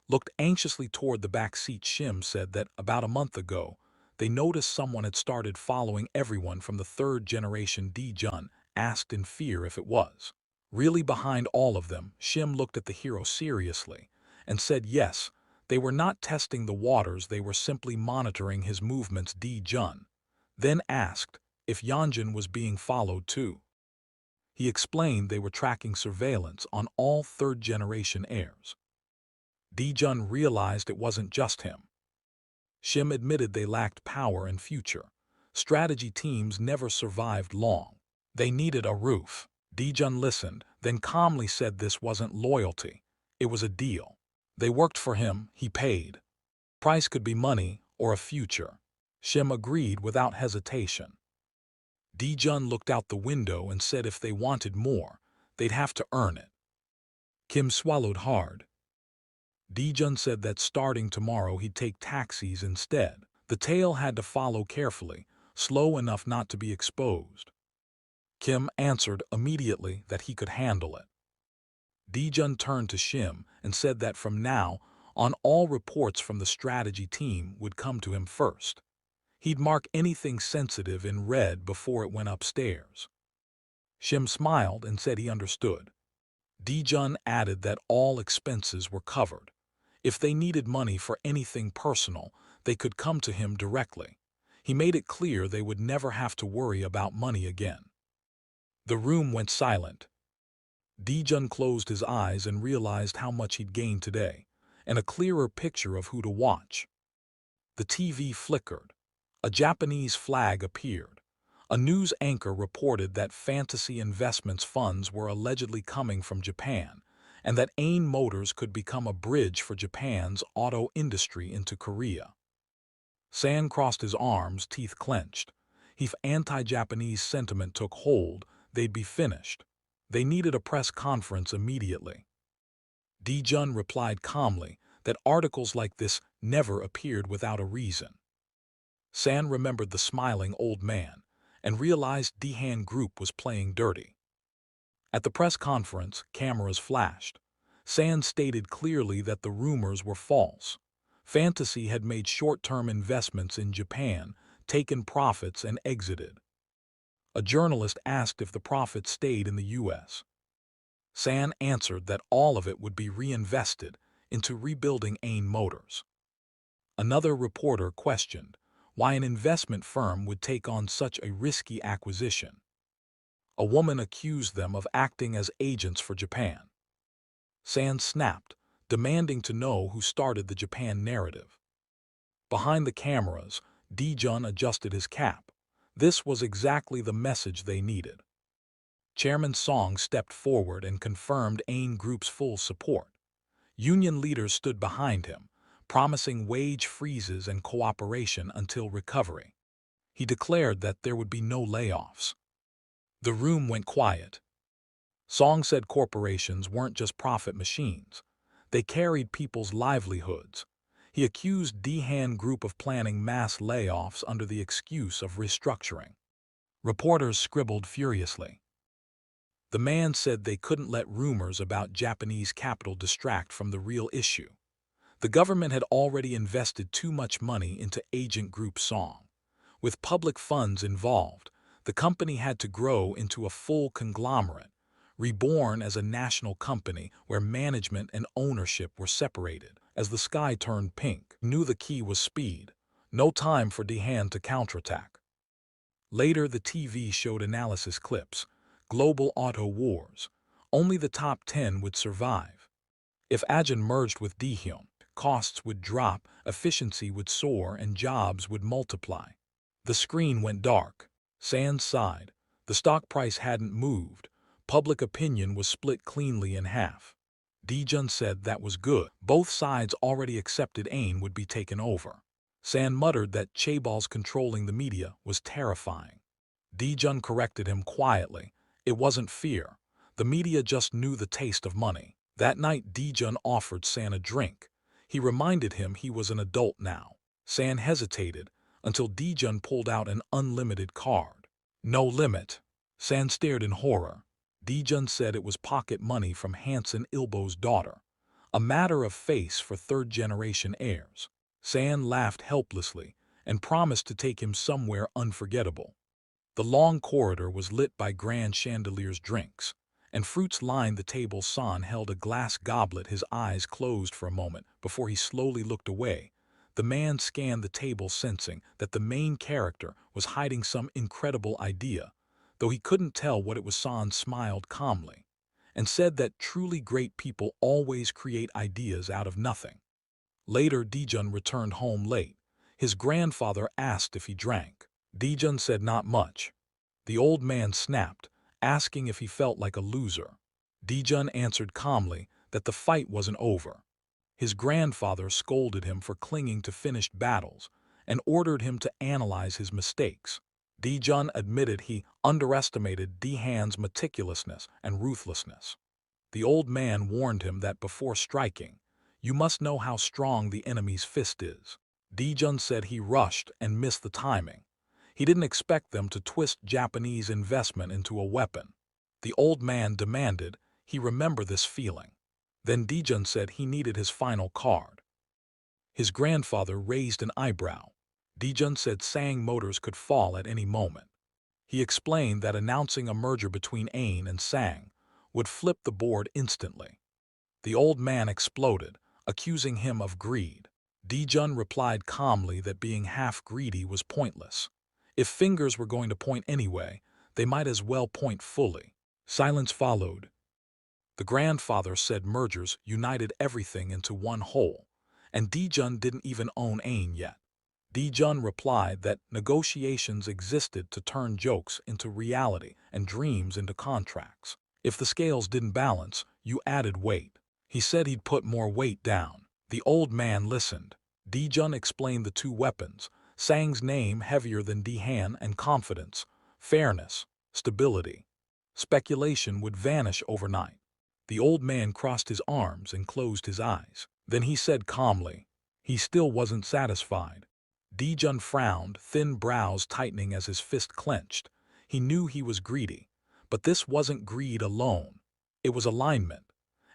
Looked anxiously toward the back seat. Shim said that about a month ago, they noticed someone had started following everyone from the third generation. Dijun asked in fear if it was really behind all of them. Shim looked at the hero seriously and said yes, they were not testing the waters, they were simply monitoring his movements. Dijun then asked if Yanjin was being followed too. He explained they were tracking surveillance on all third-generation heirs. Dijun realized it wasn't just him. Shim admitted they lacked power and future. Strategy teams never survived long. They needed a roof. Dijun listened, then calmly said this wasn't loyalty. It was a deal. They worked for him, he paid. Price could be money or a future. Shim agreed without hesitation. Dijun looked out the window and said if they wanted more, they'd have to earn it. Kim swallowed hard. Dijun said that starting tomorrow he'd take taxis instead. The tail had to follow carefully, slow enough not to be exposed. Kim answered immediately that he could handle it. Dijun turned to Shim and said that from now on all reports from the strategy team would come to him first. He'd mark anything sensitive in red before it went upstairs. Shim smiled and said he understood. Dijun added that all expenses were covered. If they needed money for anything personal, they could come to him directly. He made it clear they would never have to worry about money again. The room went silent. Dijun closed his eyes and realized how much he'd gained today, and a clearer picture of who to watch. The TV flickered. A Japanese flag appeared. A news anchor reported that fantasy investments funds were allegedly coming from Japan, and that AIN Motors could become a bridge for Japan's auto industry into Korea. San crossed his arms, teeth clenched. If anti-Japanese sentiment took hold, they'd be finished. They needed a press conference immediately. Dijun replied calmly that articles like this never appeared without a reason. San remembered the smiling old man and realized Dihan Group was playing dirty. At the press conference, cameras flashed. San stated clearly that the rumors were false. Fantasy had made short-term investments in Japan, taken profits, and exited. A journalist asked if the profits stayed in the U.S. San answered that all of it would be reinvested into rebuilding AIN Motors. Another reporter questioned why an investment firm would take on such a risky acquisition. A woman accused them of acting as agents for Japan. San snapped, demanding to know who started the Japan narrative. Behind the cameras, Dijun adjusted his cap. This was exactly the message they needed. Chairman Song stepped forward and confirmed AIN Group's full support. Union leaders stood behind him, promising wage freezes and cooperation until recovery. He declared that there would be no layoffs. The room went quiet. Song said corporations weren't just profit machines. They carried people's livelihoods. He accused Dihan Group of planning mass layoffs under the excuse of restructuring. Reporters scribbled furiously. The man said they couldn't let rumors about Japanese capital distract from the real issue. The government had already invested too much money into Agent Group Song. With public funds involved, the company had to grow into a full conglomerate, reborn as a national company where management and ownership were separated. As the sky turned pink, he knew the key was speed. No time for Dihan to counterattack. Later, the TV showed analysis clips. Global auto wars. Only the top 10 would survive. If Ajin merged with Dihyun, costs would drop, efficiency would soar, and jobs would multiply. The screen went dark. San sighed. The stock price hadn't moved. Public opinion was split cleanly in half. Dijun said that was good. Both sides already accepted AIN would be taken over. San muttered that Chaebal's controlling the media was terrifying. Dijun corrected him quietly. It wasn't fear. The media just knew the taste of money. That night, Dijun offered San a drink. He reminded him he was an adult now. San hesitated until Dijun pulled out an unlimited card. No limit. San stared in horror. Dijun said it was pocket money from Hanson Ilbo's daughter, a matter of face for third-generation heirs. San laughed helplessly and promised to take him somewhere unforgettable. The long corridor was lit by grand chandeliers, drinks, and fruits lined the table. San held a glass goblet, his eyes closed for a moment before he slowly looked away. The man scanned the table, sensing that the main character was hiding some incredible idea. Though he couldn't tell what it was, San smiled calmly and said that truly great people always create ideas out of nothing. Later, Dijun returned home late. His grandfather asked if he drank. Dijun said not much. The old man snapped, asking if he felt like a loser. Dijun answered calmly that the fight wasn't over. His grandfather scolded him for clinging to finished battles and ordered him to analyze his mistakes. Dijun admitted he underestimated Dihan's meticulousness and ruthlessness. The old man warned him that before striking, you must know how strong the enemy's fist is. Dijun said he rushed and missed the timing. He didn't expect them to twist Japanese investment into a weapon. The old man demanded he remember this feeling. Then Dijun said he needed his final card. His grandfather raised an eyebrow. Dijun said Sang Motors could fall at any moment. He explained that announcing a merger between Ain and Sang would flip the board instantly. The old man exploded, accusing him of greed. Dijun replied calmly that being half greedy was pointless. If fingers were going to point anyway, they might as well point fully. Silence followed. The grandfather said mergers united everything into one whole, and Dijun didn't even own Ain yet. Dijun replied that negotiations existed to turn jokes into reality and dreams into contracts. If the scales didn't balance, you added weight. He said he'd put more weight down. The old man listened. Dijun explained the two weapons, Sang's name heavier than Dihan and confidence, fairness, stability. Speculation would vanish overnight. The old man crossed his arms and closed his eyes. Then he said calmly, he still wasn't satisfied. Dijun frowned, thin brows tightening as his fist clenched. He knew he was greedy, but this wasn't greed alone. It was alignment.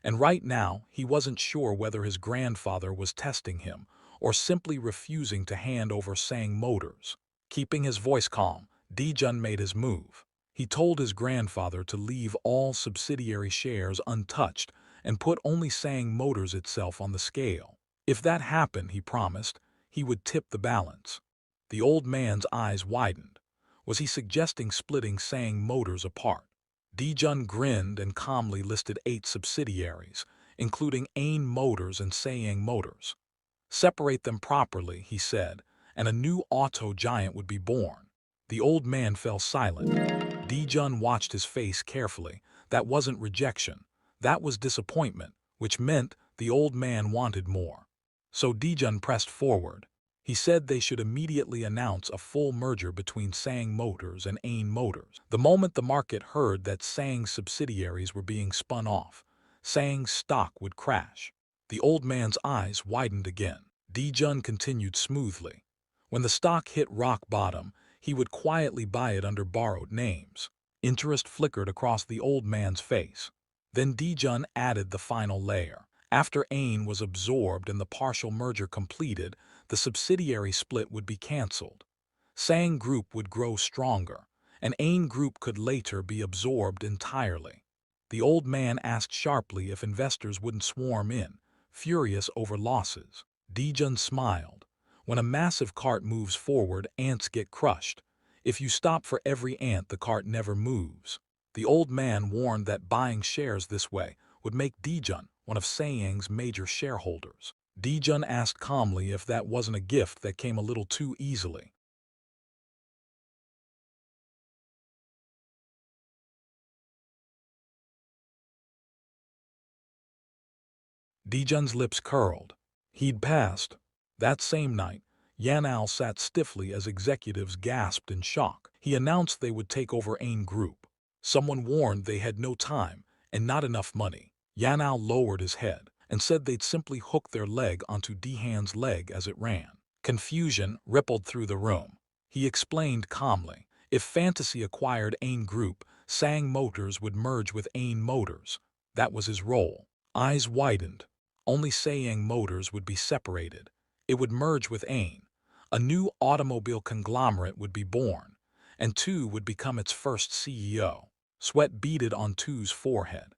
And right now, he wasn't sure whether his grandfather was testing him or simply refusing to hand over Sang Motors. Keeping his voice calm, Dijun made his move. He told his grandfather to leave all subsidiary shares untouched and put only Sang Motors itself on the scale. If that happened, he promised, he would tip the balance. The old man's eyes widened. Was he suggesting splitting Sang Motors apart? Dijun grinned and calmly listed 8 subsidiaries, including Ain Motors and Sayang Motors. Separate them properly, he said, and a new auto giant would be born. The old man fell silent. Dijun watched his face carefully. That wasn't rejection. That was disappointment, which meant the old man wanted more. So Dijun pressed forward. He said they should immediately announce a full merger between Sang Motors and Ain Motors. The moment the market heard that Sang's subsidiaries were being spun off, Sang's stock would crash. The old man's eyes widened again. Dijun continued smoothly. When the stock hit rock bottom, he would quietly buy it under borrowed names. Interest flickered across the old man's face. Then Dijun added the final layer. After Ain was absorbed and the partial merger completed, the subsidiary split would be cancelled. Sang Group would grow stronger, and Ain Group could later be absorbed entirely. The old man asked sharply if investors wouldn't swarm in, furious over losses. Dijun smiled. When a massive cart moves forward, ants get crushed. If you stop for every ant, the cart never moves. The old man warned that buying shares this way would make Dijun one of Sayang's major shareholders. Dijun asked calmly if that wasn't a gift that came a little too easily. Dijun's lips curled. He'd passed. That same night, Yahello sat stiffly as executives gasped in shock. He announced they would take over Ain Group. Someone warned they had no time and not enough money. Yahello lowered his head and said they'd simply hook their leg onto Dihan's leg as it ran. Confusion rippled through the room. He explained calmly, if Fantasy acquired Ain Group, Sang Motors would merge with Ain Motors. That was his role. Eyes widened. Only Sayang Motors would be separated. It would merge with Ain. A new automobile conglomerate would be born, and Tu would become its first CEO. Sweat beaded on Tu's forehead.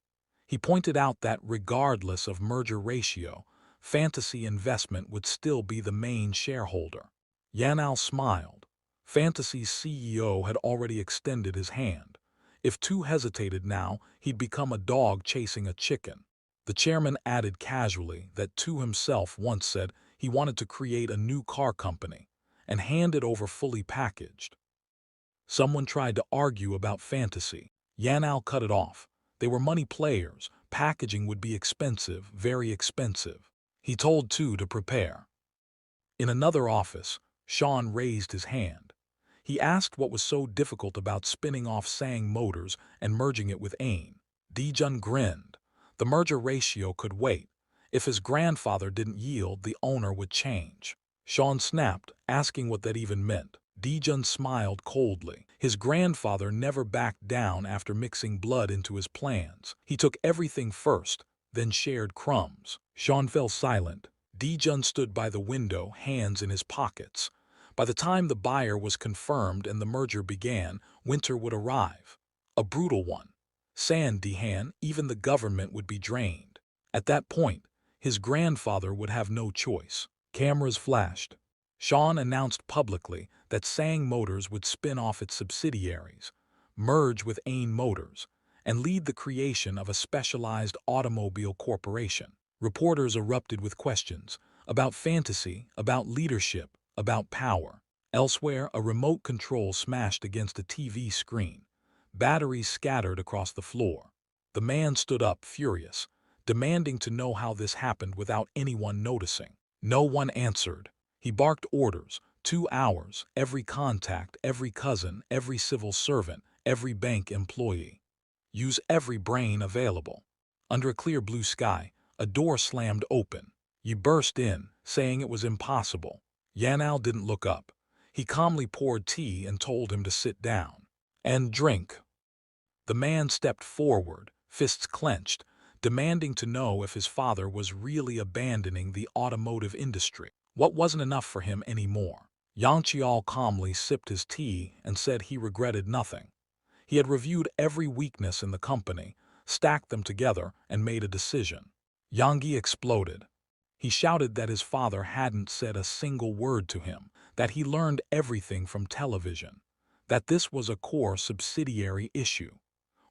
He pointed out that regardless of merger ratio, Fantasy Investment would still be the main shareholder. Yahello smiled. Fantasy's CEO had already extended his hand. If Tu hesitated now, he'd become a dog chasing a chicken. The chairman added casually that Tu himself once said he wanted to create a new car company and hand it over fully packaged. Someone tried to argue about Fantasy. Yahello cut it off. They were money players. Packaging would be expensive, very expensive. He told Tu to prepare. In another office, Sean raised his hand. He asked what was so difficult about spinning off Sang Motors and merging it with Ain. Dijun grinned. The merger ratio could wait. If his grandfather didn't yield, the owner would change. Sean snapped, asking what that even meant. Dijun smiled coldly. His grandfather never backed down after mixing blood into his plans. He took everything first, then shared crumbs. Sean fell silent. Dijun stood by the window, hands in his pockets. By the time the buyer was confirmed and the merger began, winter would arrive. A brutal one. Sand Dehan, even the government would be drained. At that point, his grandfather would have no choice. Cameras flashed. Sean announced publicly that Sang Motors would spin off its subsidiaries, merge with Ain Motors, and lead the creation of a specialized automobile corporation. Reporters erupted with questions about fantasy, about leadership, about power. Elsewhere, a remote control smashed against a TV screen. Batteries scattered across the floor. The man stood up, furious, demanding to know how this happened without anyone noticing. No one answered. He barked orders, 2 hours, every contact, every cousin, every civil servant, every bank employee. Use every brain available. Under a clear blue sky, a door slammed open. Yi burst in, saying it was impossible. Yanao didn't look up. He calmly poured tea and told him to sit down. And drink. The man stepped forward, fists clenched, demanding to know if his father was really abandoning the automotive industry. What wasn't enough for him anymore? Yang Qiao calmly sipped his tea and said he regretted nothing. He had reviewed every weakness in the company, stacked them together, and made a decision. Yang Yi exploded. He shouted that his father hadn't said a single word to him, that he learned everything from television, that this was a core subsidiary issue.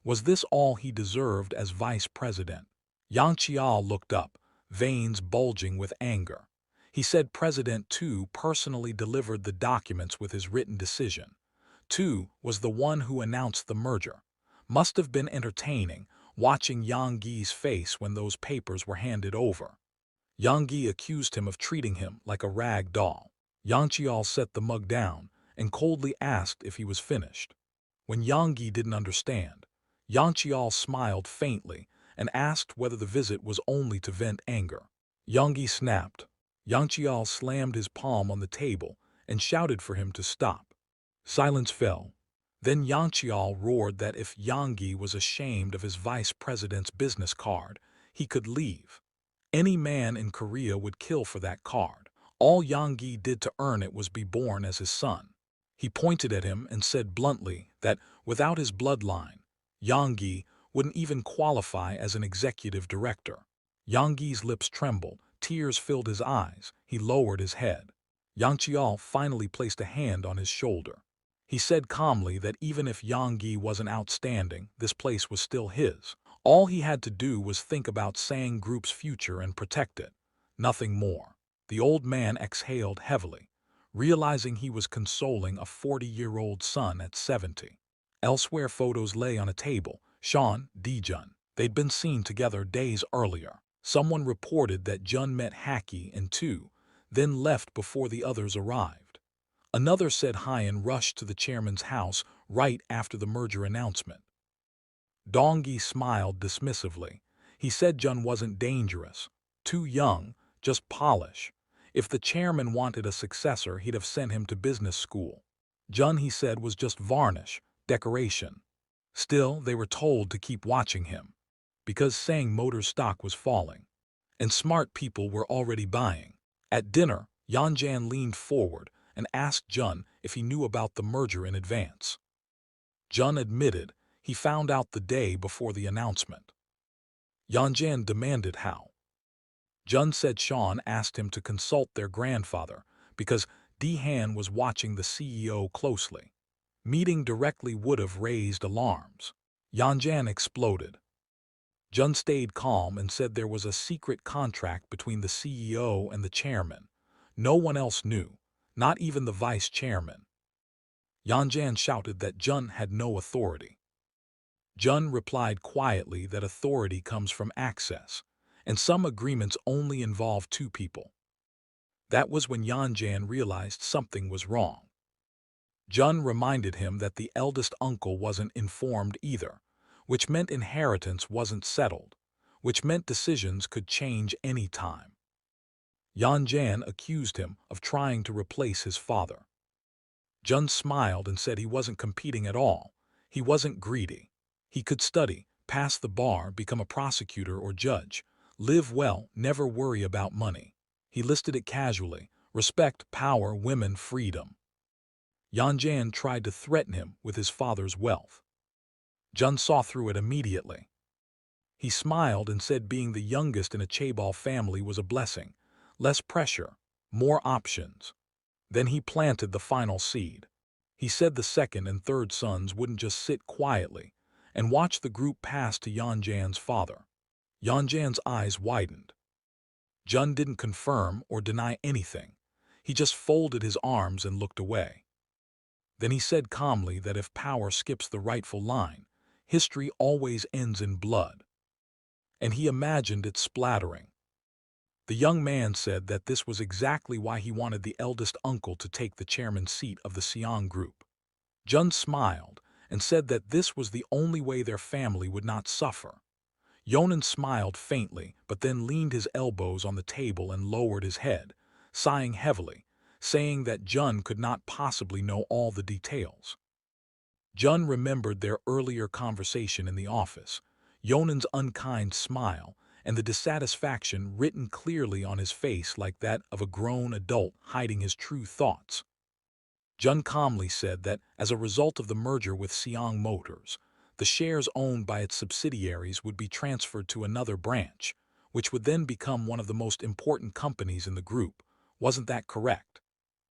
Was this all he deserved as vice president? Yang Qiao looked up, veins bulging with anger. He said President Tu personally delivered the documents with his written decision. Tu was the one who announced the merger. Must have been entertaining, watching Yang Yi's face when those papers were handed over. Yang Yi accused him of treating him like a rag doll. Yang Qiao set the mug down and coldly asked if he was finished. When Yang Yi didn't understand, Yang Qiao smiled faintly and asked whether the visit was only to vent anger. Yang Yi snapped. Yang Qiao slammed his palm on the table and shouted for him to stop. Silence fell. Then Yang Qiao roared that if Yang Yi was ashamed of his vice president's business card, he could leave. Any man in Korea would kill for that card. All Yang Yi did to earn it was be born as his son. He pointed at him and said bluntly that without his bloodline, Yang Yi wouldn't even qualify as an executive director. Yang Yi's lips trembled, tears filled his eyes, he lowered his head. Yang Qiao finally placed a hand on his shoulder. He said calmly that even if Yang Yi wasn't outstanding, this place was still his. All he had to do was think about Sang Group's future and protect it. Nothing more. The old man exhaled heavily, realizing he was consoling a 40-year-old son at 70. Elsewhere, photos lay on a table. Sean, Jun. They'd been seen together days earlier. Someone reported that Jun met Haki and Tu, then left before the others arrived. Another said Hyan rushed to the chairman's house right after the merger announcement. Dongyi smiled dismissively. He said Jun wasn't dangerous, too young, just polish. If the chairman wanted a successor, he'd have sent him to business school. Jun, he said, was just varnish, decoration. Still, they were told to keep watching him, because Sang Motors stock was falling, and smart people were already buying. At dinner, Yanjan leaned forward and asked Jun if he knew about the merger in advance. Jun admitted he found out the day before the announcement. Yanjan demanded how. Jun said Sean asked him to consult their grandfather because Dehan was watching the CEO closely. Meeting directly would have raised alarms. Yanjan exploded. Jun stayed calm and said there was a secret contract between the CEO and the chairman. No one else knew, not even the vice chairman. Yanjan shouted that Jun had no authority. Jun replied quietly that authority comes from access, and some agreements only involve 2 people. That was when Yanjan realized something was wrong. Jun reminded him that the eldest uncle wasn't informed either, which meant inheritance wasn't settled, which meant decisions could change any time. Yanjan accused him of trying to replace his father. Jun smiled and said he wasn't competing at all. He wasn't greedy. He could study, pass the bar, become a prosecutor or judge, live well, never worry about money. He listed it casually: respect, power, women, freedom. Yanjian tried to threaten him with his father's wealth. Jun saw through it immediately. He smiled and said being the youngest in a chaebol family was a blessing. Less pressure, more options. Then he planted the final seed. He said the second and third sons wouldn't just sit quietly and watch the group pass to Yanjian's father. Yanjian's eyes widened. Jun didn't confirm or deny anything. He just folded his arms and looked away. Then he said calmly that if power skips the rightful line, history always ends in blood. And he imagined it splattering. The young man said that this was exactly why he wanted the eldest uncle to take the chairman's seat of the Siang group. Jun smiled and said that this was the only way their family would not suffer. Yonan smiled faintly, but then leaned his elbows on the table and lowered his head, sighing heavily, saying that Jun could not possibly know all the details. Jun remembered their earlier conversation in the office, Yonan's unkind smile, and the dissatisfaction written clearly on his face like that of a grown adult hiding his true thoughts. Jun calmly said that, as a result of the merger with Siang Motors, the shares owned by its subsidiaries would be transferred to another branch, which would then become one of the most important companies in the group. Wasn't that correct?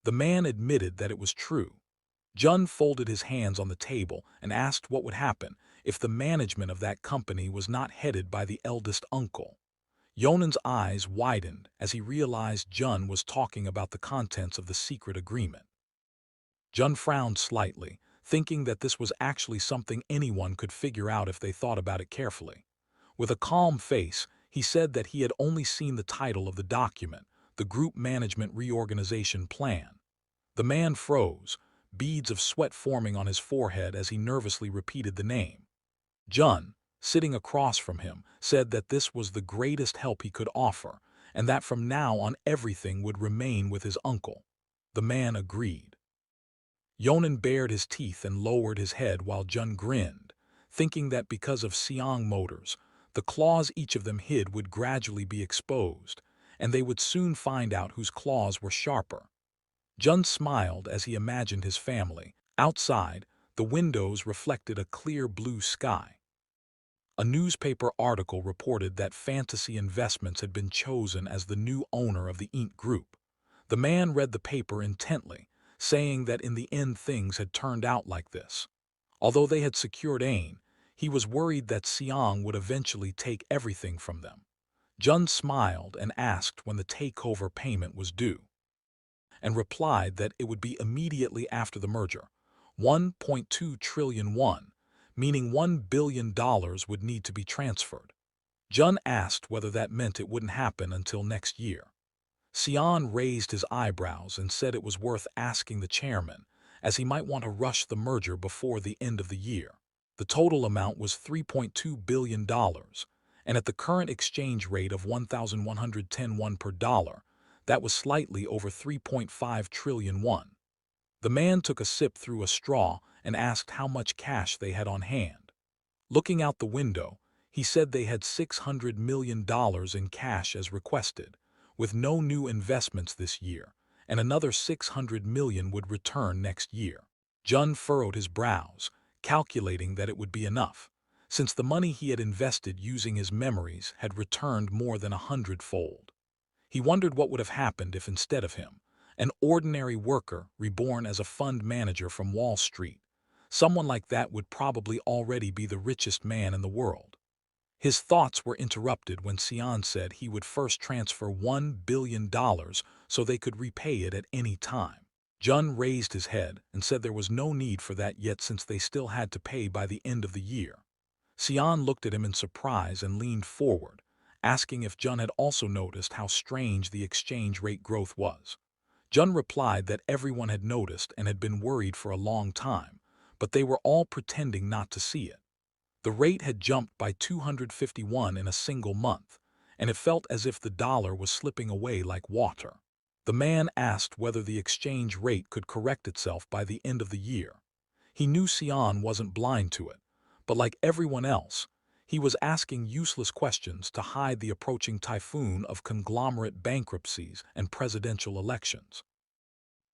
The man admitted that it was true. Jun folded his hands on the table and asked what would happen if the management of that company was not headed by the eldest uncle. Yonan's eyes widened as he realized Jun was talking about the contents of the secret agreement. Jun frowned slightly, thinking that this was actually something anyone could figure out if they thought about it carefully. With a calm face, he said that he had only seen the title of the document, the Group Management Reorganization Plan. The man froze, beads of sweat forming on his forehead as he nervously repeated the name. Jun, sitting across from him, said that this was the greatest help he could offer, and that from now on everything would remain with his uncle. The man agreed. Yonan bared his teeth and lowered his head while Jun grinned, thinking that because of Siang Motors, the claws each of them hid would gradually be exposed, and they would soon find out whose claws were sharper. Jun smiled as he imagined his family. Outside, the windows reflected a clear blue sky. A newspaper article reported that Fantasy Investments had been chosen as the new owner of the Int Group. The man read the paper intently, saying that in the end things had turned out like this. Although they had secured Ain, he was worried that Siang would eventually take everything from them. Jun smiled and asked when the takeover payment was due, and replied that it would be immediately after the merger, 1.2 trillion won, meaning $1 billion would need to be transferred. Jun asked whether that meant it wouldn't happen until next year. Sion raised his eyebrows and said it was worth asking the chairman, as he might want to rush the merger before the end of the year. The total amount was $3.2 billion, and at the current exchange rate of 1,110 won per dollar, that was slightly over 3.5 trillion won. The man took a sip through a straw and asked how much cash they had on hand. Looking out the window, he said they had $600 million in cash as requested, with no new investments this year, and another 600 million would return next year. Jun furrowed his brows, calculating that it would be enough, since the money he had invested using his memories had returned more than 100-fold. He wondered what would have happened if instead of him, an ordinary worker reborn as a fund manager from Wall Street, someone like that would probably already be the richest man in the world. His thoughts were interrupted when Sion said he would first transfer $1 billion so they could repay it at any time. Jun raised his head and said there was no need for that yet since they still had to pay by the end of the year. Sion looked at him in surprise and leaned forward, asking if Jun had also noticed how strange the exchange rate growth was. Jun replied that everyone had noticed and had been worried for a long time, but they were all pretending not to see it. The rate had jumped by 251 in a single month, and it felt as if the dollar was slipping away like water. The man asked whether the exchange rate could correct itself by the end of the year. He knew Sion wasn't blind to it, but like everyone else, he was asking useless questions to hide the approaching typhoon of conglomerate bankruptcies and presidential elections.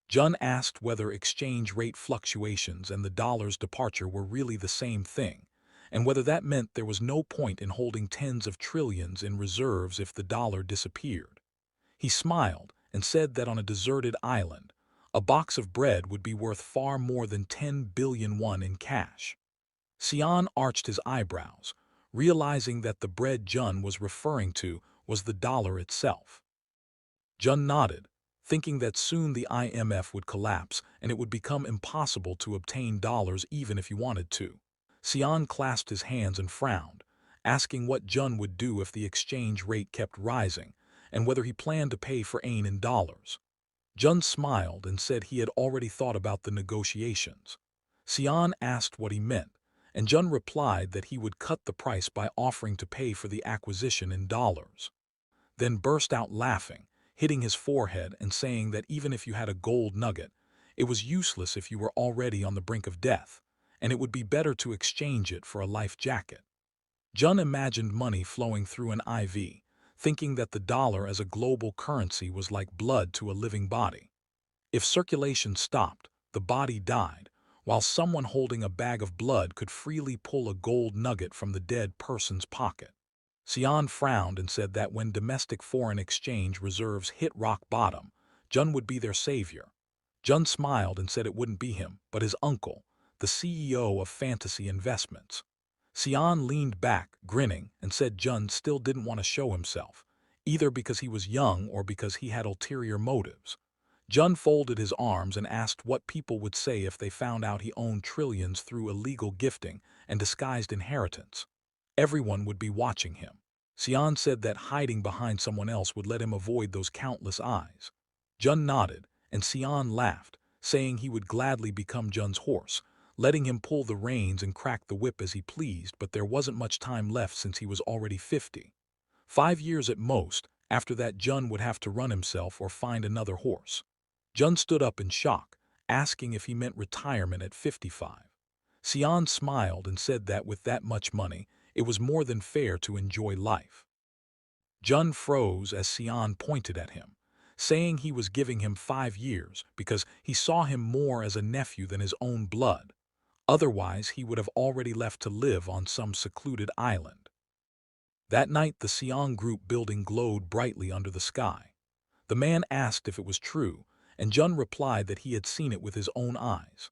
Jun asked whether exchange rate fluctuations and the dollar's departure were really the same thing, and whether that meant there was no point in holding tens of trillions in reserves if the dollar disappeared. He smiled and said that on a deserted island, a box of bread would be worth far more than 10 billion won in cash. Xian arched his eyebrows, realizing that the bread Jun was referring to was the dollar itself. Jun nodded, thinking that soon the IMF would collapse and it would become impossible to obtain dollars even if you wanted to. Xian clasped his hands and frowned, asking what Jun would do if the exchange rate kept rising, and whether he planned to pay for ain in dollars. Jun smiled and said he had already thought about the negotiations. Xian asked what he meant, and Jun replied that he would cut the price by offering to pay for the acquisition in dollars. Then burst out laughing, hitting his forehead and saying that even if you had a gold nugget, it was useless if you were already on the brink of death, and it would be better to exchange it for a life jacket. Jun imagined money flowing through an IV, thinking that the dollar as a global currency was like blood to a living body. If circulation stopped, the body died, while someone holding a bag of blood could freely pull a gold nugget from the dead person's pocket. Xian frowned and said that when domestic foreign exchange reserves hit rock bottom, Jun would be their savior. Jun smiled and said it wouldn't be him, but his uncle, the CEO of Fantasy Investments. Xian leaned back, grinning, and said Jun still didn't want to show himself, either because he was young or because he had ulterior motives. Jun folded his arms and asked what people would say if they found out he owned trillions through illegal gifting and disguised inheritance. Everyone would be watching him. Xian said that hiding behind someone else would let him avoid those countless eyes. Jun nodded, and Xian laughed, saying he would gladly become Jun's horse, letting him pull the reins and crack the whip as he pleased, but there wasn't much time left since he was already 50. 5 years at most, after that Jun would have to run himself or find another horse. Jun stood up in shock, asking if he meant retirement at 55. Xian smiled and said that with that much money, it was more than fair to enjoy life. Jun froze as Xian pointed at him, saying he was giving him 5 years because he saw him more as a nephew than his own blood. Otherwise, he would have already left to live on some secluded island. That night, the Xian group building glowed brightly under the sky. The man asked if it was true, and Jun replied that he had seen it with his own eyes.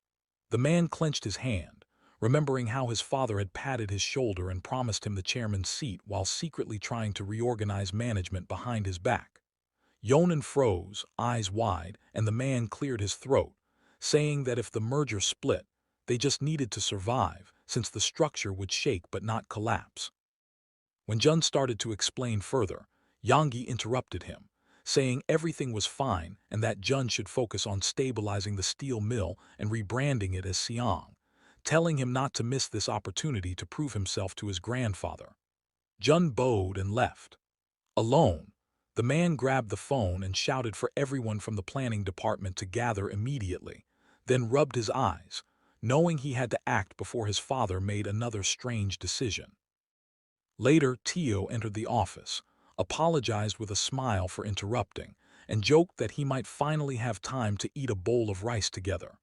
The man clenched his hand, remembering how his father had patted his shoulder and promised him the chairman's seat while secretly trying to reorganize management behind his back. Yonan froze, eyes wide, and the man cleared his throat, saying that if the merger split, they just needed to survive, since the structure would shake but not collapse. When Jun started to explain further, Yanggi interrupted him, saying everything was fine and that Jun should focus on stabilizing the steel mill and rebranding it as Siang, telling him not to miss this opportunity to prove himself to his grandfather. Jun bowed and left. Alone, the man grabbed the phone and shouted for everyone from the planning department to gather immediately, then rubbed his eyes, knowing he had to act before his father made another strange decision. Later, Tio entered the office, apologized with a smile for interrupting, and joked that he might finally have time to eat a bowl of rice together.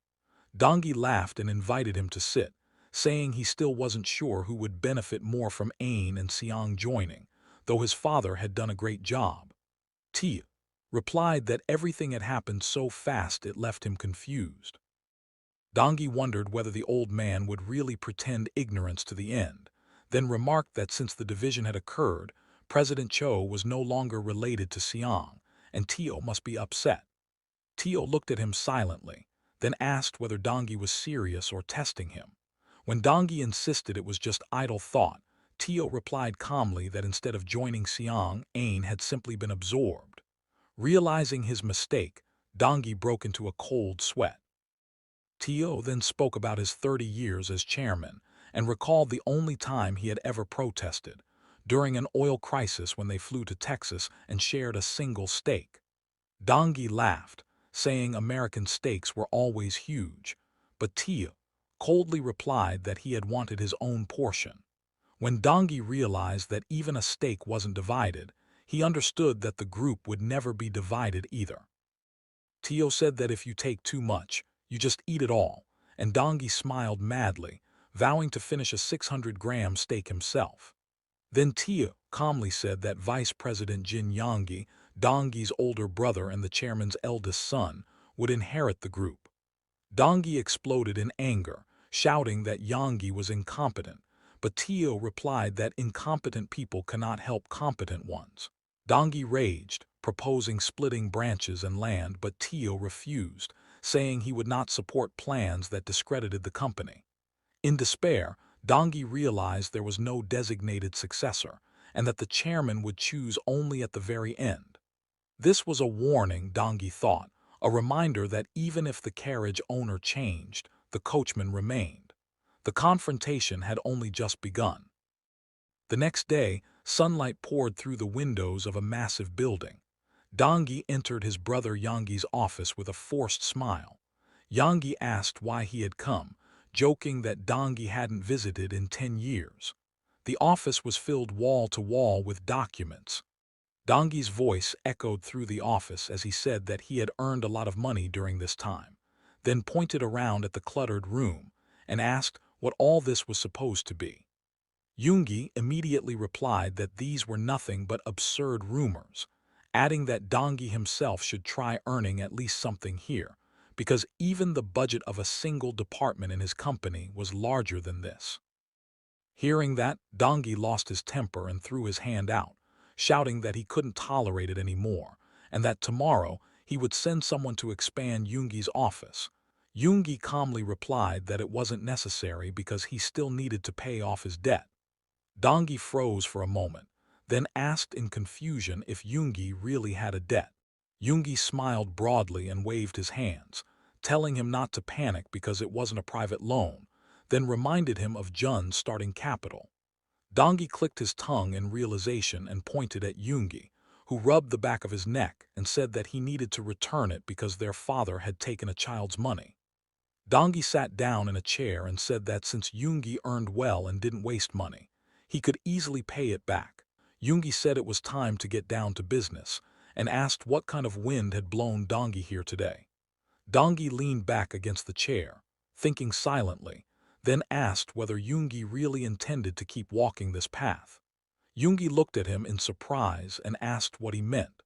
Dongi laughed and invited him to sit, saying he still wasn't sure who would benefit more from Ain and Siang joining, though his father had done a great job. Tio replied that everything had happened so fast it left him confused. Dongi wondered whether the old man would really pretend ignorance to the end, then remarked that since the division had occurred, President Cho was no longer related to Siang, and Tio must be upset. Tio looked at him silently, then asked whether Dongi was serious or testing him. When Dongi insisted it was just idle thought, Tio replied calmly that instead of joining Siang, Ain had simply been absorbed. Realizing his mistake, Dongi broke into a cold sweat. Tio then spoke about his 30 years as chairman and recalled the only time he had ever protested, during an oil crisis when they flew to Texas and shared a single steak. Dongi laughed, saying American steaks were always huge, but Tio coldly replied that he had wanted his own portion. When Dongi realized that even a steak wasn't divided, he understood that the group would never be divided either. Tio said that if you take too much, you just eat it all, and Dongi smiled madly, vowing to finish a 600-gram steak himself. Then Tio calmly said that Vice President Jin Yonggi, Dongi's older brother and the chairman's eldest son, would inherit the group. Dongi exploded in anger, shouting that Yonggi was incompetent, but Tio replied that incompetent people cannot help competent ones. Dongi raged, proposing splitting branches and land, but Tio refused, saying he would not support plans that discredited the company. In despair, Dongi realized there was no designated successor, and that the chairman would choose only at the very end. This was a warning, Dongi thought, a reminder that even if the carriage owner changed, the coachman remained. The confrontation had only just begun. The next day, sunlight poured through the windows of a massive building. Dongi entered his brother Yonggi's office with a forced smile. Yonggi asked why he had come, joking that Dongi hadn't visited in 10 years. The office was filled wall to wall with documents. Dongi's voice echoed through the office as he said that he had earned a lot of money during this time, then pointed around at the cluttered room and asked what all this was supposed to be. Yonggi immediately replied that these were nothing but absurd rumors, adding that Dongi himself should try earning at least something here, because even the budget of a single department in his company was larger than this. Hearing that, Dongi lost his temper and threw his hand out, shouting that he couldn't tolerate it anymore, and that tomorrow he would send someone to expand Yonggi's office. Yonggi calmly replied that it wasn't necessary because he still needed to pay off his debt. Dongi froze for a moment, then asked in confusion if Yonggi really had a debt. Yonggi smiled broadly and waved his hands, telling him not to panic because it wasn't a private loan, then reminded him of Jun's starting capital. Dongi clicked his tongue in realization and pointed at Yonggi, who rubbed the back of his neck and said that he needed to return it because their father had taken a child's money. Dongi sat down in a chair and said that since Yonggi earned well and didn't waste money, he could easily pay it back. Yonggi said it was time to get down to business and asked what kind of wind had blown Dongi here today. Dongi leaned back against the chair, thinking silently, then asked whether Yonggi really intended to keep walking this path. Yonggi looked at him in surprise and asked what he meant.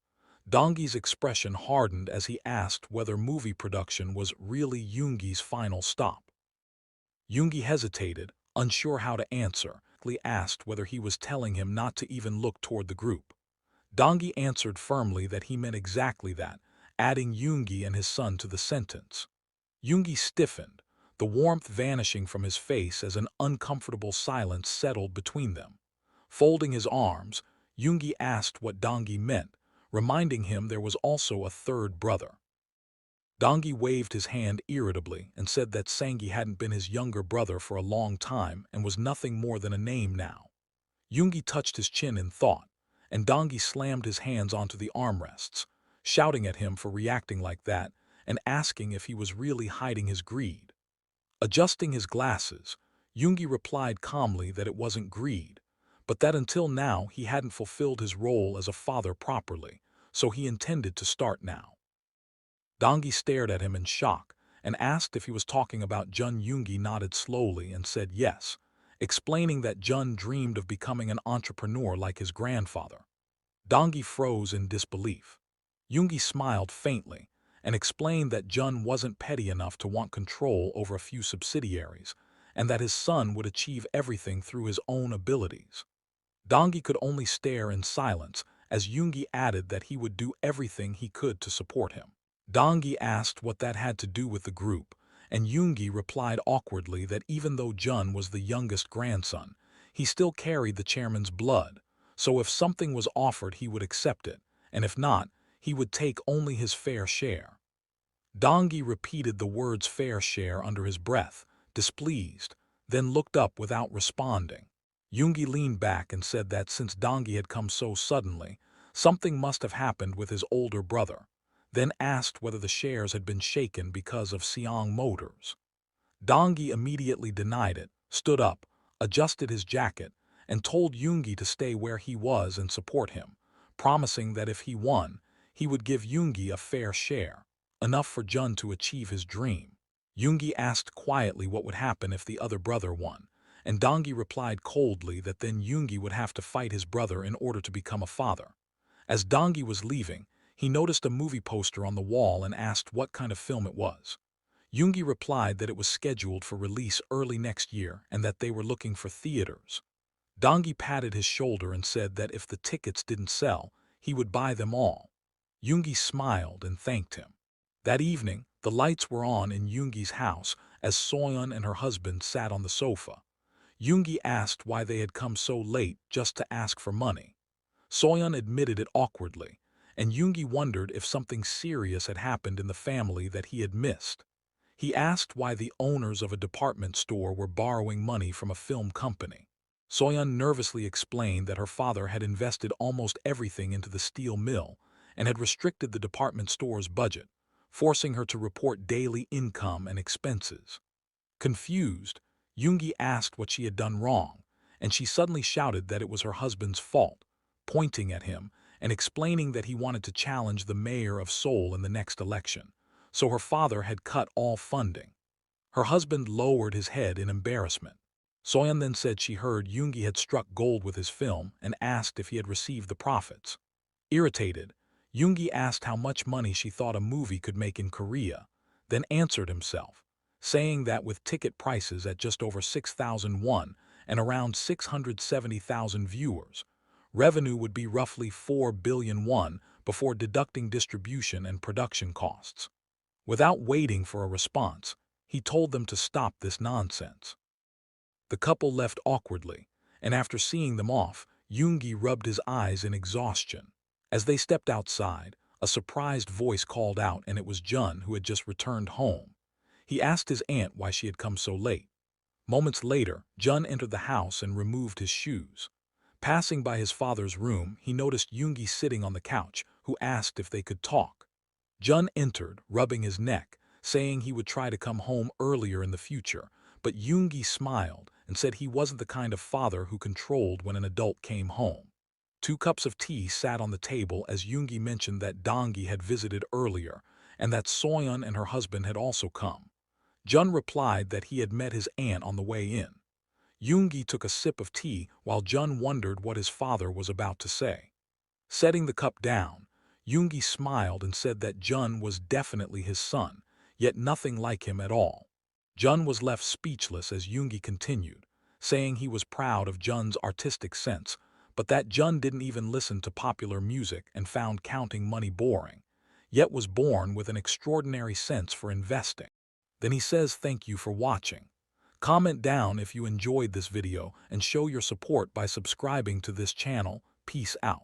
Dongi's expression hardened as he asked whether movie production was really Yonggi's final stop. Yonggi hesitated, unsure how to answer. He asked whether he was telling him not to even look toward the group. Dongi answered firmly that he meant exactly that, adding Yonggi and his son to the sentence. Yonggi stiffened, the warmth vanishing from his face as an uncomfortable silence settled between them. Folding his arms, Yonggi asked what Dongi meant, reminding him there was also a third brother. Dongi waved his hand irritably and said that Sangi hadn't been his younger brother for a long time and was nothing more than a name now. Yonggi touched his chin in thought, and Dongi slammed his hands onto the armrests, shouting at him for reacting like that and asking if he was really hiding his greed. Adjusting his glasses, Yonggi replied calmly that it wasn't greed, but that until now he hadn't fulfilled his role as a father properly, so he intended to start now. Dongi stared at him in shock and asked if he was talking about Jun. Yonggi nodded slowly and said yes, explaining that Jun dreamed of becoming an entrepreneur like his grandfather. Dongi froze in disbelief. Yonggi smiled faintly and explained that Jun wasn't petty enough to want control over a few subsidiaries, and that his son would achieve everything through his own abilities. Dongi could only stare in silence as Yonggi added that he would do everything he could to support him. Dongi asked what that had to do with the group, and Yonggi replied awkwardly that even though Jun was the youngest grandson, he still carried the chairman's blood, so if something was offered he would accept it, and if not, he would take only his fair share. Dongi repeated the words fair share under his breath, displeased, then looked up without responding. Yonggi leaned back and said that since Dongi had come so suddenly, something must have happened with his older brother, then asked whether the shares had been shaken because of Seong Motors. Dongi immediately denied it, stood up, adjusted his jacket, and told Yonggi to stay where he was and support him, promising that if he won, he would give Yonggi a fair share. enough for Jun to achieve his dream. Yoongi asked quietly what would happen if the other brother won, and Dongi replied coldly that then Yoongi would have to fight his brother in order to become a father. As Dongi was leaving, he noticed a movie poster on the wall and asked what kind of film it was. Yoongi replied that it was scheduled for release early next year and that they were looking for theaters. Dongi patted his shoulder and said that if the tickets didn't sell, he would buy them all. Yoongi smiled and thanked him. That evening, the lights were on in Yoongi's house as Soyeon and her husband sat on the sofa. Yoongi asked why they had come so late just to ask for money. Soyeon admitted it awkwardly, and Yoongi wondered if something serious had happened in the family that he had missed. He asked why the owners of a department store were borrowing money from a film company. Soyeon nervously explained that her father had invested almost everything into the steel mill and had restricted the department store's budget, forcing her to report daily income and expenses. Confused, Yoongi asked what she had done wrong, and she suddenly shouted that it was her husband's fault, pointing at him and explaining that he wanted to challenge the mayor of Seoul in the next election, so her father had cut all funding. Her husband lowered his head in embarrassment. Soyeon then said she heard Yoongi had struck gold with his film and asked if he had received the profits. Irritated, Yoongi asked how much money she thought a movie could make in Korea, then answered himself, saying that with ticket prices at just over 6,000 won and around 670,000 viewers, revenue would be roughly 4 billion won before deducting distribution and production costs. Without waiting for a response, he told them to stop this nonsense. The couple left awkwardly, and after seeing them off, Yoongi rubbed his eyes in exhaustion. As they stepped outside, a surprised voice called out, and it was Jun, who had just returned home. He asked his aunt why she had come so late. Moments later, Jun entered the house and removed his shoes. Passing by his father's room, he noticed Yoongi sitting on the couch, who asked if they could talk. Jun entered, rubbing his neck, saying he would try to come home earlier in the future, but Yoongi smiled and said he wasn't the kind of father who controlled when an adult came home. 2 cups of tea sat on the table as Yoongi mentioned that Dongi had visited earlier and that Soyeon and her husband had also come. Jun replied that he had met his aunt on the way in. Yoongi took a sip of tea while Jun wondered what his father was about to say. Setting the cup down, Yoongi smiled and said that Jun was definitely his son, yet nothing like him at all. Jun was left speechless as Yoongi continued, saying he was proud of Jun's artistic sense, but that Jun didn't even listen to popular music and found counting money boring, yet was born with an extraordinary sense for investing. Then he says thank you for watching. Comment down if you enjoyed this video and show your support by subscribing to this channel. Peace out.